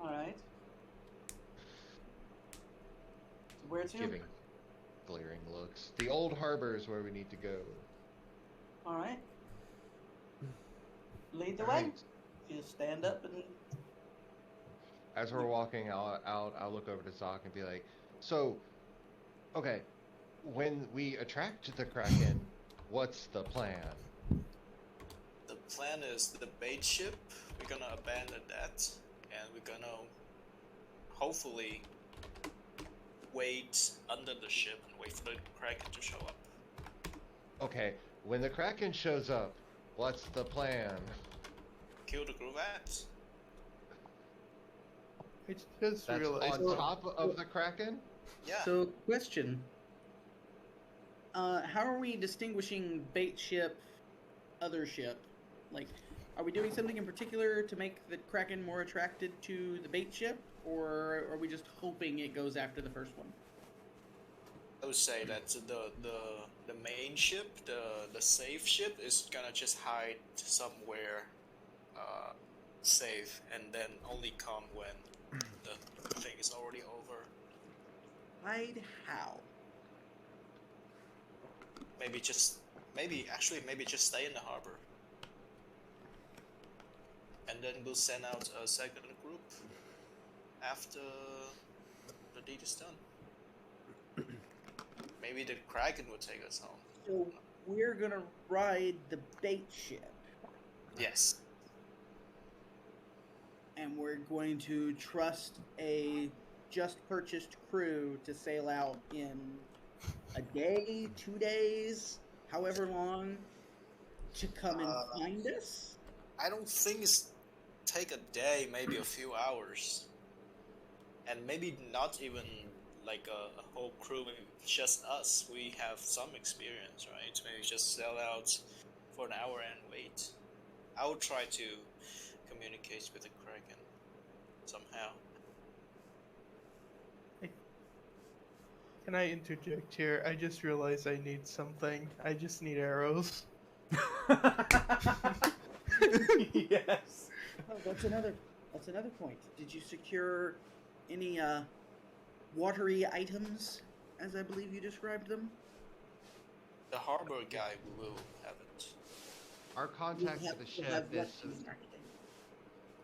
Alright. So where to? Giving glaring looks. The old harbor is where we need to go. Alright. Lead the All way. right. You just stand up and... As we're walking out, I'll look over to Zoc and be like, so, okay, when we attract the Kraken, what's the plan? The plan is the bait ship. We're gonna abandon that, and we're gonna hopefully wait under the ship and wait for the Kraken to show up. Okay, when the Kraken shows up, what's the plan? Kill the Gruvats. I just That's realized. on top of the Kraken? Yeah. So, question. How are we distinguishing bait ship, other ship? Like, are we doing something in particular to make the Kraken more attracted to the bait ship? Or are we just hoping it goes after the first one? I would say that the main ship, the safe ship, is gonna just hide somewhere safe, and then only come when the thing is already over. Hide how? Maybe just stay in the harbor, and then we'll send out a second group after the deed is done. Maybe the Kraken will take us home. So we're gonna ride the bait ship, Yes. and we're going to trust a just purchased crew to sail out in a day, 2 days, however long, to come and find us. I don't think it's take a day, maybe a few hours, and maybe not even like a whole crew, maybe just us. We have some experience, right? Maybe just sail out for an hour and wait. I will try to communicate with the Kraken somehow. Can I interject here? I just realized I need something. I just need arrows. Yes. Oh, that's another point. Did you secure any watery items, as I believe you described them? The harbor guy will have it. Our contact We'll for the we'll ship have is, what exactly?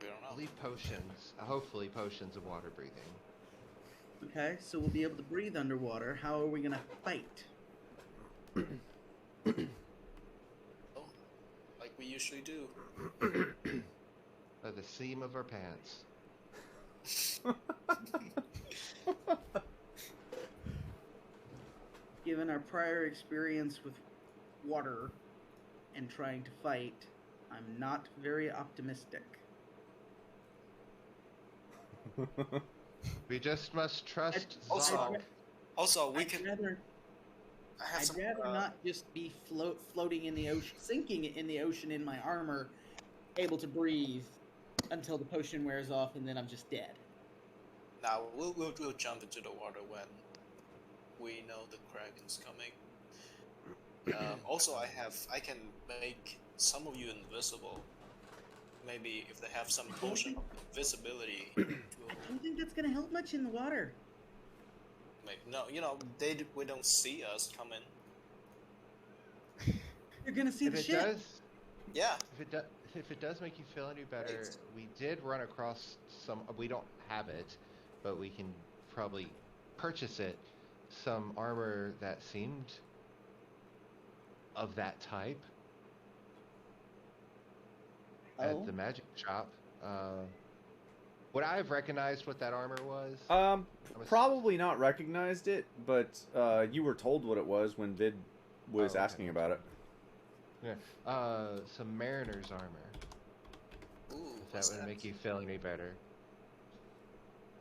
We don't I know. believe, potions. Hopefully potions of water breathing. Okay, so we'll be able to breathe underwater. How are we gonna fight? Oh, like we usually do. By the seam of our pants. Given our prior experience with water and trying to fight, I'm not very optimistic. We just must trust Also, Zoc. Also, we I'd can. rather, I have I'd some. rather not just be floating in the ocean, sinking in the ocean in my armor, able to breathe until the potion wears off, and then I'm just dead. Now we'll jump into the water when we know the Kraken's coming. Also, I can make some of you invisible. Maybe if they have some potion of invisibility, I don't think that's gonna help much in the water. no, we don't see us coming. You're gonna see If the it ship. does, Yeah, if it does make you feel any better, we did run across some. We don't have it, but we can probably purchase it. Some armor that seemed of that type at the magic shop. Would I have recognized what that armor was? Probably not recognized it, but you were told what it was when Vid was asking about it. Yeah. Some mariner's armor. Ooh, If that would make you feel any better.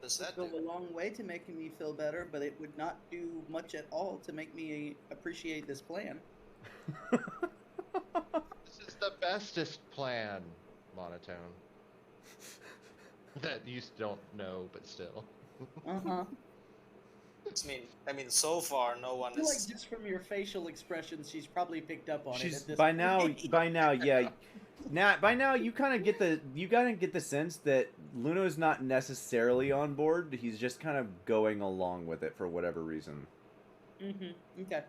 Does that Go do? a long way to making me feel better, but it would not do much at all to make me appreciate this plan. This is the bestest plan, monotone. That you don't know, but still. Uh-huh. I mean, so far no one I feel like is. just from your facial expressions, she's probably picked up on it. She's At this by now, point. yeah. By now, you kind of get the sense that Luno's not necessarily on board. He's just kind of going along with it for whatever reason. Mm-hmm. Okay.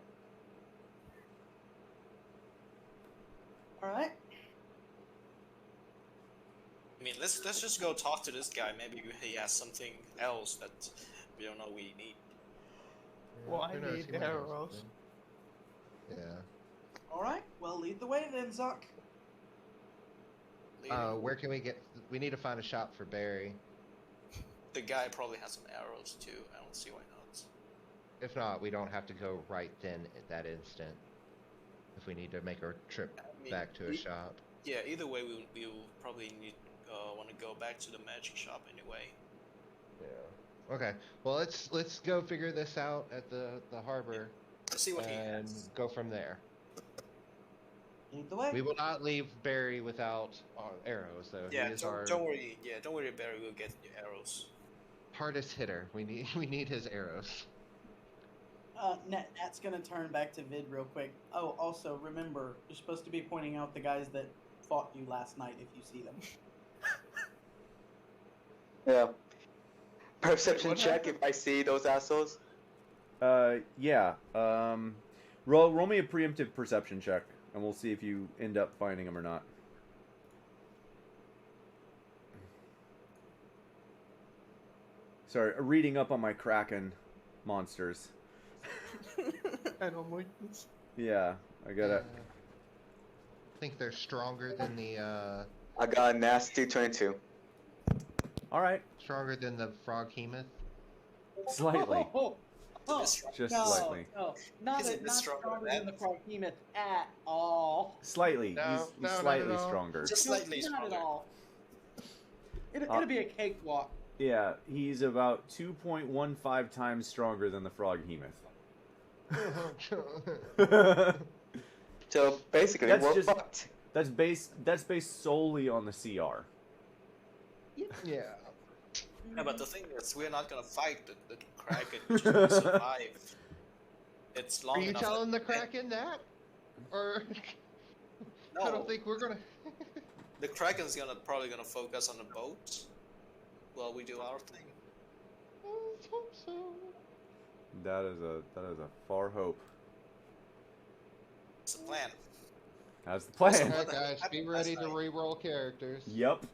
All right. I mean, let's just go talk to this guy. Maybe he has something else that we don't know we need. Well, I who knows, need he might have arrows. something. Yeah. All right. Well, lead the way then, Zuck. Where can we get? We need to find a shop for Barry. The guy probably has some arrows too. I don't see why not. If not, we don't have to go right then at that instant. If we need to make our trip I mean, back to a shop. Yeah, either way, we'll probably need want to go back to the magic shop anyway. Yeah. Okay. Well, let's go figure this out at the harbor Let's see what he and has. go from there. Lead the way. We will not leave Barry without our arrows, though. Yeah, He is our don't worry. Yeah, don't worry, Barry. We'll get your arrows. hardest hitter. We need his arrows. Nat's gonna turn back to Vid real quick. Oh, also remember, you're supposed to be pointing out the guys that fought you last night if you see them. Yeah. Perception What check happened? if I see those assholes. Yeah. Roll me a preemptive perception check, and we'll see if you end up finding them or not. Sorry, reading up on my Kraken monsters. I don't like this. Yeah, I got it. I think they're stronger than the I got a nasty 22. All right, stronger than the froghemoth. slightly, Oh, just no, slightly, no, not Is it not stronger stronger than than the Froghemoth at all. slightly. No, he's no, not slightly at all. stronger. Just No, slightly not stronger. at all. It'll be a cakewalk. Yeah, he's about 2.15 times stronger than the Froghemoth. So basically, That's we're just- fucked. That's based solely on the CR. Yeah. Yeah, but the thing is, we're not gonna fight the Kraken just to survive. It's long Are you enough. telling the that- Kraken that? Or I No, don't think we're gonna. the Kraken's probably gonna focus on the boat while we do our thing. I hope so. That is a far hope. It's the plan. That's the plan. Alright, guys, be That's ready to right. re-roll characters. Yep,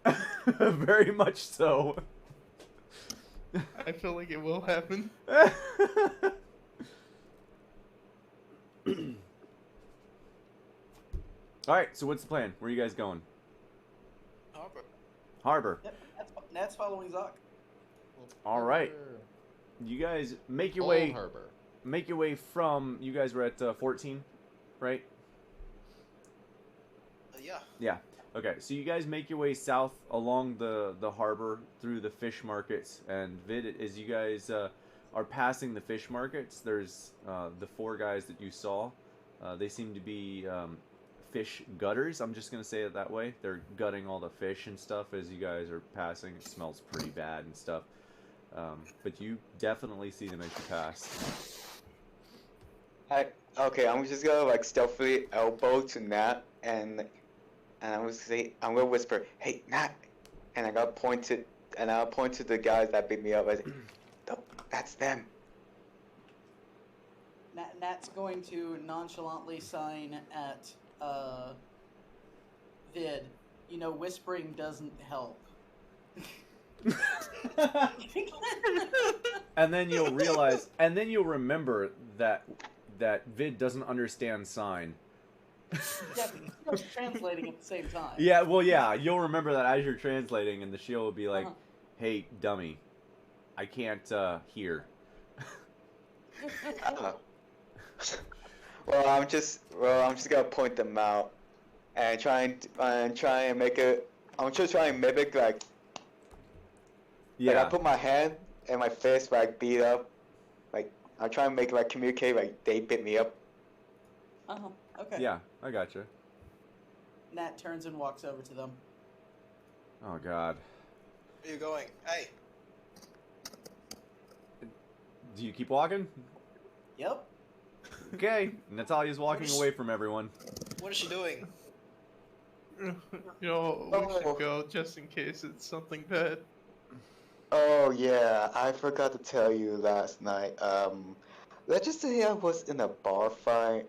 very much so. I feel like it will happen. All right, so what's the plan? Where are you guys going? Harbor. Harbor. Yep, Nat's following Zuck. All right. You guys make your Old way. Harbor. Make your way from. You guys were at 14, right? Yeah. Yeah. Okay, so you guys make your way south along the harbor through the fish markets, and Vid, as you guys are passing the fish markets, there's the four guys that you saw. They seem to be fish gutters. I'm just gonna say it that way. They're gutting all the fish and stuff as you guys are passing. It smells pretty bad and stuff. But you definitely see them as you pass. Okay, I'm just gonna like stealthily elbow to Nat and I'm gonna whisper, "Hey, Nat," and I'll point to the guys that beat me up. I say, "That's them." Nat's going to nonchalantly sign at Vid. You know, whispering doesn't help. And then you'll realize, and then you'll remember that Vid doesn't understand sign. Yeah, but he's translating at the same time. Yeah, well, yeah, you'll remember that as you're translating, and the shield will be like, "Hey, dummy, I can't hear." Well, I'm just gonna point them out and try and make it. I'm just trying to mimic like Yeah, I put my hand and my fist like beat up, like I'm trying to make like communicate like they bit me up. Okay. yeah, I gotcha. Nat turns and walks over to them. Oh God, Where you going? Hey. do you keep walking? Yep. Okay, Natalia's walking away from everyone. What is she doing? Yo, we Oh. should go just in case it's something bad. Oh yeah, I forgot to tell you last night. Let's just say I was in a bar fight.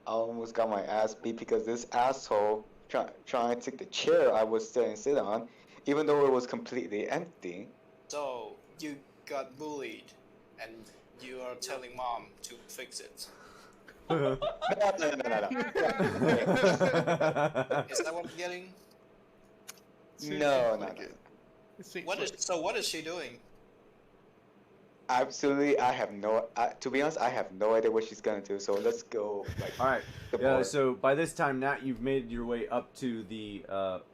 I almost got my ass beat because this asshole trying to take the chair I was sitting on, even though it was completely empty. So you got bullied, and you are telling mom to fix it. No. Is that what I'm getting? No. What is she doing? Absolutely, I have no. To be honest, I have no idea what she's gonna do. So let's go. All right. The Yeah. board. So by this time, Nat, you've made your way up to the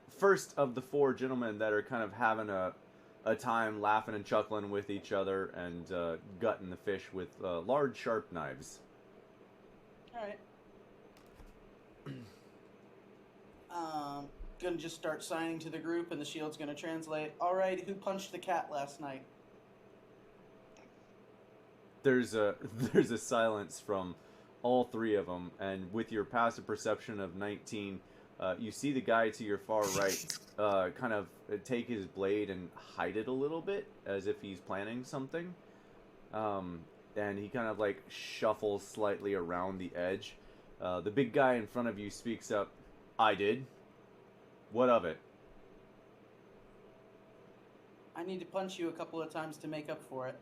first of the 4 gentlemen that are kind of having a time laughing and chuckling with each other and gutting the fish with large, sharp knives. All right. Gonna just start signing to the group, and the shield's gonna translate. All right, who punched the cat last night? There's a silence from all 3 of them, and with your passive perception of 19, you see the guy to your far right kind of take his blade and hide it a little bit, as if he's planning something. And he kind of like shuffles slightly around the edge. The big guy in front of you speaks up. I did. What of it? I need to punch you a couple of times to make up for it.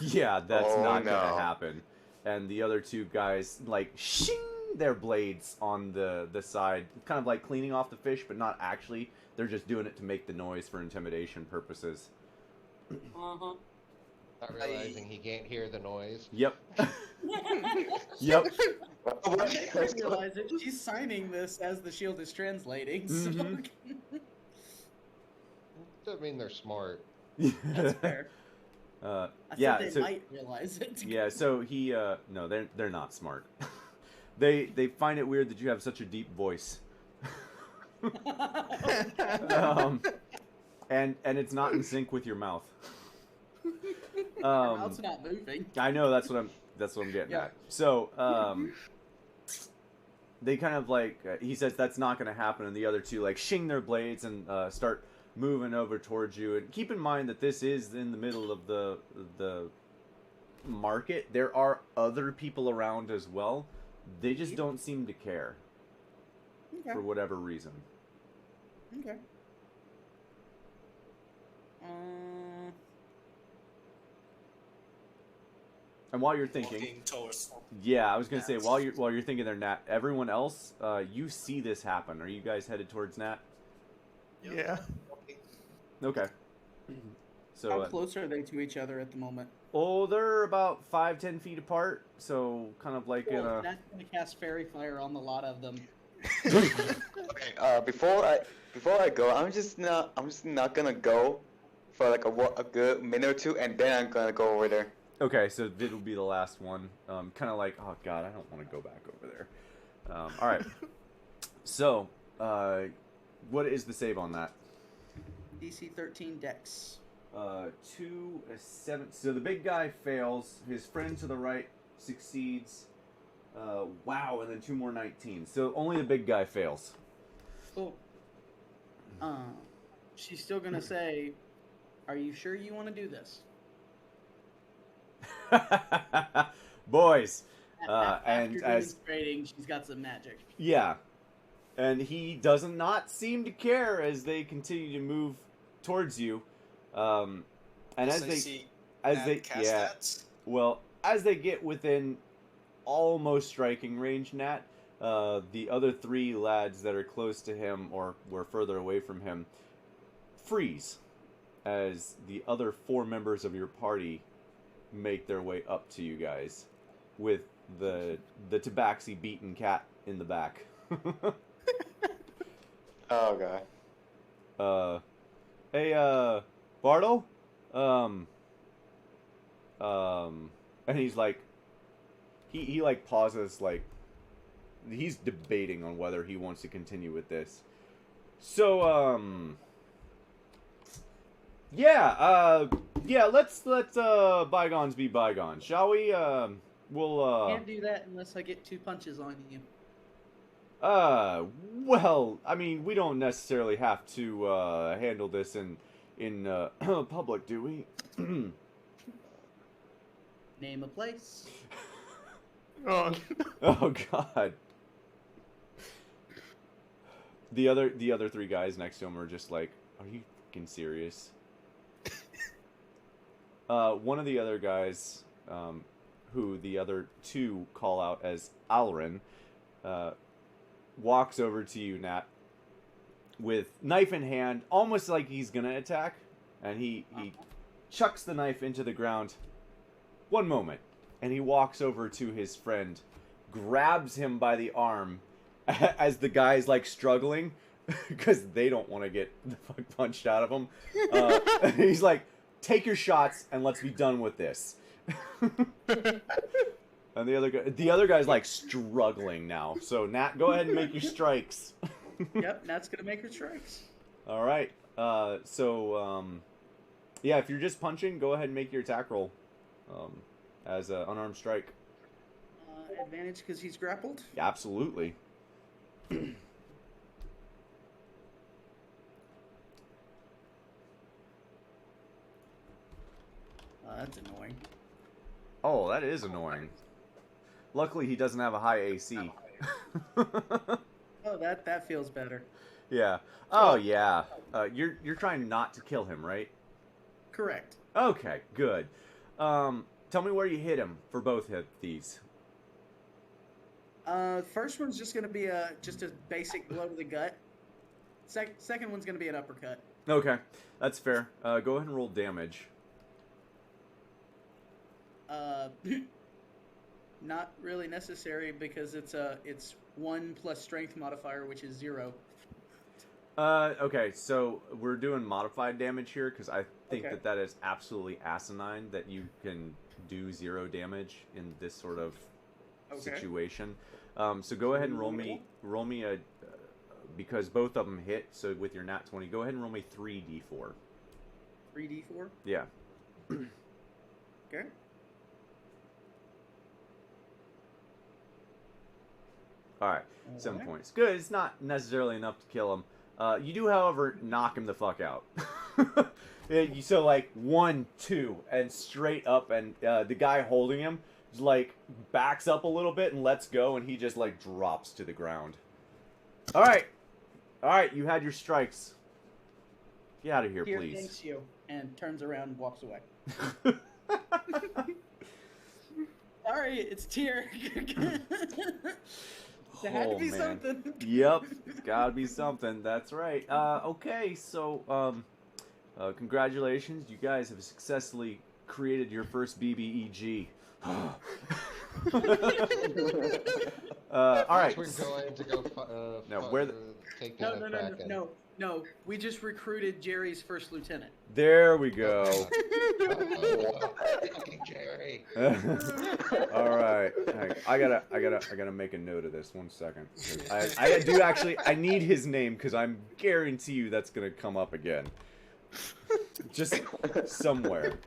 Yeah, that's Oh, not no. gonna happen. And the other 2 guys like shing their blades on the side, kind of like cleaning off the fish, but not actually. They're just doing it to make the noise for intimidation purposes. Uh-huh. Not realizing he can't hear the noise. Yep. Yep. I didn't realize it. She's signing this as the shield is translating. So Mhm. Doesn't mean they're smart. that's fair. I Yeah. said they So might realize it. yeah. So he no, they're not smart. They find it weird that you have such a deep voice. And it's not in sync with your mouth. Your mouth's not moving. I know that's what I'm getting Yeah. at. So they kind of like he says that's not going to happen, and the other 2 like shing their blades and start moving over towards you. And keep in mind that this is in the middle of the market. There are other people around as well. They just don't seem to care Okay. for whatever reason. Okay. And while you're thinking, Walking towards. yeah, I was gonna say while you're thinking there, Nat, everyone else, you see this happen. Are you guys headed towards Nat? Yeah. Okay. So How close are they to each other at the moment? oh, they're about 5-10 feet apart. So kind of like in Cool. a. That's gonna cast fairy fire on the lot of them. Okay. Before I go, I'm just not gonna go for like a good minute or 2, and then I'm gonna go over there. Okay, so Vid will be the last one. Kind of like, oh god, I don't want to go back over there. All right. So, what is the save on that? DC 13 Dex. 2, a 7. So the big guy fails. His friend to the right succeeds. Wow, and then 2 more 19. So only the big guy fails. Cool. She's still gonna say, "Are you sure you want to do this?" Boys, After and as demonstrating, she's got some magic. yeah, and he does not seem to care as they continue to move towards you. And as they cast yeah, that? well, as they get within almost striking range, Nat, the other 3 lads that are close to him or were further away from him freeze as the other 4 members of your party make their way up to you guys with the tabaxi beaten cat in the back. Oh god. Hey, Bartle? And he's like, he like pauses, like, he's debating on whether he wants to continue with this. So, yeah, let's let bygones be bygones, shall we? We'll Can't do that unless I get 2 punches on you. well, I mean, we don't necessarily have to handle this in public, do we? Name a place. Oh, Oh God. The other 3 guys next to him are just like, Are you fucking serious? One of the other guys, who the other two call out as Alrin, walks over to you, Nat, with knife in hand, almost like he's gonna attack, and he chucks the knife into the ground. One moment, and he walks over to his friend, grabs him by the arm, as the guy's like struggling, because they don't want to get the fuck punched out of him. He's like, "Take your shots and let's be done with this." And the other guy's like struggling now. So Nat, go ahead and make your strikes. Yep, Nat's gonna make her strikes. All right. Yeah, if you're just punching, go ahead and make your attack roll, as an unarmed strike. Advantage because he's grappled. Absolutely. That's annoying. Oh, that is annoying. Luckily, he doesn't have a high AC. Oh, that feels better. Yeah. Oh, yeah. You're trying not to kill him, right? Correct. Okay, good. Tell me where you hit him for both of these. First one's just gonna be just a basic blow to the gut. Second one's gonna be an uppercut. Okay, that's fair. Go ahead and roll damage. Not really necessary because it's 1 plus strength modifier, which is 0. Okay, so we're doing modified damage here because I think Okay. that is absolutely asinine that you can do 0 damage in this sort of situation. So go ahead and roll me a because both of them hit. So with your nat 20, go ahead and roll me 3d4. 3d4. Yeah. Okay. All right, 7 points. Good. It's not necessarily enough to kill him. You do, however, knock him the fuck out. So like 1, 2, and straight up, and the guy holding him just, like backs up a little bit and lets go, and he just like drops to the ground. All right, you had your strikes. Get out of here, Tyr please. thanks you and turns around and walks away. Sorry, it's Tyr. There had to be something. Yep, it's gotta be something. That's right. Okay, so congratulations, you guys have successfully created your first BBEG. All right. We're going to go. Take down the Kraken. No. We just recruited Jerry's first lieutenant. There we go. Jerry. All right. I gotta make a note of this. 1 second. I do actually. I need his name because I'm guarantee you that's gonna come up again. Just somewhere.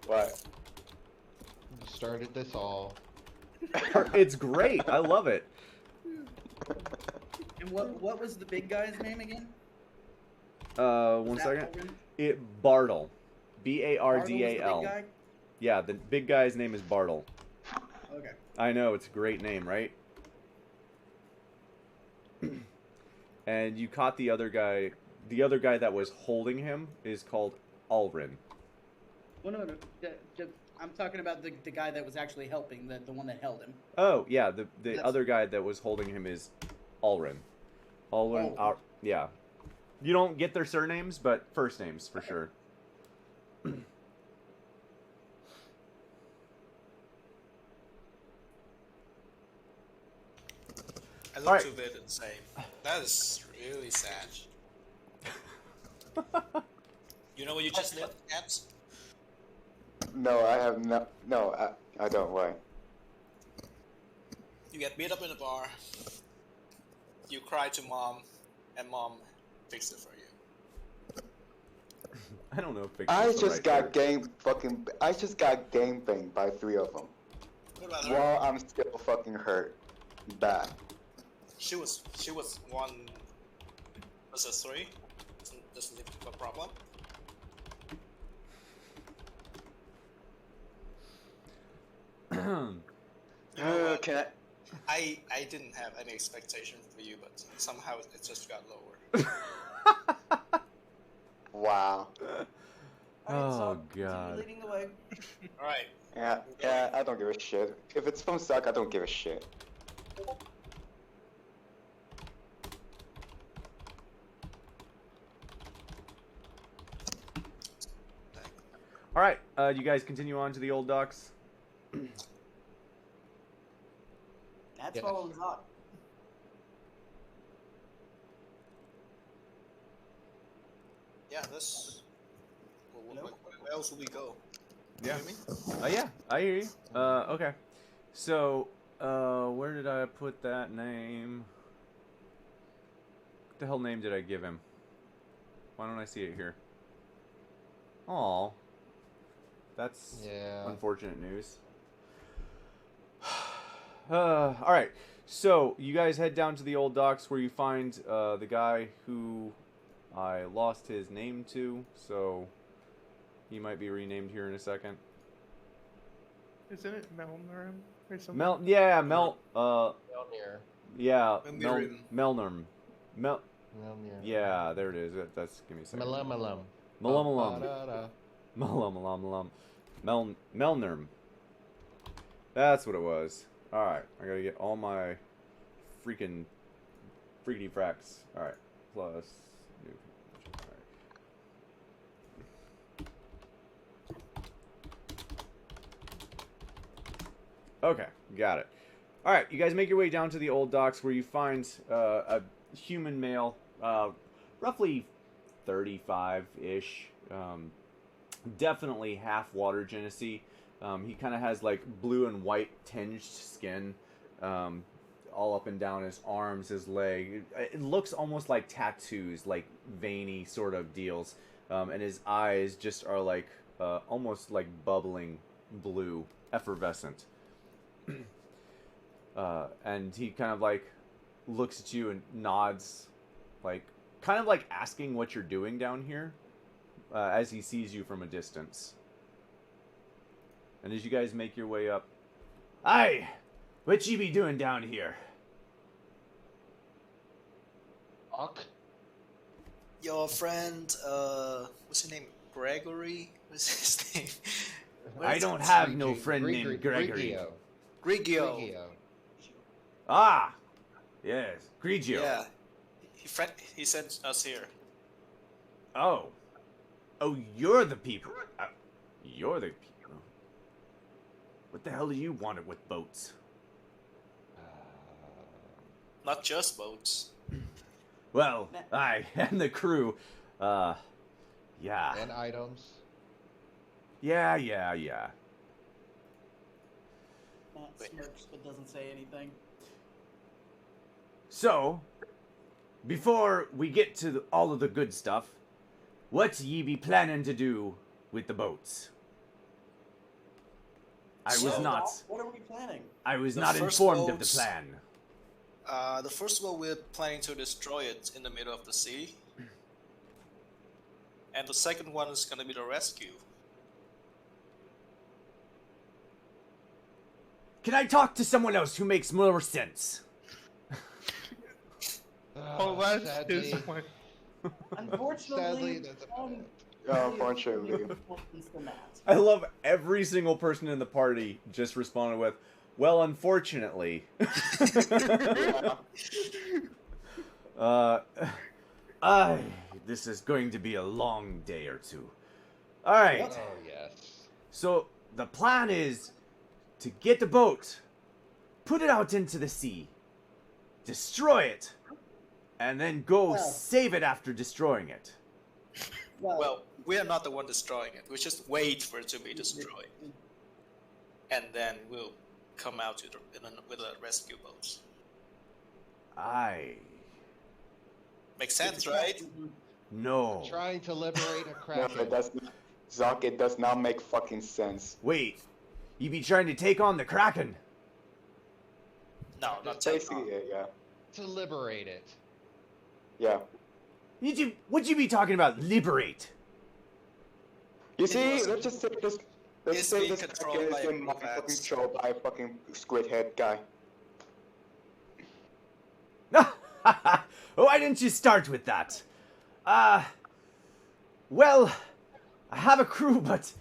What? You started this all. It's great. I love it. And what was the big guy's name again? 1 second. Bartle. Bardal. The big guy? Yeah, the big guy's name is Bartle. Okay. I know, it's a great name, right? And you caught the other guy. The other guy that was holding him is called Alrin. Well, no. I'm talking about the guy that was actually helping, the one that held him. Oh, yeah, the other guy that was holding him is Alrin. Alrin, Oh. yeah. You don't get their surnames, but first names for sure. I look Alright. to it and say, that is really sad. You know what you just did, Ants? No, I have not. No, I don't. Why? You get beat up in a bar. You cry to mom, and mom fixed it for you. I don't know if I fix is the just right got word. I just got game banged by 3 of them. What about her? While I'm still fucking hurt. Bad. She was 1 versus 3. Doesn't lead to a problem. Can I? I didn't have any expectation for you, but somehow it just got lower. Wow. Alright, so Oh, continue God. leading the way. All right. Yeah, I don't give a shit. If it's from Suck, I don't give a shit. All right, you guys continue on to the old docks. That's Yes. following Zoc. Yeah, this. Hello? Where else will we go? Yeah. You hear me? Yeah, I hear you. Okay. So, where did I put that name? What the hell name did I give him? Why don't I see it here? Aw. That's Yeah. unfortunate news. Alright. So, you guys head down to the old docks where you find the guy who I lost his name to, so he might be renamed here in a second. Isn't it Melnurm or something? Mel, Mjolnir. yeah, Melnirim. Melnurm. Mjolnir. Yeah, there it is. That's, give me a second. Malum. Malum. Melnurm. That's what it was. Alright, I gotta get all my freaking freaky fracks. Alright, plus new. Alright. Okay, got it. Alright, you guys make your way down to the old docks where you find a human male, roughly 35-ish. Definitely half water Genesee. He kind of has like blue and white tinged skin all up and down his arms, his leg. It looks almost like tattoos, like veiny sort of deals. And his eyes just are like almost like bubbling blue, effervescent. And he kind of like looks at you and nods, like kind of like asking what you're doing down here as he sees you from a distance. And as you guys make your way up, "Aye, what you be doing down here?" Ock? Your friend, what's his name? Gregory? What's his name? I don't have no friend named Gregory. Grigio. Grigio. Ah, yes, Grigio. Yeah. He sent us here. Oh, you're the people. You're the people. What the hell do you want with boats? Not just boats. Well, I and the crew. Yeah. And items. Yeah. Matt smirks but doesn't say anything. So, before we get to all of the good stuff, what ye be planning to do with the boats? I was So, not. Doc, what are we planning? I was The not first informed of the boats- plan. The first one, we're planning to destroy it in the middle of the sea. And the second one is gonna be the rescue. Can I talk to someone else who makes more sense? Oh, that's sadly, his point. Unfortunately, sadly, that's um, Unfortunately. importance than that. I love every single person in the party just responded with, "Well, unfortunately." This is going to be a long day or two. All right. Oh, yes. So the plan is to get the boat, put it out into the sea, destroy it, and then go Well. save it after destroying it. Well, we are not the one destroying it. We just wait for it to be destroyed. And then we'll come out with a rescue boat. Aye. Makes sense, right? No. Trying to liberate a No, kraken. it does not. Zoc, it does not make fucking sense. Wait. You be trying to take on the Kraken? No, not take on. Basically, yeah. To liberate it. Yeah. What you be talking about? Liberate? You see, was- let's just say this. Let's it's say being this controlled Kraken is by a being group of fucking ants. controlled by a fucking squid head guy. Why didn't you start with that? Well, I have a crew, but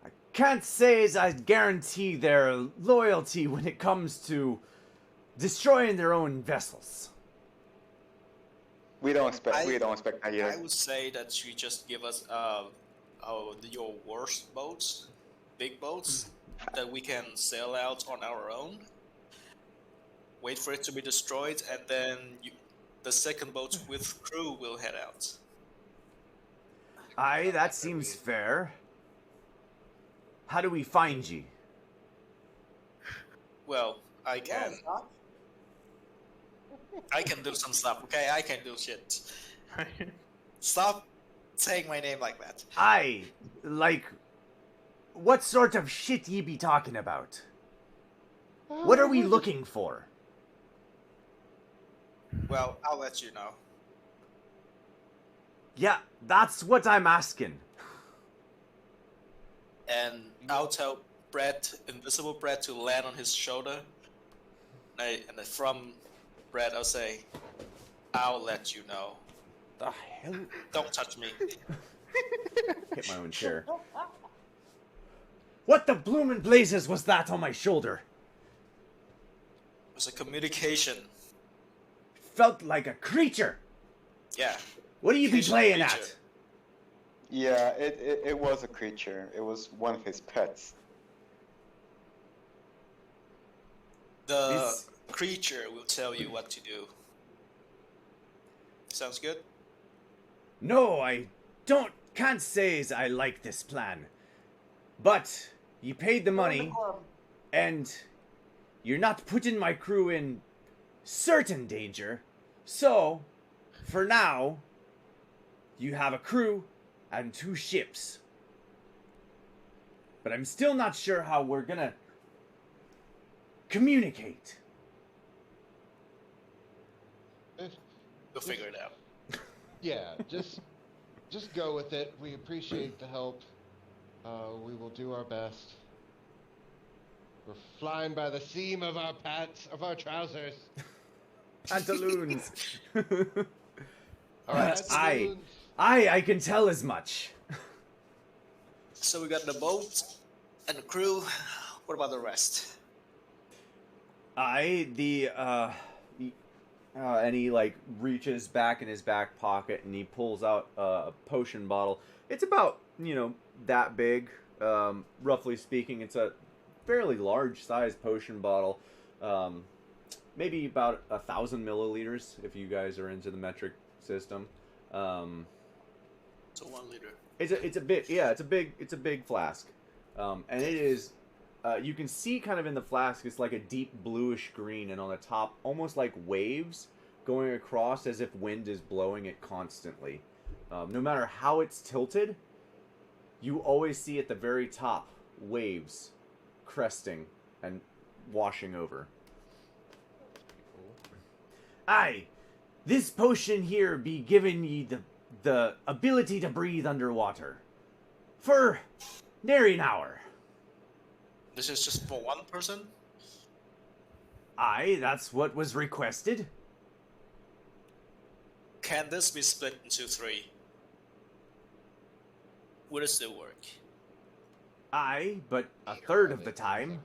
I can't say as I guarantee their loyalty when it comes to destroying their own vessels. We don't expect that I here. would say that you just give us your worst boats, big boats, that we can sail out on our own. Wait for it to be destroyed, and then the second boat with crew will head out. Aye, that seems fair. How do we find ye? Well, I can. Well, I can do some stuff, okay? I can do shit. Stop saying my name like that. Aye, like, what sort of shit ye be talking about? What are we looking for? Well, I'll let you know. Yeah, that's what I'm asking. And I'll tell Brett, Invisible Brett, to land on his shoulder. And then from Brett, I'll say, I'll let you know. The hell? Don't touch me. Hit my own chair. What the bloomin' blazes was that on my shoulder? It was a communication. Felt like a creature. Yeah. What do you be Communication playing creature. at? Yeah, it was a creature. It was one of his pets. The creature will tell you what to do. Sounds good? No, I can't say as I like this plan. But you paid the money, and you're not putting my crew in certain danger. So, for now, you have a crew and 2 ships. But I'm still not sure how we're gonna communicate. We'll figure it out. Yeah, just go with it. We appreciate the help. We will do our best. We're flying by the seam of our trousers. Pantaloons. All right, I can tell as much. So we got the boat and the crew. What about the rest? And he like reaches back in his back pocket and he pulls out a potion bottle. It's about, that big. Roughly speaking, it's a fairly large size potion bottle. Maybe about 1,000 milliliters if you guys are into the metric system. So 1 liter. It's a big flask. And it is, you can see kind of in the flask, it's like a deep bluish green, and on the top, almost like waves going across as if wind is blowing it constantly. No matter how it's tilted, you always see at the very top waves cresting and washing over. Aye, this potion here be giving ye the ability to breathe underwater for nary an hour. This is just for one person? Aye, that's what was requested. Can this be split into 3? Would it still work? Aye, but a third of the time.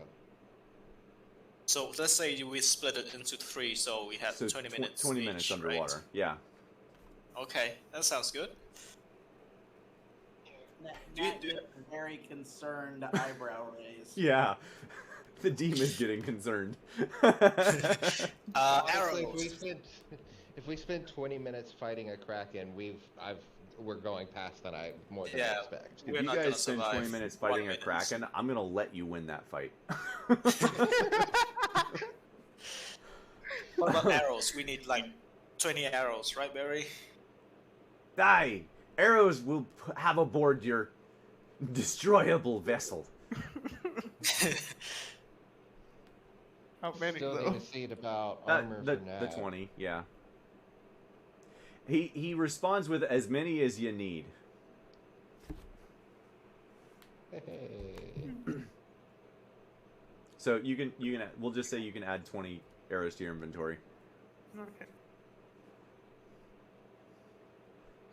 So let's say we split it into 3, so we have So 20 minutes 20 each, minutes right? underwater, yeah. Okay, that sounds good. Matt Do you- gets a very concerned eyebrow raise. Yeah. The demon is getting concerned. Honestly, Arrows. if we spend 20 minutes fighting a kraken, we're going past that more than I Yeah. expect. If We're you not gonna guys spend 20 survive minutes 1 fighting a minute. kraken, I'm gonna let you win that fight. What about arrows? We need like 20 arrows, right, Barry? Aye, arrows will have aboard your destroyable vessel. How many Still though? need to see it about armor The for now. 20, yeah. He responds with as many as you need. Hey. So we'll just say you can add 20 arrows to your inventory. Okay.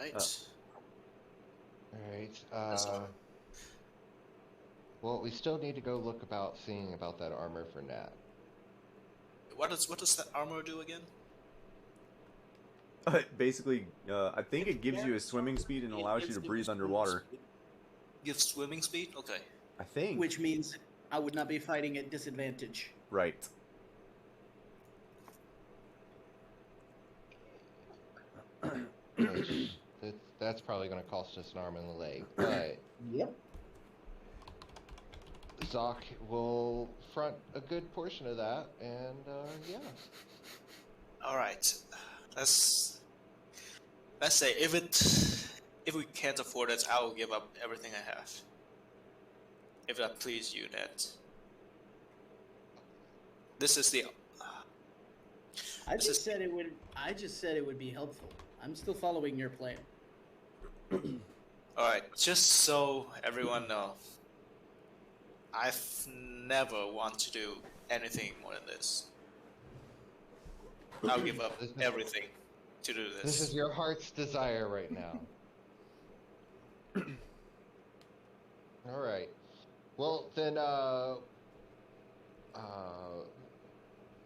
Right. Alright, That's all. well, we still need to go look about seeing about that armor for Nat. What does that armor do again? Basically, I think it gives you a swimming speed and allows you to breathe underwater. Give swimming speed? Okay. I think. Which means I would not be fighting at disadvantage. Right. Which, that's probably going to cost us an arm and a leg, but Yep. Zoc will front a good portion of that, and yeah. All right. Let's say if we can't afford it, I will give up everything I have. If that please you, Ned. This is the. I This just is- said it would. I just said it would be helpful. I'm still following your plan. All right. Just so everyone know, I've never want to do anything more than this. I'll give up everything to do This this. is your heart's desire right now. Alright. Well, then,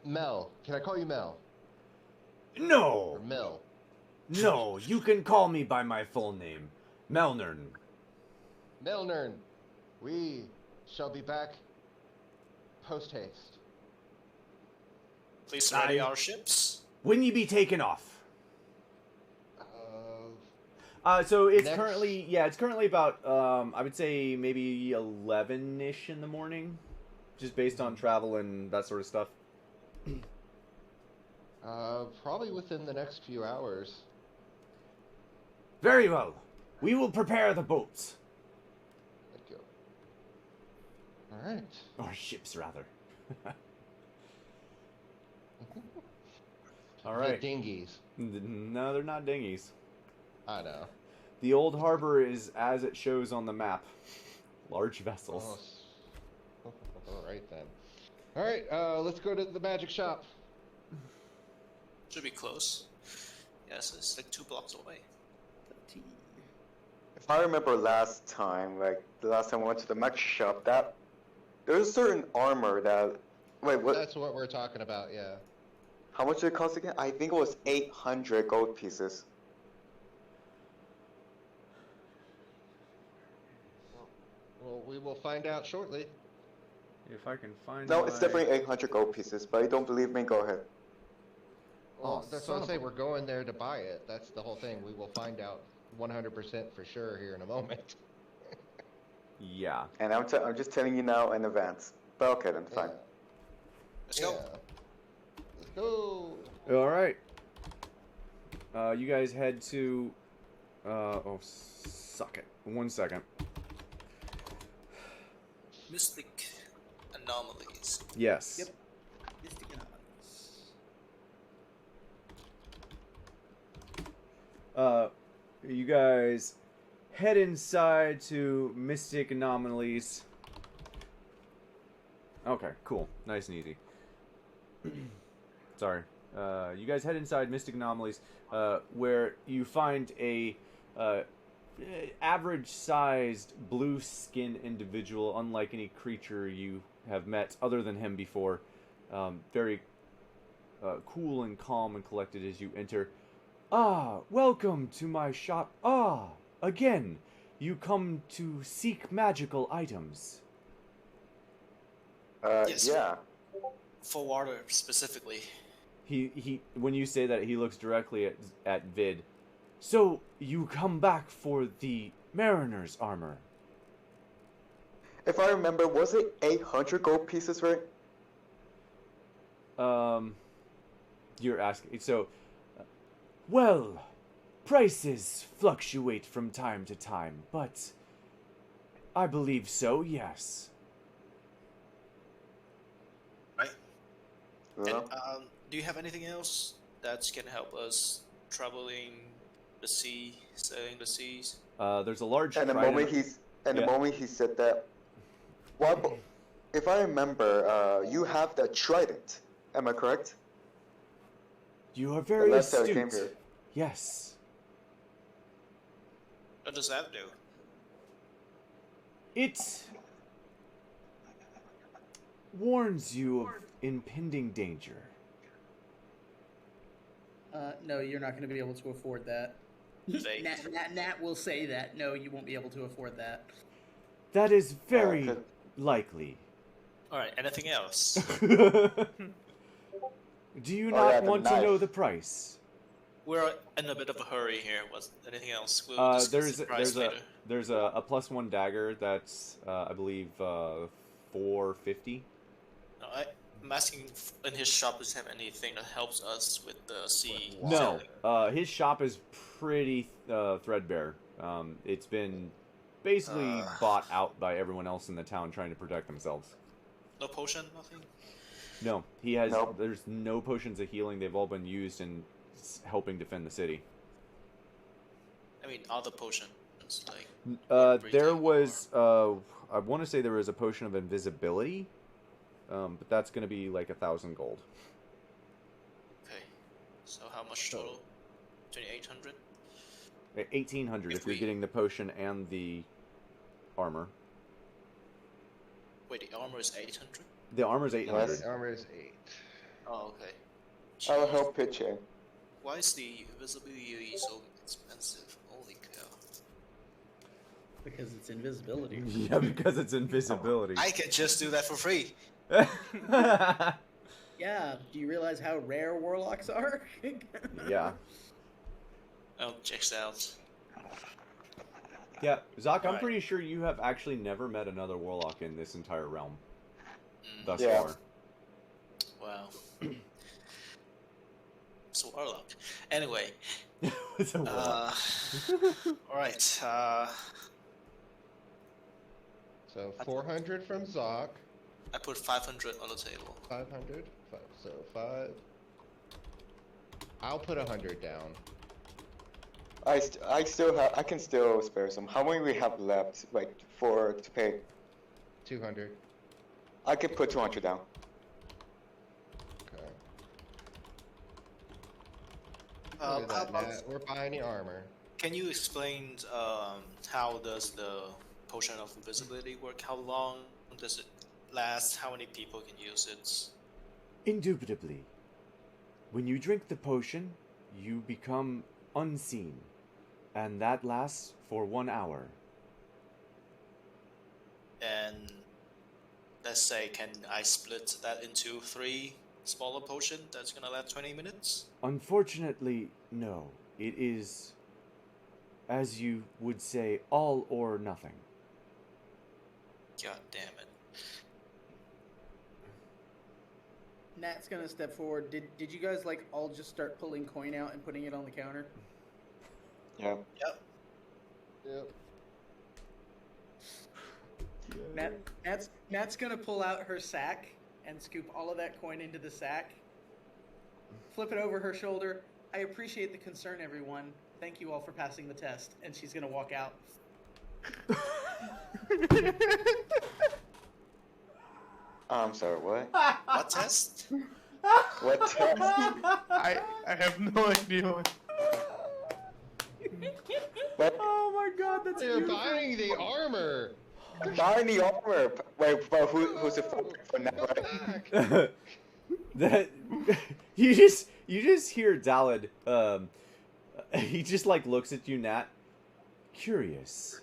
Mel. Can I call you Mel? Or No! Mel? No, you can call me by my full name. Melnern. Melnern. We shall be back post-haste. Please ready our ships. When ye be taken off. Uh, So it's Next- currently about, I would say maybe 11-ish in the morning. Just based on travel and that sort of stuff. probably within the next few hours. Very well. We will prepare the boats. Thank you. Alright. Or ships, rather. All The right. dinghies. No, they're not dinghies. I know. The old harbor is as it shows on the map. Large vessels. Alright then. Alright, let's go to the magic shop. Should be close. Yes, it's like 2 blocks away. If I remember last time, like the last time I went to the magic shop, that there's a certain armor that. Wait, what? That's what we're talking about, yeah. How much did it cost again? I think it was 800 gold pieces. Well, we will find out shortly. If I can find. No, it's definitely 800 gold pieces. But you don't believe me? Go ahead. Well, Oh, that's son what I of say. a- We're going there to buy it. That's the whole thing. We will find out 100% for sure here in a moment. Yeah. And I'm just telling you now in advance. But okay, then fine. Let's go. Let's go. All right. You guys head to. Suck it. 1 second. Mystic anomalies. Yes. Yep. Mystic anomalies. You guys head inside to Mystic Anomalies. Okay, cool. Nice and easy. Sorry. You guys head inside Mystic Anomalies, where you find a average-sized blue-skinned individual, unlike any creature you have met other than him before. Very cool and calm and collected as you enter. Ah, welcome to my shop. Ah, again, you come to seek magical items. Yes. Yeah. For water specifically. He when you say that, he looks directly at Vid. So you come back for the mariner's armor? If I remember, was it 800 gold pieces, right? You're asking. So, well, prices fluctuate from time to time, but I believe so. Yes. Right. And, Well, do you have anything else that can help us traveling the sea, sailing the seas? There's a large. and the trident- moment Yeah. the moment he said that, well, if I remember, you have the trident. Am I correct? You are very last time I astute. came here. Yes. What does that do? It warns you of impending danger. No, you're not going to be able to afford that. Fake. Nat will say that. No, you won't be able to afford that. That is very likely. Alright, anything else? Do you Oh, not yeah, the want to knife. know the price? We're in a bit of a hurry here. What's anything else? We'll discuss the price later. There's a +1 dagger that's I believe $450. No, I'm asking in his shop, does he have anything that helps us with the sea? No, his shop is pretty threadbare. It's been basically bought out by everyone else in the town trying to protect themselves. No potion, nothing? No, he has. Nope. There's no potions of healing. They've all been used in helping defend the city. I mean, other potions, like... There breathing was. I want to say there was a potion of invisibility, but that's going to be like 1,000 gold. Okay. So how much total? 2,800? 1,800 if you're we- getting the potion and the armor. Wait, the armor is 800? The armor's 800. Yes. Armor is 8. Oh, okay. I'll Jeez. help pitch in. Why is the invisibility so expensive? Holy cow. Because it's invisibility. Yeah, because it's invisibility. I can just do that for free. Yeah, do you realize how rare warlocks are? Yeah. Oh, checks out. Yeah, Zoc, I'm Alright. pretty sure you have actually never met another warlock in this entire realm thus Yeah. far. Wow. So warlock. Anyway, It's a warlock. alright, So 400 from Zoc. I put 500 on the table. 500. So 5. I'll put 100 down. I can still spare some. How many we have left, like, to pay? 200. I can put 200 down. Okay. How Look at that, about- Nat. We're buying the armor. Can you explain how does the potion of invisibility work? How long does it last? How many people can use it? Indubitably. When you drink the potion, you become unseen, and that lasts for 1 hour. And let's say, can I split that into 3 smaller potion that's gonna last 20 minutes? Unfortunately, no. It is, as you would say, all or nothing. God damn it. Nat's gonna step forward. Did you guys like all just start pulling coin out and putting it on the counter? Yeah. Yep. Nat's gonna pull out her sack and scoop all of that coin into the sack. Flip it over her shoulder. I appreciate the concern, everyone. Thank you all for passing the test. And she's gonna walk out. I'm sorry, what? What test? What test? I have no idea. What? Oh my god, that's They're buying the armor. Buying the armor. Wait, but who's the for now, right? That you just hear Dalid. He just like looks at you, Nat. Curious.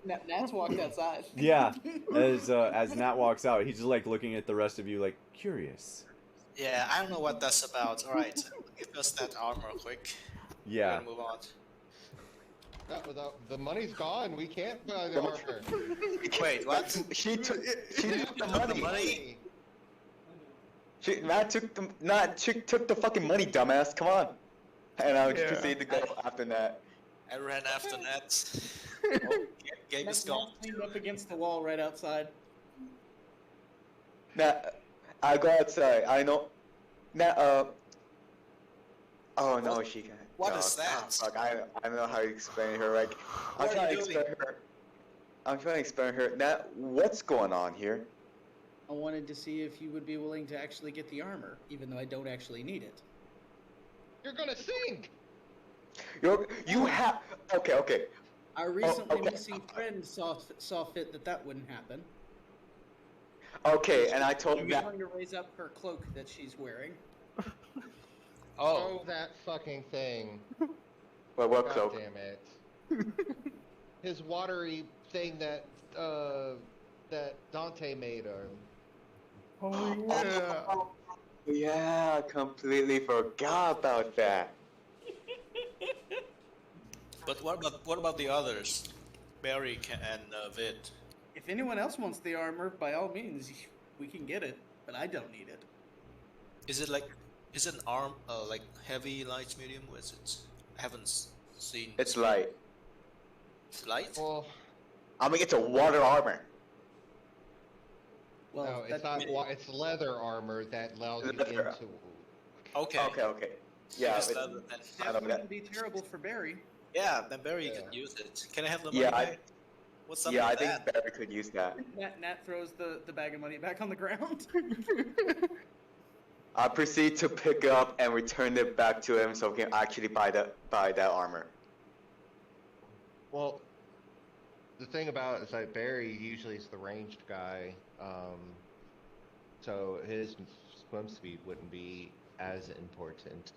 Nat's walked outside. Yeah. As Nat walks out, he's just like looking at the rest of you, like curious. Yeah, I don't know what that's about. Alright, give us that armor quick. Yeah. We're gonna move on. The money's gone. We can't buy the armor. Wait, what? She took the money. Money? Matt took the fucking money, dumbass. Come on. And I was Yeah. proceed to go after that. I ran after that. Oh, game is gone. Nat's leaned up against the wall right outside. Now, I go outside. I know. Now, oh no, she can't. What Oh, is that? Fuck, I don't know how to explain her. Like, What are you doing? I'm trying to explain her. Now, what's going on here? I wanted to see if you would be willing to actually get the armor, even though I don't actually need it. You're gonna sink. You have. Okay. Our recently okay. missing friend saw fit that wouldn't happen. Okay, and I told I'm that. going to raise up her cloak that she's wearing. Oh, that fucking thing. Well, what God cloak? damn it. His watery thing that Dante made him. Oh yeah. Yeah, I completely forgot about that. But what about the others? Barry and Vid. If anyone else wants the armor, by all means, we can get it, but I don't need it. Is it an arm like heavy, light, medium? Or is it? I haven't seen. It's light. It's light. Well, I mean, it's a water armor. Well, no, it's not. It's leather armor that allows you Leather. into. Okay. Okay. Yeah, Just it's, leather then. I That don't wouldn't be terrible for Barry. Yeah, then Barry Yeah. could use it. Can I have the money yeah, back? What's up I with think that? Barry could use that. Nat throws the bag of money back on the ground. I proceed to pick up and return it back to him so he can actually buy that armor. Well, the thing about it is that Barry usually is the ranged guy, so his swim speed wouldn't be as important.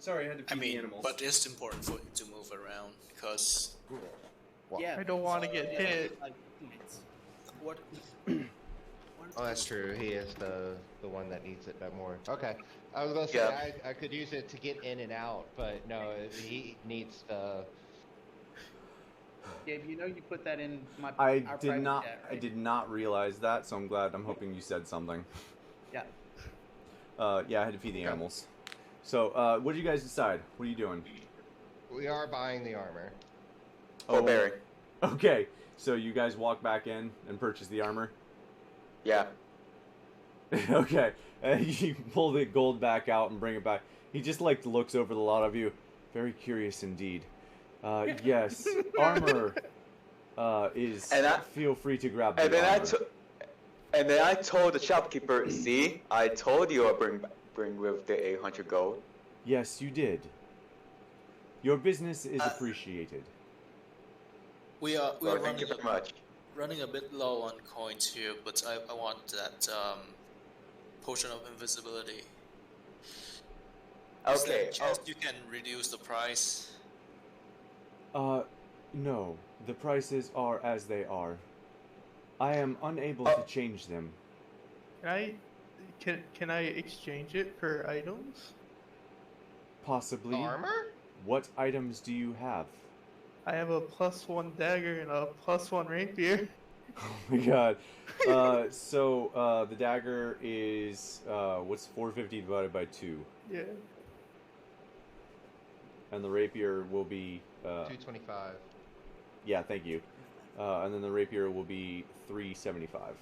Sorry, I had to feed the animals. but it's important for him to move around because Well, Yeah. I don't want to get hit. Like, points. what? Oh, that's true. He is the one that needs it more. Okay, I was gonna say Yeah. I could use it to get in and out, but no, he needs the. Gabe, you know you put that in our I private chat, right? did not realize that, so I'm glad. I'm hoping you said something. Yeah. Yeah, I had to feed the animals. So, what did you guys decide? What are you doing? We are buying the armor. For Barry. Okay, so you guys walk back in and purchase the armor. Yeah. Okay, you pull the gold back out and bring it back. He just looks over the lot of you. Very curious indeed. Yes, armor is. And feel free to grab the And then armor. and then I told the shopkeeper, see, I told you I'll bring with the 800 gold. Yes, you did. Your business is appreciated. We are Well, thank you very much. running a bit low on coins here, but I want that potion of invisibility. Is there Okay. a chance you can reduce the price? No. The prices are as they are. I am unable to change them. Can I exchange it for items? Possibly. The armor? What items do you have? I have a +1 dagger and a +1 rapier. Oh my god. So the dagger is what's 450 divided by 2? Yeah. And the rapier will be 225. yeah, thank you. And then the rapier will be 375.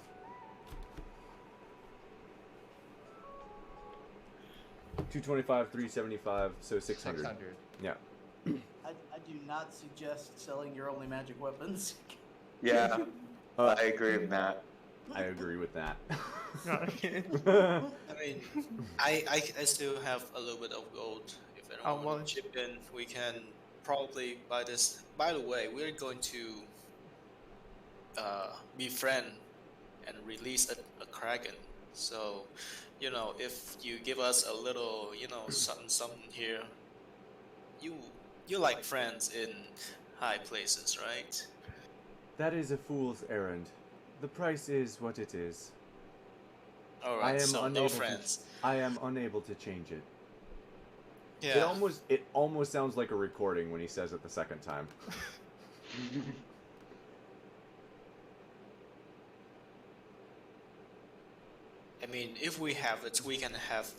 $225, 375, so 600. 600. Yeah. I do not suggest selling your only magic weapons. Yeah, I agree with that. I agree with that. Okay. I mean, I still have a little bit of gold. If How anyone wants much? to chip in, we can probably buy this. By the way, we're going to befriend and release a kraken. So, if you give us a little, something here, you're like friends in high places, right? That is a fool's errand. The price is what it is. All I right, am so no unable friends. I am unable to change it. Yeah. It almost sounds like a recording when he says it the second time. I mean, if we have it, we can have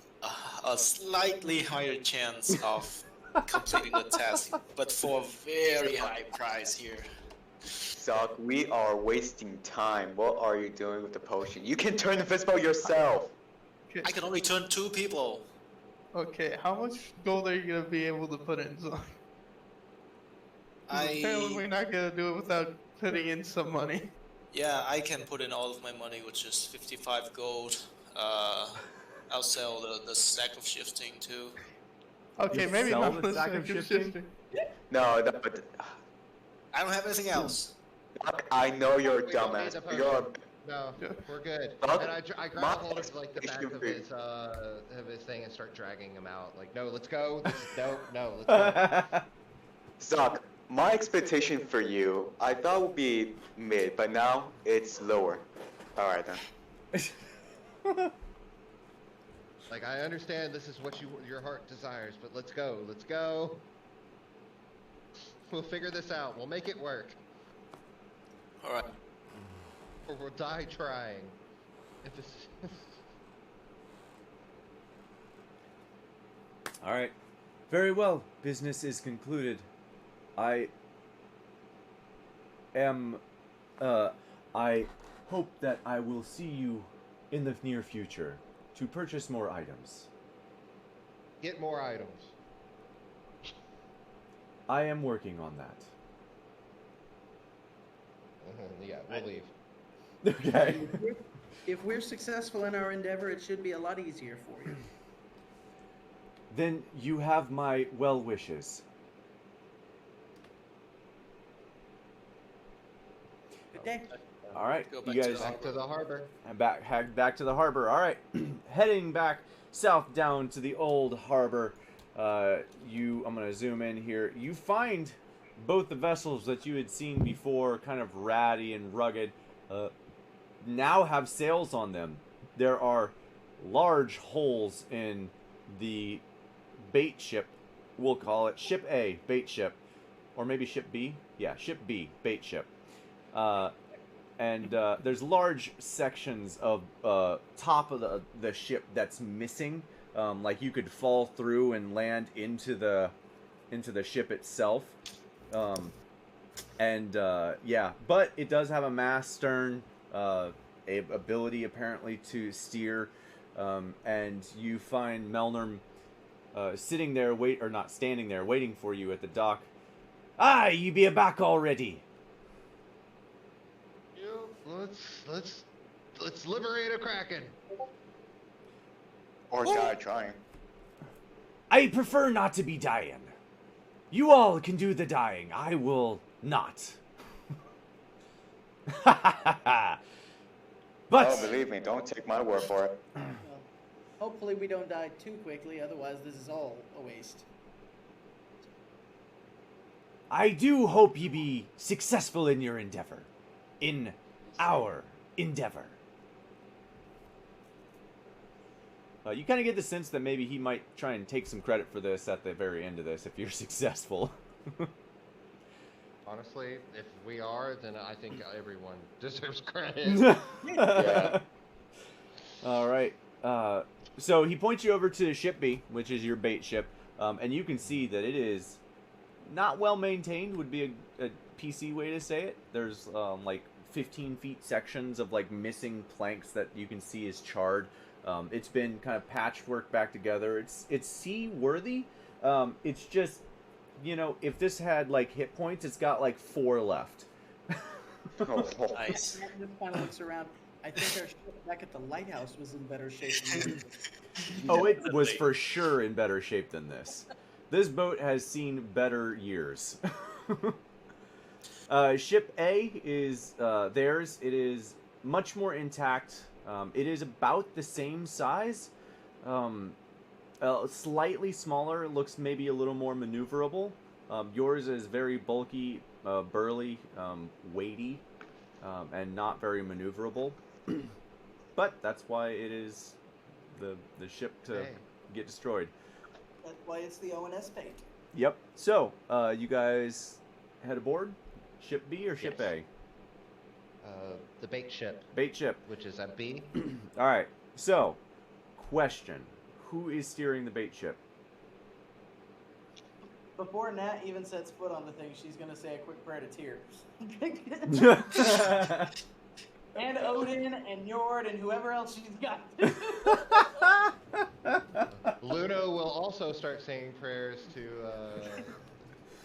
a slightly higher chance of completing the task, but for a very high price here. Sock, we are wasting time. What are you doing with the potion? You can turn invisible yourself. I can only turn 2 people. Okay, how much gold are you gonna be able to put in? So, apparently we're not gonna do it without putting in some money. Yeah, I can put in all of my money, which is 55 gold. I'll sell the stack of shifting too. Okay, You maybe sell not the the sack of sack of shifting? shifting. No, but I don't have anything else. I know you're a We don't need dumbass. the You're a potion. No, Yeah. we're good. Fuck And I grab my a hold of like the back of his thing and start dragging him out. Like, no, let's go. No, let's go. Zuck, my expectation for you, I thought would be mid, but now it's lower. All right then. Like, I understand this is what your heart desires, but let's go. Let's go. We'll figure this out. We'll make it work. All right. Or we'll die trying. If it's All right. Very well. Business is concluded. I hope that I will see you in the near future to purchase more items. get more items. I am working on that. Yeah, we'll leave. Okay. If we're successful in our endeavor, it should be a lot easier for you. Then you have my well wishes. Good day. All right, Go you back to guys the Back to the harbor. back to the harbor. All right, heading back south down to the old harbor. I'm gonna zoom in here. You find both the vessels that you had seen before, kind of ratty and rugged, now have sails on them. There are large holes in the bait ship. We'll call it Ship A, bait ship, or maybe Ship B. Yeah, Ship B, bait ship. And there's large sections of top of the ship that's missing. Like you could fall through and land into the ship itself. Yeah, but it does have a mast, stern, ability apparently to steer. And you find Melnorm sitting there, not standing there, waiting for you at the dock. Ah, you be back already. Let's liberate a kraken. Or die trying. I prefer not to be dying. You all can do the dying. I will not. But Oh, believe me, don't take my word for it. Well, hopefully we don't die too quickly, otherwise this is all a waste. I do hope ye be successful in your endeavor. In our endeavor. You kind of get the sense that maybe he might try and take some credit for this at the very end of this if you're successful. Honestly, if we are, then I think everyone deserves credit. Yeah. All right. So he points you over to Ship B, which is your bait ship, and you can see that it is not well maintained. Would be a PC way to say it. There's like 15 feet sections of like missing planks that you can see is charred. It's been kind of patchwork back together. It's seaworthy. It's just, you know, if this had like hit points, it's got like 4 left. Nice. This kind of looks around. I think our ship back at the lighthouse was in better shape than this. Oh, it was for sure in better shape than this. This boat has seen better years. Ship A is theirs. It is much more intact. It is about the same size. Slightly smaller. It looks maybe a little more maneuverable. Yours is very bulky, burly, weighty, and not very maneuverable. But that's why it is the ship to get destroyed. That's why it's the ONS paint. Yep. So, you guys head aboard? Ship B or Ship Yes. A? The bait ship, Bait ship. which is at B. All right. So, question: who is steering the bait ship? Before Nat even sets foot on the thing, she's gonna say a quick prayer to Tyr. And Odin and Njord and whoever else she's got. Luna will also start saying prayers to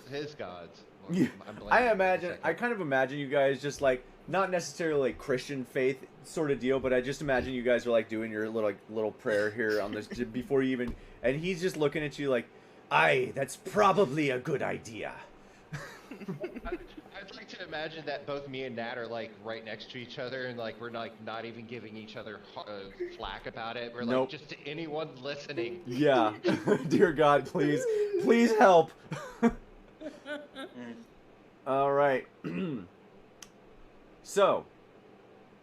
his gods. Well, Yeah, I'm blanking I for a imagine. second. I kind of imagine you guys just like not necessarily like Christian faith sort of deal, but I just imagine you guys are like doing your little prayer here on this before you even. And he's just looking at you like, Aye, that's probably a good idea. I'd like to imagine that both me and Nat are like right next to each other, and like we're like not even giving each other flack about it. We're Nope. like just to anyone listening. Yeah. Dear God, please help. All right. So,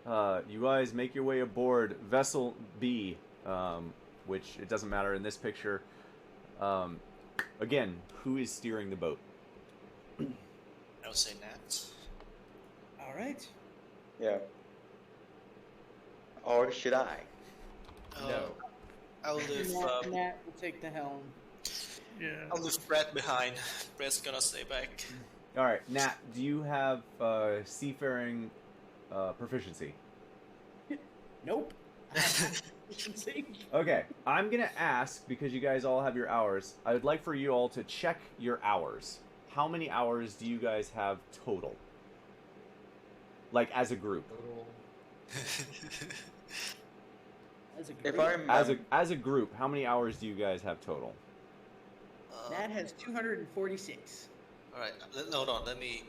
you guys make your way aboard Vessel B, which it doesn't matter in this picture. Again, who is steering the boat? I would say Nat. All right. Yeah. Or should I? No. I'll leave. Nat will take the helm. Yeah. I'll leave Brett behind. Brett's gonna stay back. All right, Nat, do you have seafaring proficiency? Nope. Okay, I'm gonna ask, because you guys all have your hours, I would like for you all to check your hours. How many hours do you guys have total? Like, as a group. As a If group, I remember, As a group, how many hours do you guys have total? Nat has 246. Alright, hold on, let me...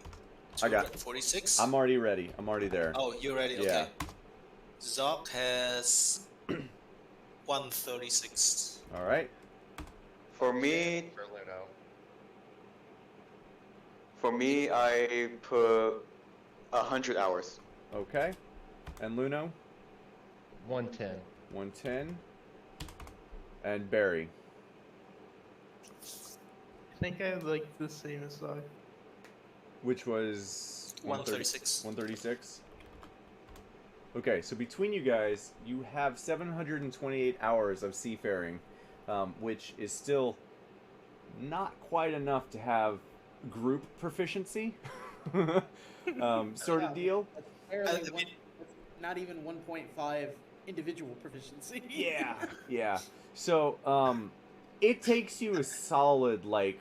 I got it. 246? I'm already ready. I'm already there. Oh, you're ready? Yeah. Okay. Zoc has 136. All right. for me, For Luno. I put 100 hours. Okay. And Luno? 110. 110. And Barry? I think I have like the same as I. Which was 136. 136. Okay, so between you guys, you have 728 hours of seafaring, which is still not quite enough to have group proficiency, sort of deal. That's barely I mean- that's not even 1.5 individual proficiency. Yeah. So, it takes you a solid, like,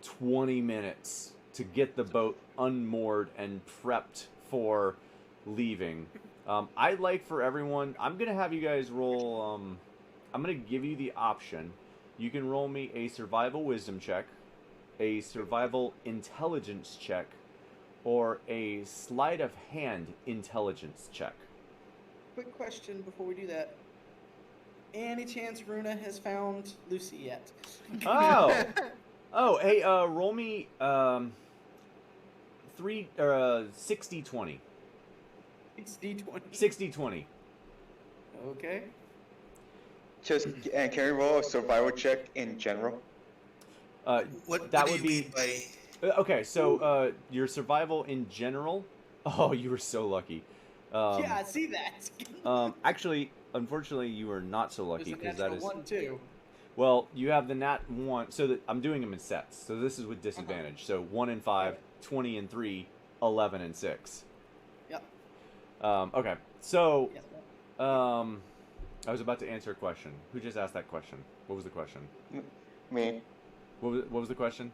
20 minutes to get the boat unmoored and prepped for leaving. I'd like for everyone, I'm going to have you guys roll, I'm going to give you the option. You can roll me a survival wisdom check, a survival intelligence check, or a sleight of hand intelligence check. Quick question before we do that. Any chance Runa has found Lucy yet? Oh, hey, roll me 60-20. It's D20. 60-20. Okay. Just and can we roll a survival check in general? What That do would you be- mean by... Okay, so your survival in general. Oh, you were so lucky. Yeah, I see that. Actually, unfortunately, you are not so lucky There's a because that natural is. one too. Well, you have the nat 1. So that I'm doing them in sets. So this is with disadvantage. So 1 and 5, 20 and 3, 11 and 6. Yep. Okay. So Yes. I was about to answer a question. Who just asked that question? What was the question? Me. What was the question?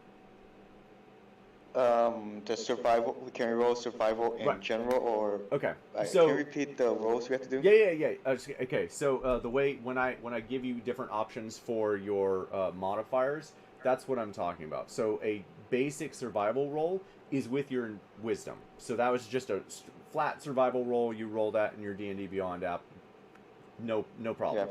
The survival. Can we roll survival in Right. general, or Okay. can So you repeat the rolls we have to do? yeah. Okay. So the way when I give you different options for your modifiers, that's what I'm talking about. So a basic survival roll is with your wisdom. So that was just a flat survival roll. You roll that in your D&D Beyond app. No problem.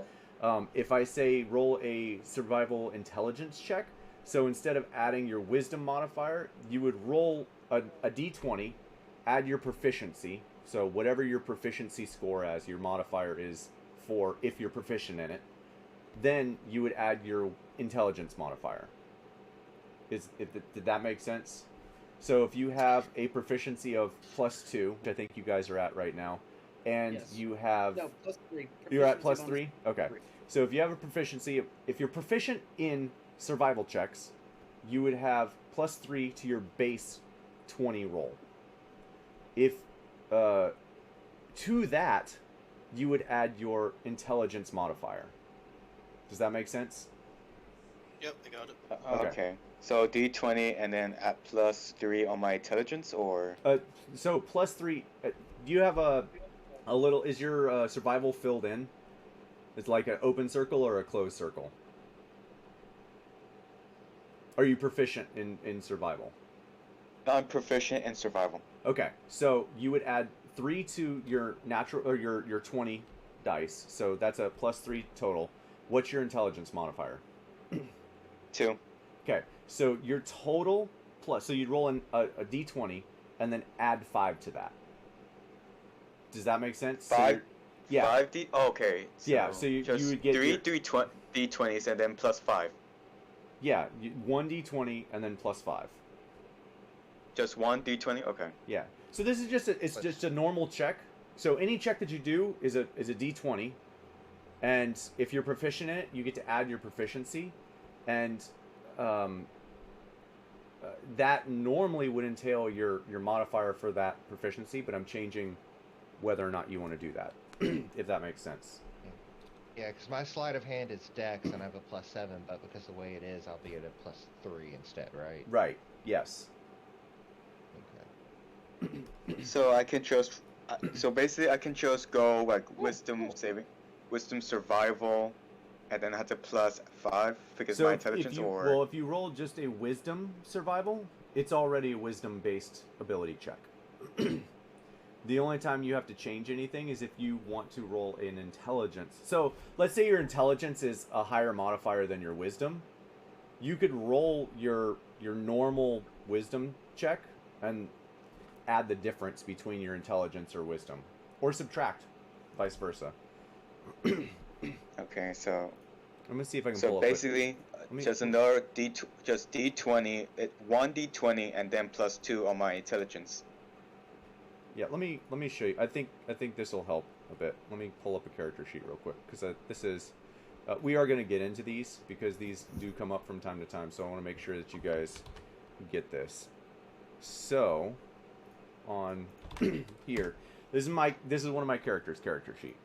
If I say roll a survival intelligence check, so instead of adding your wisdom modifier, you would roll a d20, add your proficiency. So whatever your proficiency score as your modifier is for if you're proficient in it, then you would add your intelligence modifier. Did that make sense? So if you have a proficiency of +2, which I think you guys are at right now, and Yes. you have... No, +3. You're at Proficiency +3? Okay. bonus. So if you have a proficiency, if you're proficient in survival checks, you would have +3 to your base 20 roll. If to that, you would add your intelligence modifier. Does that make sense? Yep, I got it. Okay. Okay. So D20 and then at +3 on my intelligence, or So +3. Do you have a little? Is your survival filled in? It's like an open circle or a closed circle. Are you proficient in survival? I'm proficient in survival. Okay, so you would add 3 to your natural or your 20 dice. So that's a +3 total. What's your intelligence modifier? 2. Okay, so your total plus. So you'd roll a d20 and then add 5 to that. Does that make sense? 5. So yeah. 5d. Okay. So Yeah. So you would get three d20s and then +5. Yeah, 1 d20 and then +5. Just 1 d20. Okay. Yeah. So this is just a normal check. So any check that you do is a d20, and if you're proficient in it, you get to add your proficiency, and that normally would entail your modifier for that proficiency. But I'm changing whether or not you want to do that, if that makes sense. Yeah, because my sleight of hand is Dex, and I have a +7, but because the way it is, I'll be at a +3 instead, right? Right. Yes. Okay. So I can just. So basically, I can just go like wisdom saving, wisdom survival, and then have to +5 because my intelligence or. If you roll just a wisdom survival, it's already a wisdom based ability check. The only time you have to change anything is if you want to roll an intelligence. So let's say your intelligence is a higher modifier than your wisdom. You could roll your normal wisdom check and add the difference between your intelligence or wisdom, or subtract, vice versa. Okay, so. I'm gonna see if I can. So pull basically, just another d20, 1 d20, and then +2 on my intelligence. Yeah, let me show you. I think this will help a bit. Let me pull up a character sheet real quick because this is. We are going to get into these because these do come up from time to time. So I want to make sure that you guys get this. So, on here, this is one of my characters' character sheet.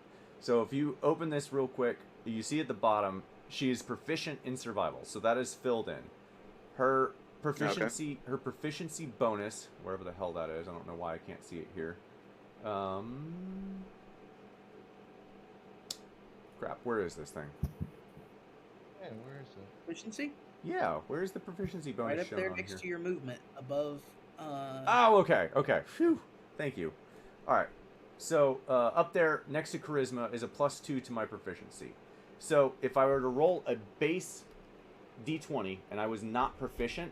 So if you open this real quick, you see at the bottom she is proficient in survival. So that is filled in. Her proficiency bonus, wherever the hell that is, I don't know why I can't see it here. Crap, where is this thing? Yeah, where is it? Proficiency? Yeah, where's the proficiency bonus Right up shown there on next here? to your movement, above. Oh, okay. Phew. Thank you. All right. So up there next to charisma is a +2 to my proficiency. So if I were to roll a base d20 and I was not proficient,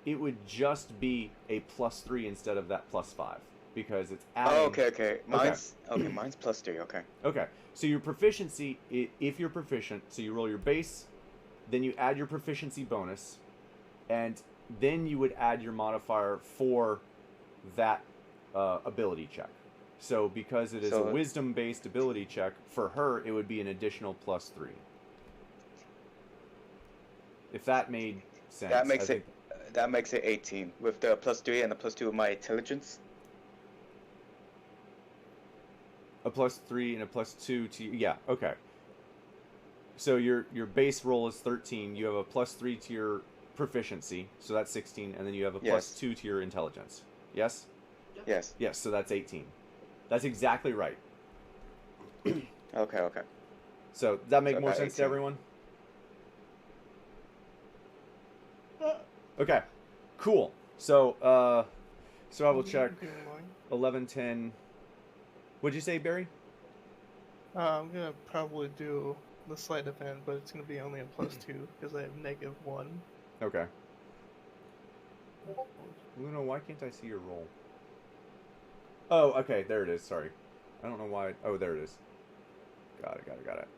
it would just be a +3 instead of that +5 because it's adding. Oh, okay. Mine's +3. Okay. Okay. So your proficiency, if you're proficient, so you roll your base, then you add your proficiency bonus, and then you would add your modifier for that ability check. So because it is a wisdom-based ability check, for her it would be an additional +3. If that made sense. That makes it 18 with the +3 and the +2 of my intelligence. A +3 and a +2 to yeah, okay. So your base roll is 13. You have a +3 to your proficiency, so that's 16, and then you have a +2 to your intelligence. Yes? Yes. Yes, so that's 18. That's exactly right. Okay. So does that make more about sense 18. to everyone? Okay. Cool. So I will check 11, 10. What'd you say, Barry? I'm gonna probably do the sleight of hand, but it's gonna be only a +2 because I have -1. Okay. Luna, why can't I see your roll? Oh, okay, there it is. Sorry. I don't know why. Oh, there it is. Got it.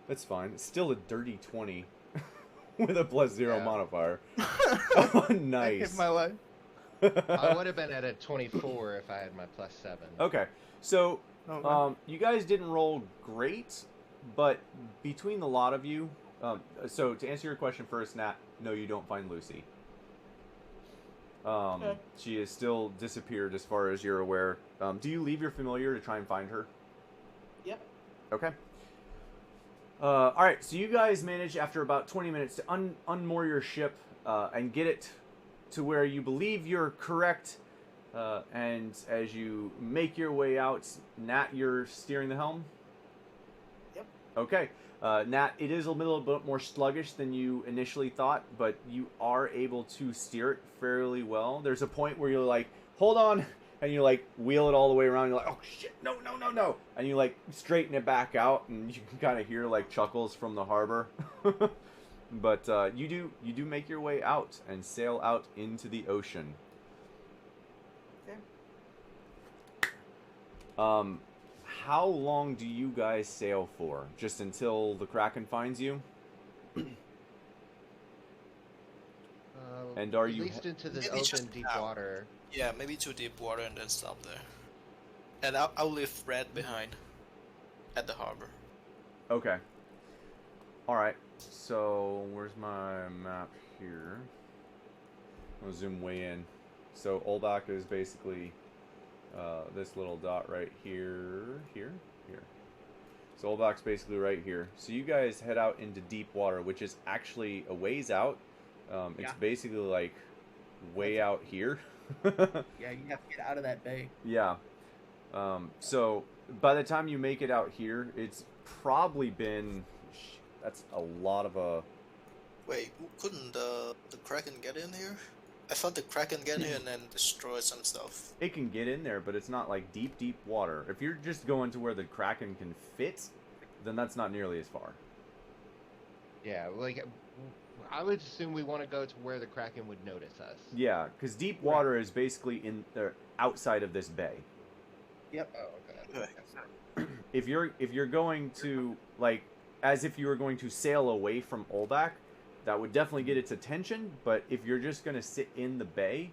That's fine. It's still a dirty 20 with a +0 modifier. Oh, nice. I hit my life. I would have been at a 24 if I had my +7. Okay, so you guys didn't roll great, but between the lot of you, so to answer your question first, Nat, no, you don't find Lucy. Okay. She is still disappeared as far as you're aware. Do you leave your familiar to try and find her? Yep. Okay. All right, so you guys manage after about 20 minutes to unmoor your ship and get it to where you believe you're correct. And as you make your way out, Nat, you're steering the helm? Yep. Okay. Nat, it is a little bit more sluggish than you initially thought, but you are able to steer it fairly well. There's a point where you're like, hold on, and you like wheel it all the way around. You're like, oh shit, no, no, no, no, and you like straighten it back out, and you can kind of hear like chuckles from the harbor. But you do make your way out and sail out into the ocean. Okay. How long do you guys sail for? Just until the Kraken finds you? And are at you least into the Maybe open just deep now. water? Yeah, maybe to deep water and then stop there. And I'll leave Red behind at the harbor. Okay. Alright. So, where's my map here? I'll zoom way in. So, Olbach is basically this little dot right here. So, Olbach's basically right here. So, you guys head out into deep water, which is actually a ways out. It's basically like way out here. Yeah, you have to get out of that bay. Yeah. So by the time you make it out here, it's probably been. That's a lot of a. Wait, couldn't the Kraken get in here? I thought the Kraken get in and then destroy some stuff. It can get in there, but it's not like deep, deep water. If you're just going to where the Kraken can fit, then that's not nearly as far. Yeah, like I would assume we want to go to where the Kraken would notice us. Yeah, because deep water is basically in the outside of this bay. Yep. Oh, okay. If you're going to like as if you were going to sail away from Olbach, that would definitely get its attention. But if you're just going to sit in the bay,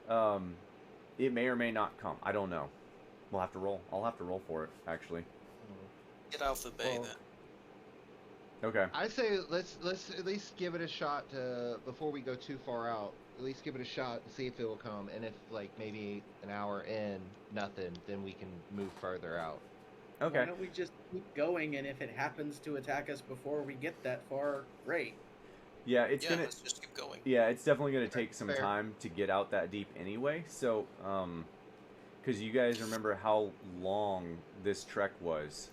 it may or may not come. I don't know. We'll have to roll. I'll have to roll for it actually. Get out of the bay Well, then. Okay. I say let's at least give it a shot to before we go too far out. At least give it a shot and see if it will come. And if like maybe an hour in nothing, then we can move further out. Okay. Why don't we just keep going, and if it happens to attack us before we get that far, great. Yeah, it's Yeah, gonna. let's just keep going. Yeah, it's definitely gonna take some Fair. time to get out that deep anyway. So, because you guys remember how long this trek was,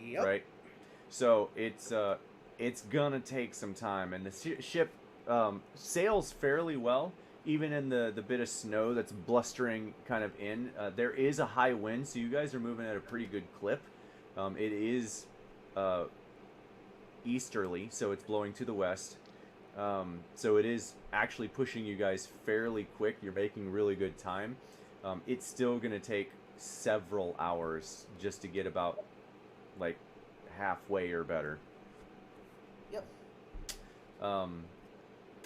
Yep. right? So it's gonna take some time, and the ship sails fairly well, even in the bit of snow that's blustering kind of in. There is a high wind, so you guys are moving at a pretty good clip. It is easterly, so it's blowing to the west. So it is actually pushing you guys fairly quick. You're making really good time. It's still gonna take several hours just to get about like halfway or better. Yep.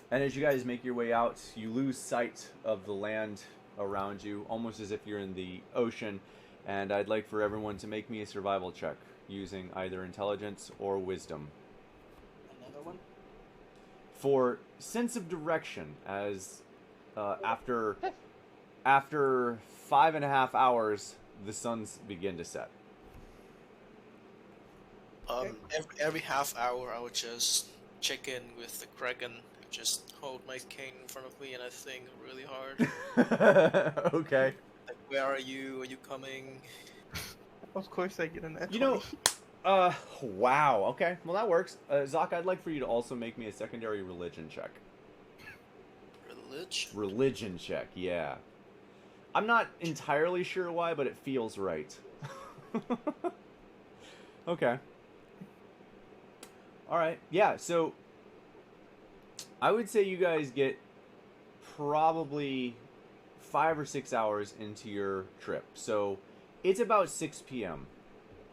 And as you guys make your way out, you lose sight of the land around you, almost as if you're in the ocean. And I'd like for everyone to make me a survival check using either intelligence or wisdom. Another one. For sense of direction, as after 5.5 hours, the suns begin to set. Every half hour, I would just check in with the Kraken, just hold my cane in front of me, and I think really hard. Okay. Like, where are you? Are you coming? Of course I get an F20. You know, wow. Okay, well that works. Zoc, I'd like for you to also make me a secondary religion check. Religion? Religion check, yeah. I'm not entirely sure why, but it feels right. Okay. Alright, yeah, so I would say you guys get probably 5 or 6 hours into your trip. So it's about 6 p.m.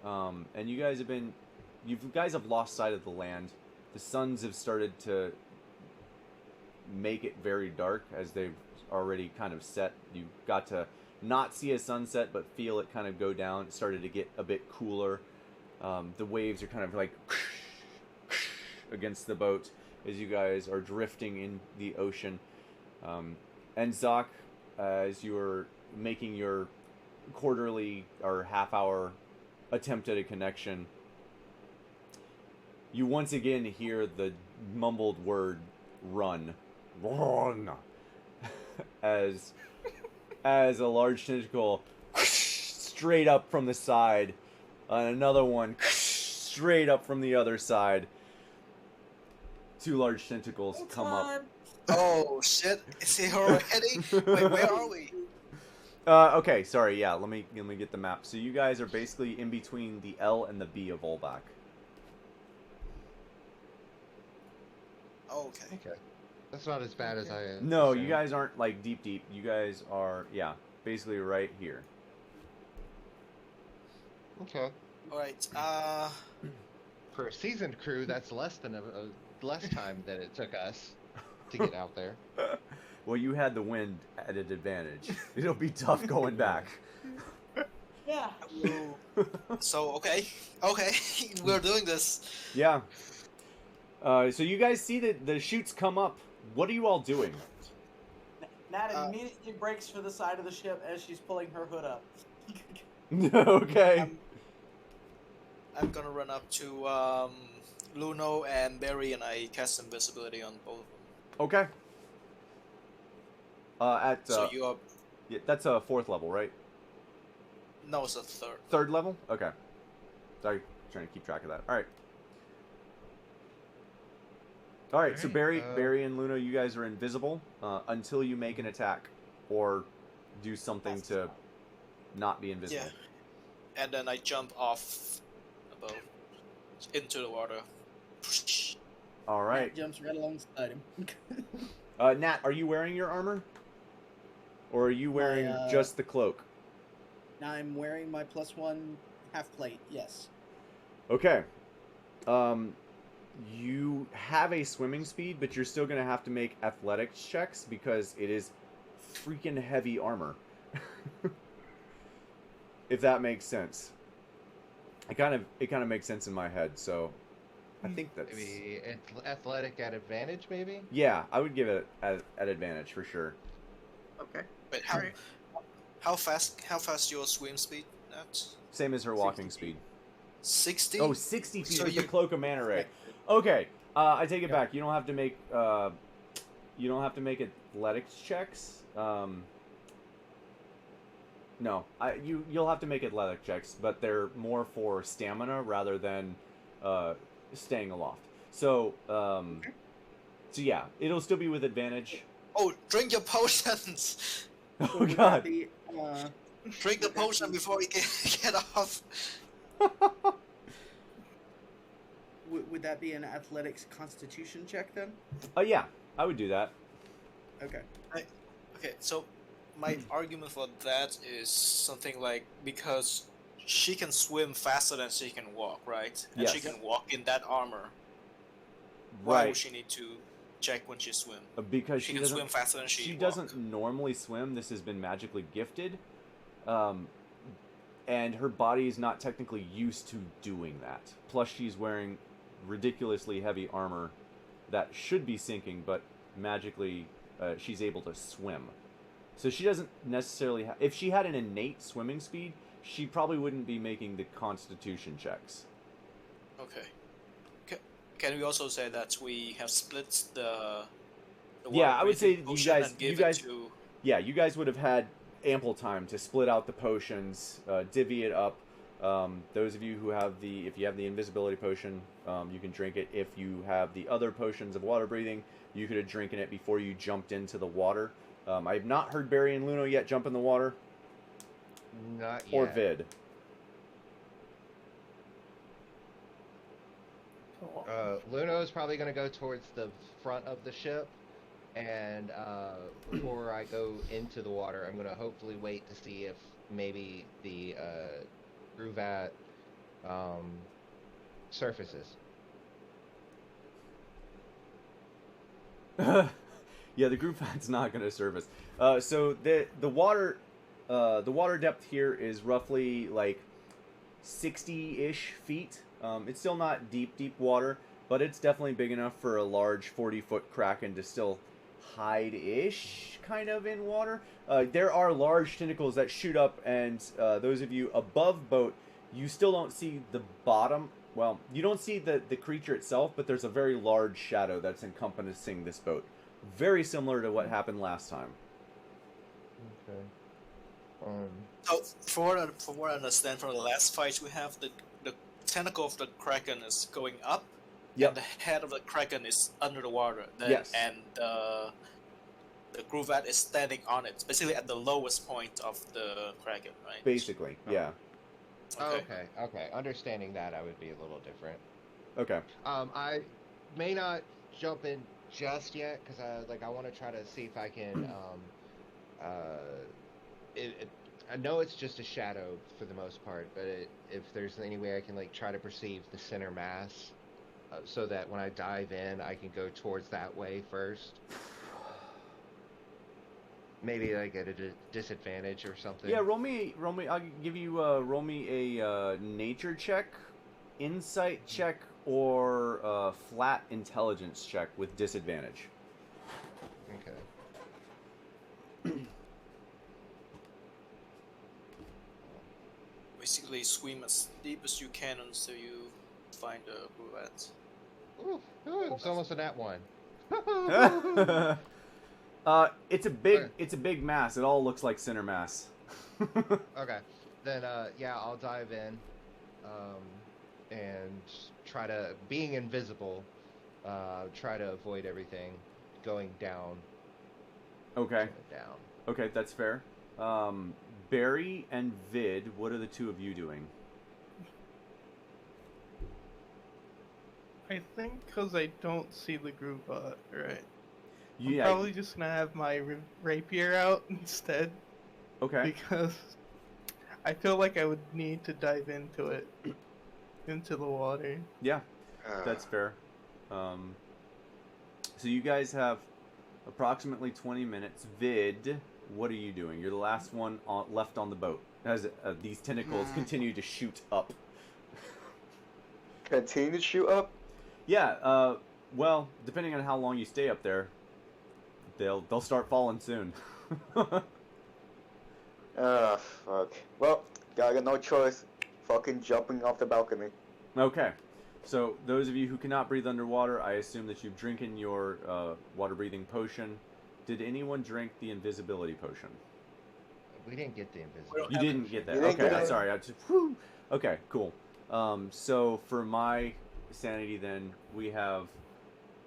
And you guys have lost sight of the land. The suns have started to make it very dark as they've already kind of set. You got to not see a sunset, but feel it kind of go down. It started to get a bit cooler. The waves are kind of like against the boat as you guys are drifting in the ocean. And Zoc, as you are making your quarterly or half-hour attempt at a connection, you once again hear the mumbled word "run," run, as a large tentacle straight up from the side, and another one straight up from the other side. 2 large tentacles come up. Oh shit! Is he already? Wait, where are we? Okay, sorry, yeah, let me get the map. So you guys are basically in between the L and the B of Volbach. Oh, okay. Okay. That's not as bad as I. No, assumed. you guys aren't like deep. You guys are, yeah, basically right here. Okay. All right. For a seasoned crew, that's less than less time than it took us to get out there. Well, you had the wind at an advantage. It'll be tough going back. Yeah. So okay, we're doing this. Yeah. So you guys see the chutes come up. What are you all doing? Nat immediately breaks for the side of the ship as she's pulling her hood up. Okay. I'm gonna run up to Luno and Barry, and I cast invisibility on both of them. Okay. So you are yeah, that's a 4th level, right? no, it's a third. 3rd level? Okay. Sorry, trying to keep track of that. All right. All right. So Barry and Luna, you guys are invisible until you make an attack or do something to not be invisible. Yeah, and then I jump off above into the water. All right. Nat jumps right alongside him. Nat, are you wearing your armor? Or are you wearing My, just the cloak? Now I'm wearing my +1 half plate. Yes. Okay. You have a swimming speed, but you're still going to have to make athletics checks because it is freaking heavy armor. If that makes sense. It kind of makes sense in my head, so I think that's Maybe athletic at advantage, maybe? yeah, I would give it at advantage for sure. Okay. Wait, Alright. how fast your swim speed? Nat? Same as her walking speed. 60. Oh, 60 feet So with the you- cloak of mana ray. Okay, I take it back. You don't have to make athletics checks. No, you'll have to make athletic checks, but they're more for stamina rather than staying aloft. So so yeah, it'll still be with advantage. Oh, drink your potions. Oh Would that god. be, Drink the potion before we get off. would that be an athletics constitution check then? Yeah, I would do that. Okay. Okay, so my argument for that is something like because she can swim faster than she can walk, right? And she Yes. can walk in that armor. Why would Right. she need to check when she swim? Because She she can swim doesn't faster than she she walk. doesn't normally swim. This has been magically gifted. And her body is not technically used to doing that. Plus she's wearing ridiculously heavy armor that should be sinking, but magically she's able to swim. So she doesn't necessarily if she had an innate swimming speed, she probably wouldn't be making the constitution checks. Okay. Can we also say that we have split the Yeah, I would say water-breathing you potion guys- and give you guys- it to Yeah, you guys would have had ample time to split out the potions, divvy it up. Those of you who have if you have the invisibility potion, you can drink it. If you have the other potions of water breathing, you could have drinking it before you jumped into the water. I have not heard Barry and Luno yet jump in the water, Not yet. or Vid. Luno is probably going to go towards the front of the ship, and before I go into the water, I'm going to hopefully wait to see if maybe the Gruvat surfaces. Yeah, the group fat's not going to surface. So the water depth here is roughly like 60-ish feet. It's still not deep water, but it's definitely big enough for a large 40-foot kraken to still hide-ish kind of in water. There are large tentacles that shoot up, and those of you above boat, you still don't see the bottom. Well, you don't see the creature itself, but there's a very large shadow that's encompassing this boat. Very similar to what happened last time. Okay. So, from what I understand from the last fight, we have the tentacle of the kraken is going up, Yep. and the head of the kraken is under the water. Yes. And the Gruvat is standing on it, basically at the lowest point of the kraken, right? Basically, yeah. Okay. Understanding that, I would be a little different. Okay. I may not jump in just yet because I want to try to see if I can. I know it's just a shadow for the most part, but if there's any way I can like try to perceive the center mass, so that when I dive in, I can go towards that way first. Maybe like at a disadvantage or something. Yeah, roll me. I'll give you. Roll me a nature check, insight check, or flat intelligence check with disadvantage. Okay. Basically, swim as deep as you can until you find the Gruvat. Ooh, it's almost a nat one. It's a big mass. It all looks like center mass. Okay, then yeah, I'll dive in, and try to being invisible, try to avoid everything, going down. Okay. Down. Okay, that's fair. Barry and Vid, what are the two of you doing? I think because I don't see the Groovebot, right? Yeah. I'm probably just gonna have my rapier out instead. Okay. Because I feel like I would need to dive into it, into the water. Yeah, that's fair. So you guys have approximately 20 minutes. Vid, what are you doing? You're the last one left on the boat as these tentacles continue to shoot up. Continue to shoot up? Yeah, well, depending on how long you stay up there, they'll start falling soon. Fuck. Well, got no choice. Fucking jumping off the balcony. Okay. So, those of you who cannot breathe underwater, I assume that you've drinking your water-breathing potion. Did anyone drink the invisibility potion? We didn't get the invisibility. You didn't get that. You didn't Okay, get it. sorry. Whew. Okay, cool. So, for my sanity then, we have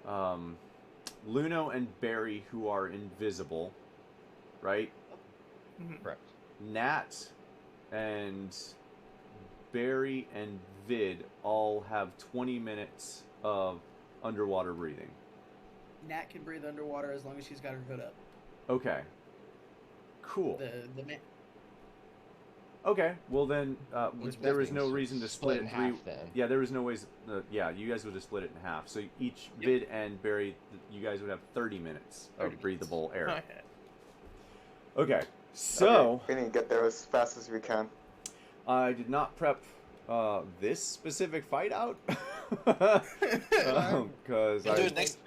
Luno and Barry who are invisible, right? Correct. Nat and Barry and Vid all have 20 minutes of underwater breathing. Nat can breathe underwater as long as she's got her hood up. Okay. Cool. The man. Okay, well then, there was no Split reason to split it in three. half then. Yeah, there was no ways. Yeah, you guys would have split it in half. So each Vid and Barry, you guys would have 30 minutes of 30 breathable air. Okay. Okay, so We need to get there as fast as we can. I did not prep this specific fight out because We'll do it next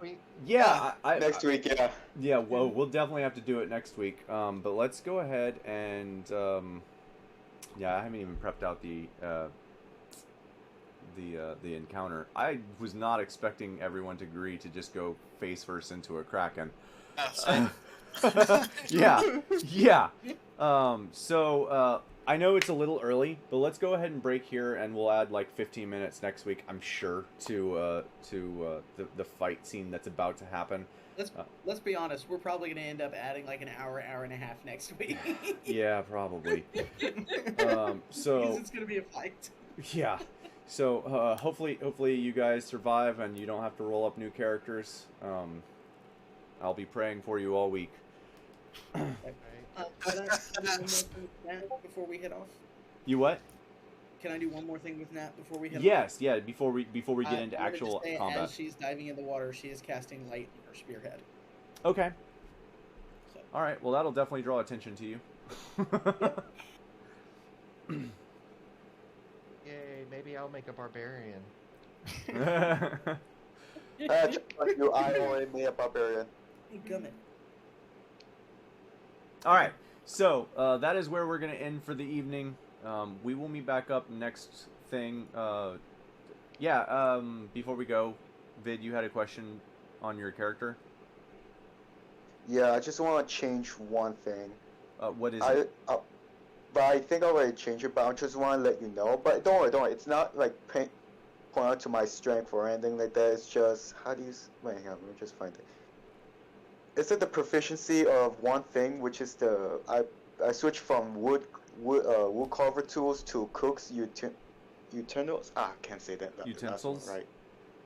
week. yeah, Next week, yeah. yeah. Well, we'll definitely have to do it next week. But let's go ahead and yeah, I haven't even prepped out the encounter. I was not expecting everyone to agree to just go face first into a kraken. Yeah. So I know it's a little early, but let's go ahead and break here, and we'll add like 15 minutes next week, I'm sure, to the fight scene that's about to happen. Let's be honest. We're probably going to end up adding like an hour and a half next week. Yeah, probably. So Because it's going to be a fight. yeah. So hopefully you guys survive and you don't have to roll up new characters. I'll be praying for you all week. Can I do one more thing with Nat before we head off? You what? Can I do one more thing with Nat before we head off? Yes, yeah. Before we get into I wanted to actual say, combat. As she's diving in the water, she is casting light in her spearhead. Okay. So. All right. Well, that'll definitely draw attention to you. Yay, maybe I'll make a barbarian. I only made a barbarian. Hey, Gummit. All right. So that is where we're gonna end for the evening. We will meet back up next thing. Before we go, Vid, you had a question on your character. Yeah, I just want to change one thing. What is it? but I think I already changed it. But I just want to let you know. But don't worry. It's not like point out to my strength or anything like that. It's just how do you wait? Hang on, let me just find it. Is it the proficiency of one thing, which is the I switched from wood carver tools to cooks utensils. I can't say that. Utensils? Right.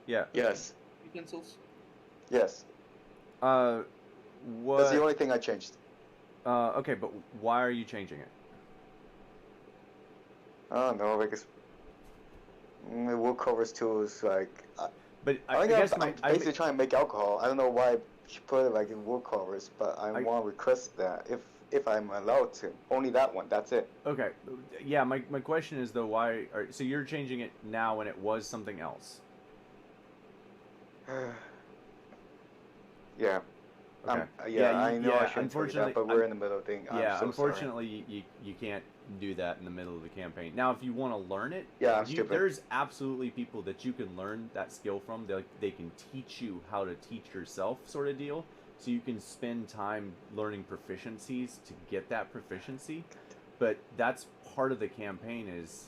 Yeah. Yes. Utensils. Yes. What? That's the only thing I changed. Okay, but why are you changing it? I don't know, because wood covers tools like. But I guess I'm basically trying to make alcohol. I don't know why she put it like in wood covers, but I want to request that if I'm allowed to. Only that one. That's it. Okay. Yeah. My question is though, why? So you're changing it now when it was something else? Yeah. Okay. I know I shouldn't tell you that, but we're in the middle of the thing. Yeah. I'm so unfortunately, you can't do that in the middle of the campaign. Now, if you want to learn it, yeah, I'm stupid. There's absolutely people that you can learn that skill from. They can teach you how to teach yourself, sort of deal. So you can spend time learning proficiencies to get that proficiency. But that's part of the campaign is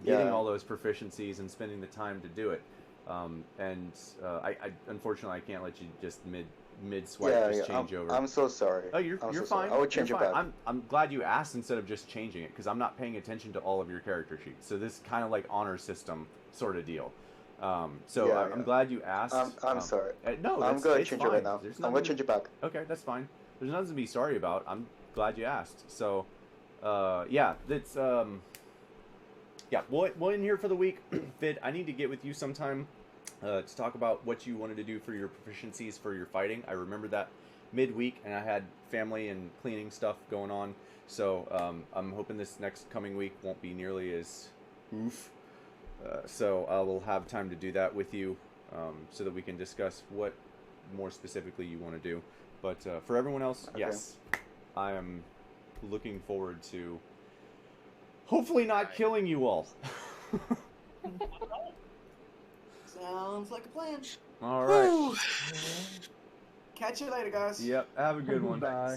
getting all those proficiencies and spending the time to do it. I unfortunately I can't let you just mid swipe change over. I'm so sorry. Oh, you're so fine. Sorry. I would change it back. I'm glad you asked instead of just changing it because I'm not paying attention to all of your character sheets. So this is kind of like honor system sort of deal. I'm glad you asked. I'm sorry. No, I'm going to change it right now. I'm going to change it back. Okay, that's fine. There's nothing to be sorry about. I'm glad you asked. So, that's we'll end here for the week. Fid, I need to get with you sometime to talk about what you wanted to do for your proficiencies for your fighting. I remember that midweek, and I had family and cleaning stuff going on. So I'm hoping this next coming week won't be nearly as oof. So I will have time to do that with you so that we can discuss what more specifically you want to do. But for everyone else, yes, I am looking forward to hopefully not killing you all. Sounds like a plan. All right. Catch you later, guys. Yep. Have a good one. Bye.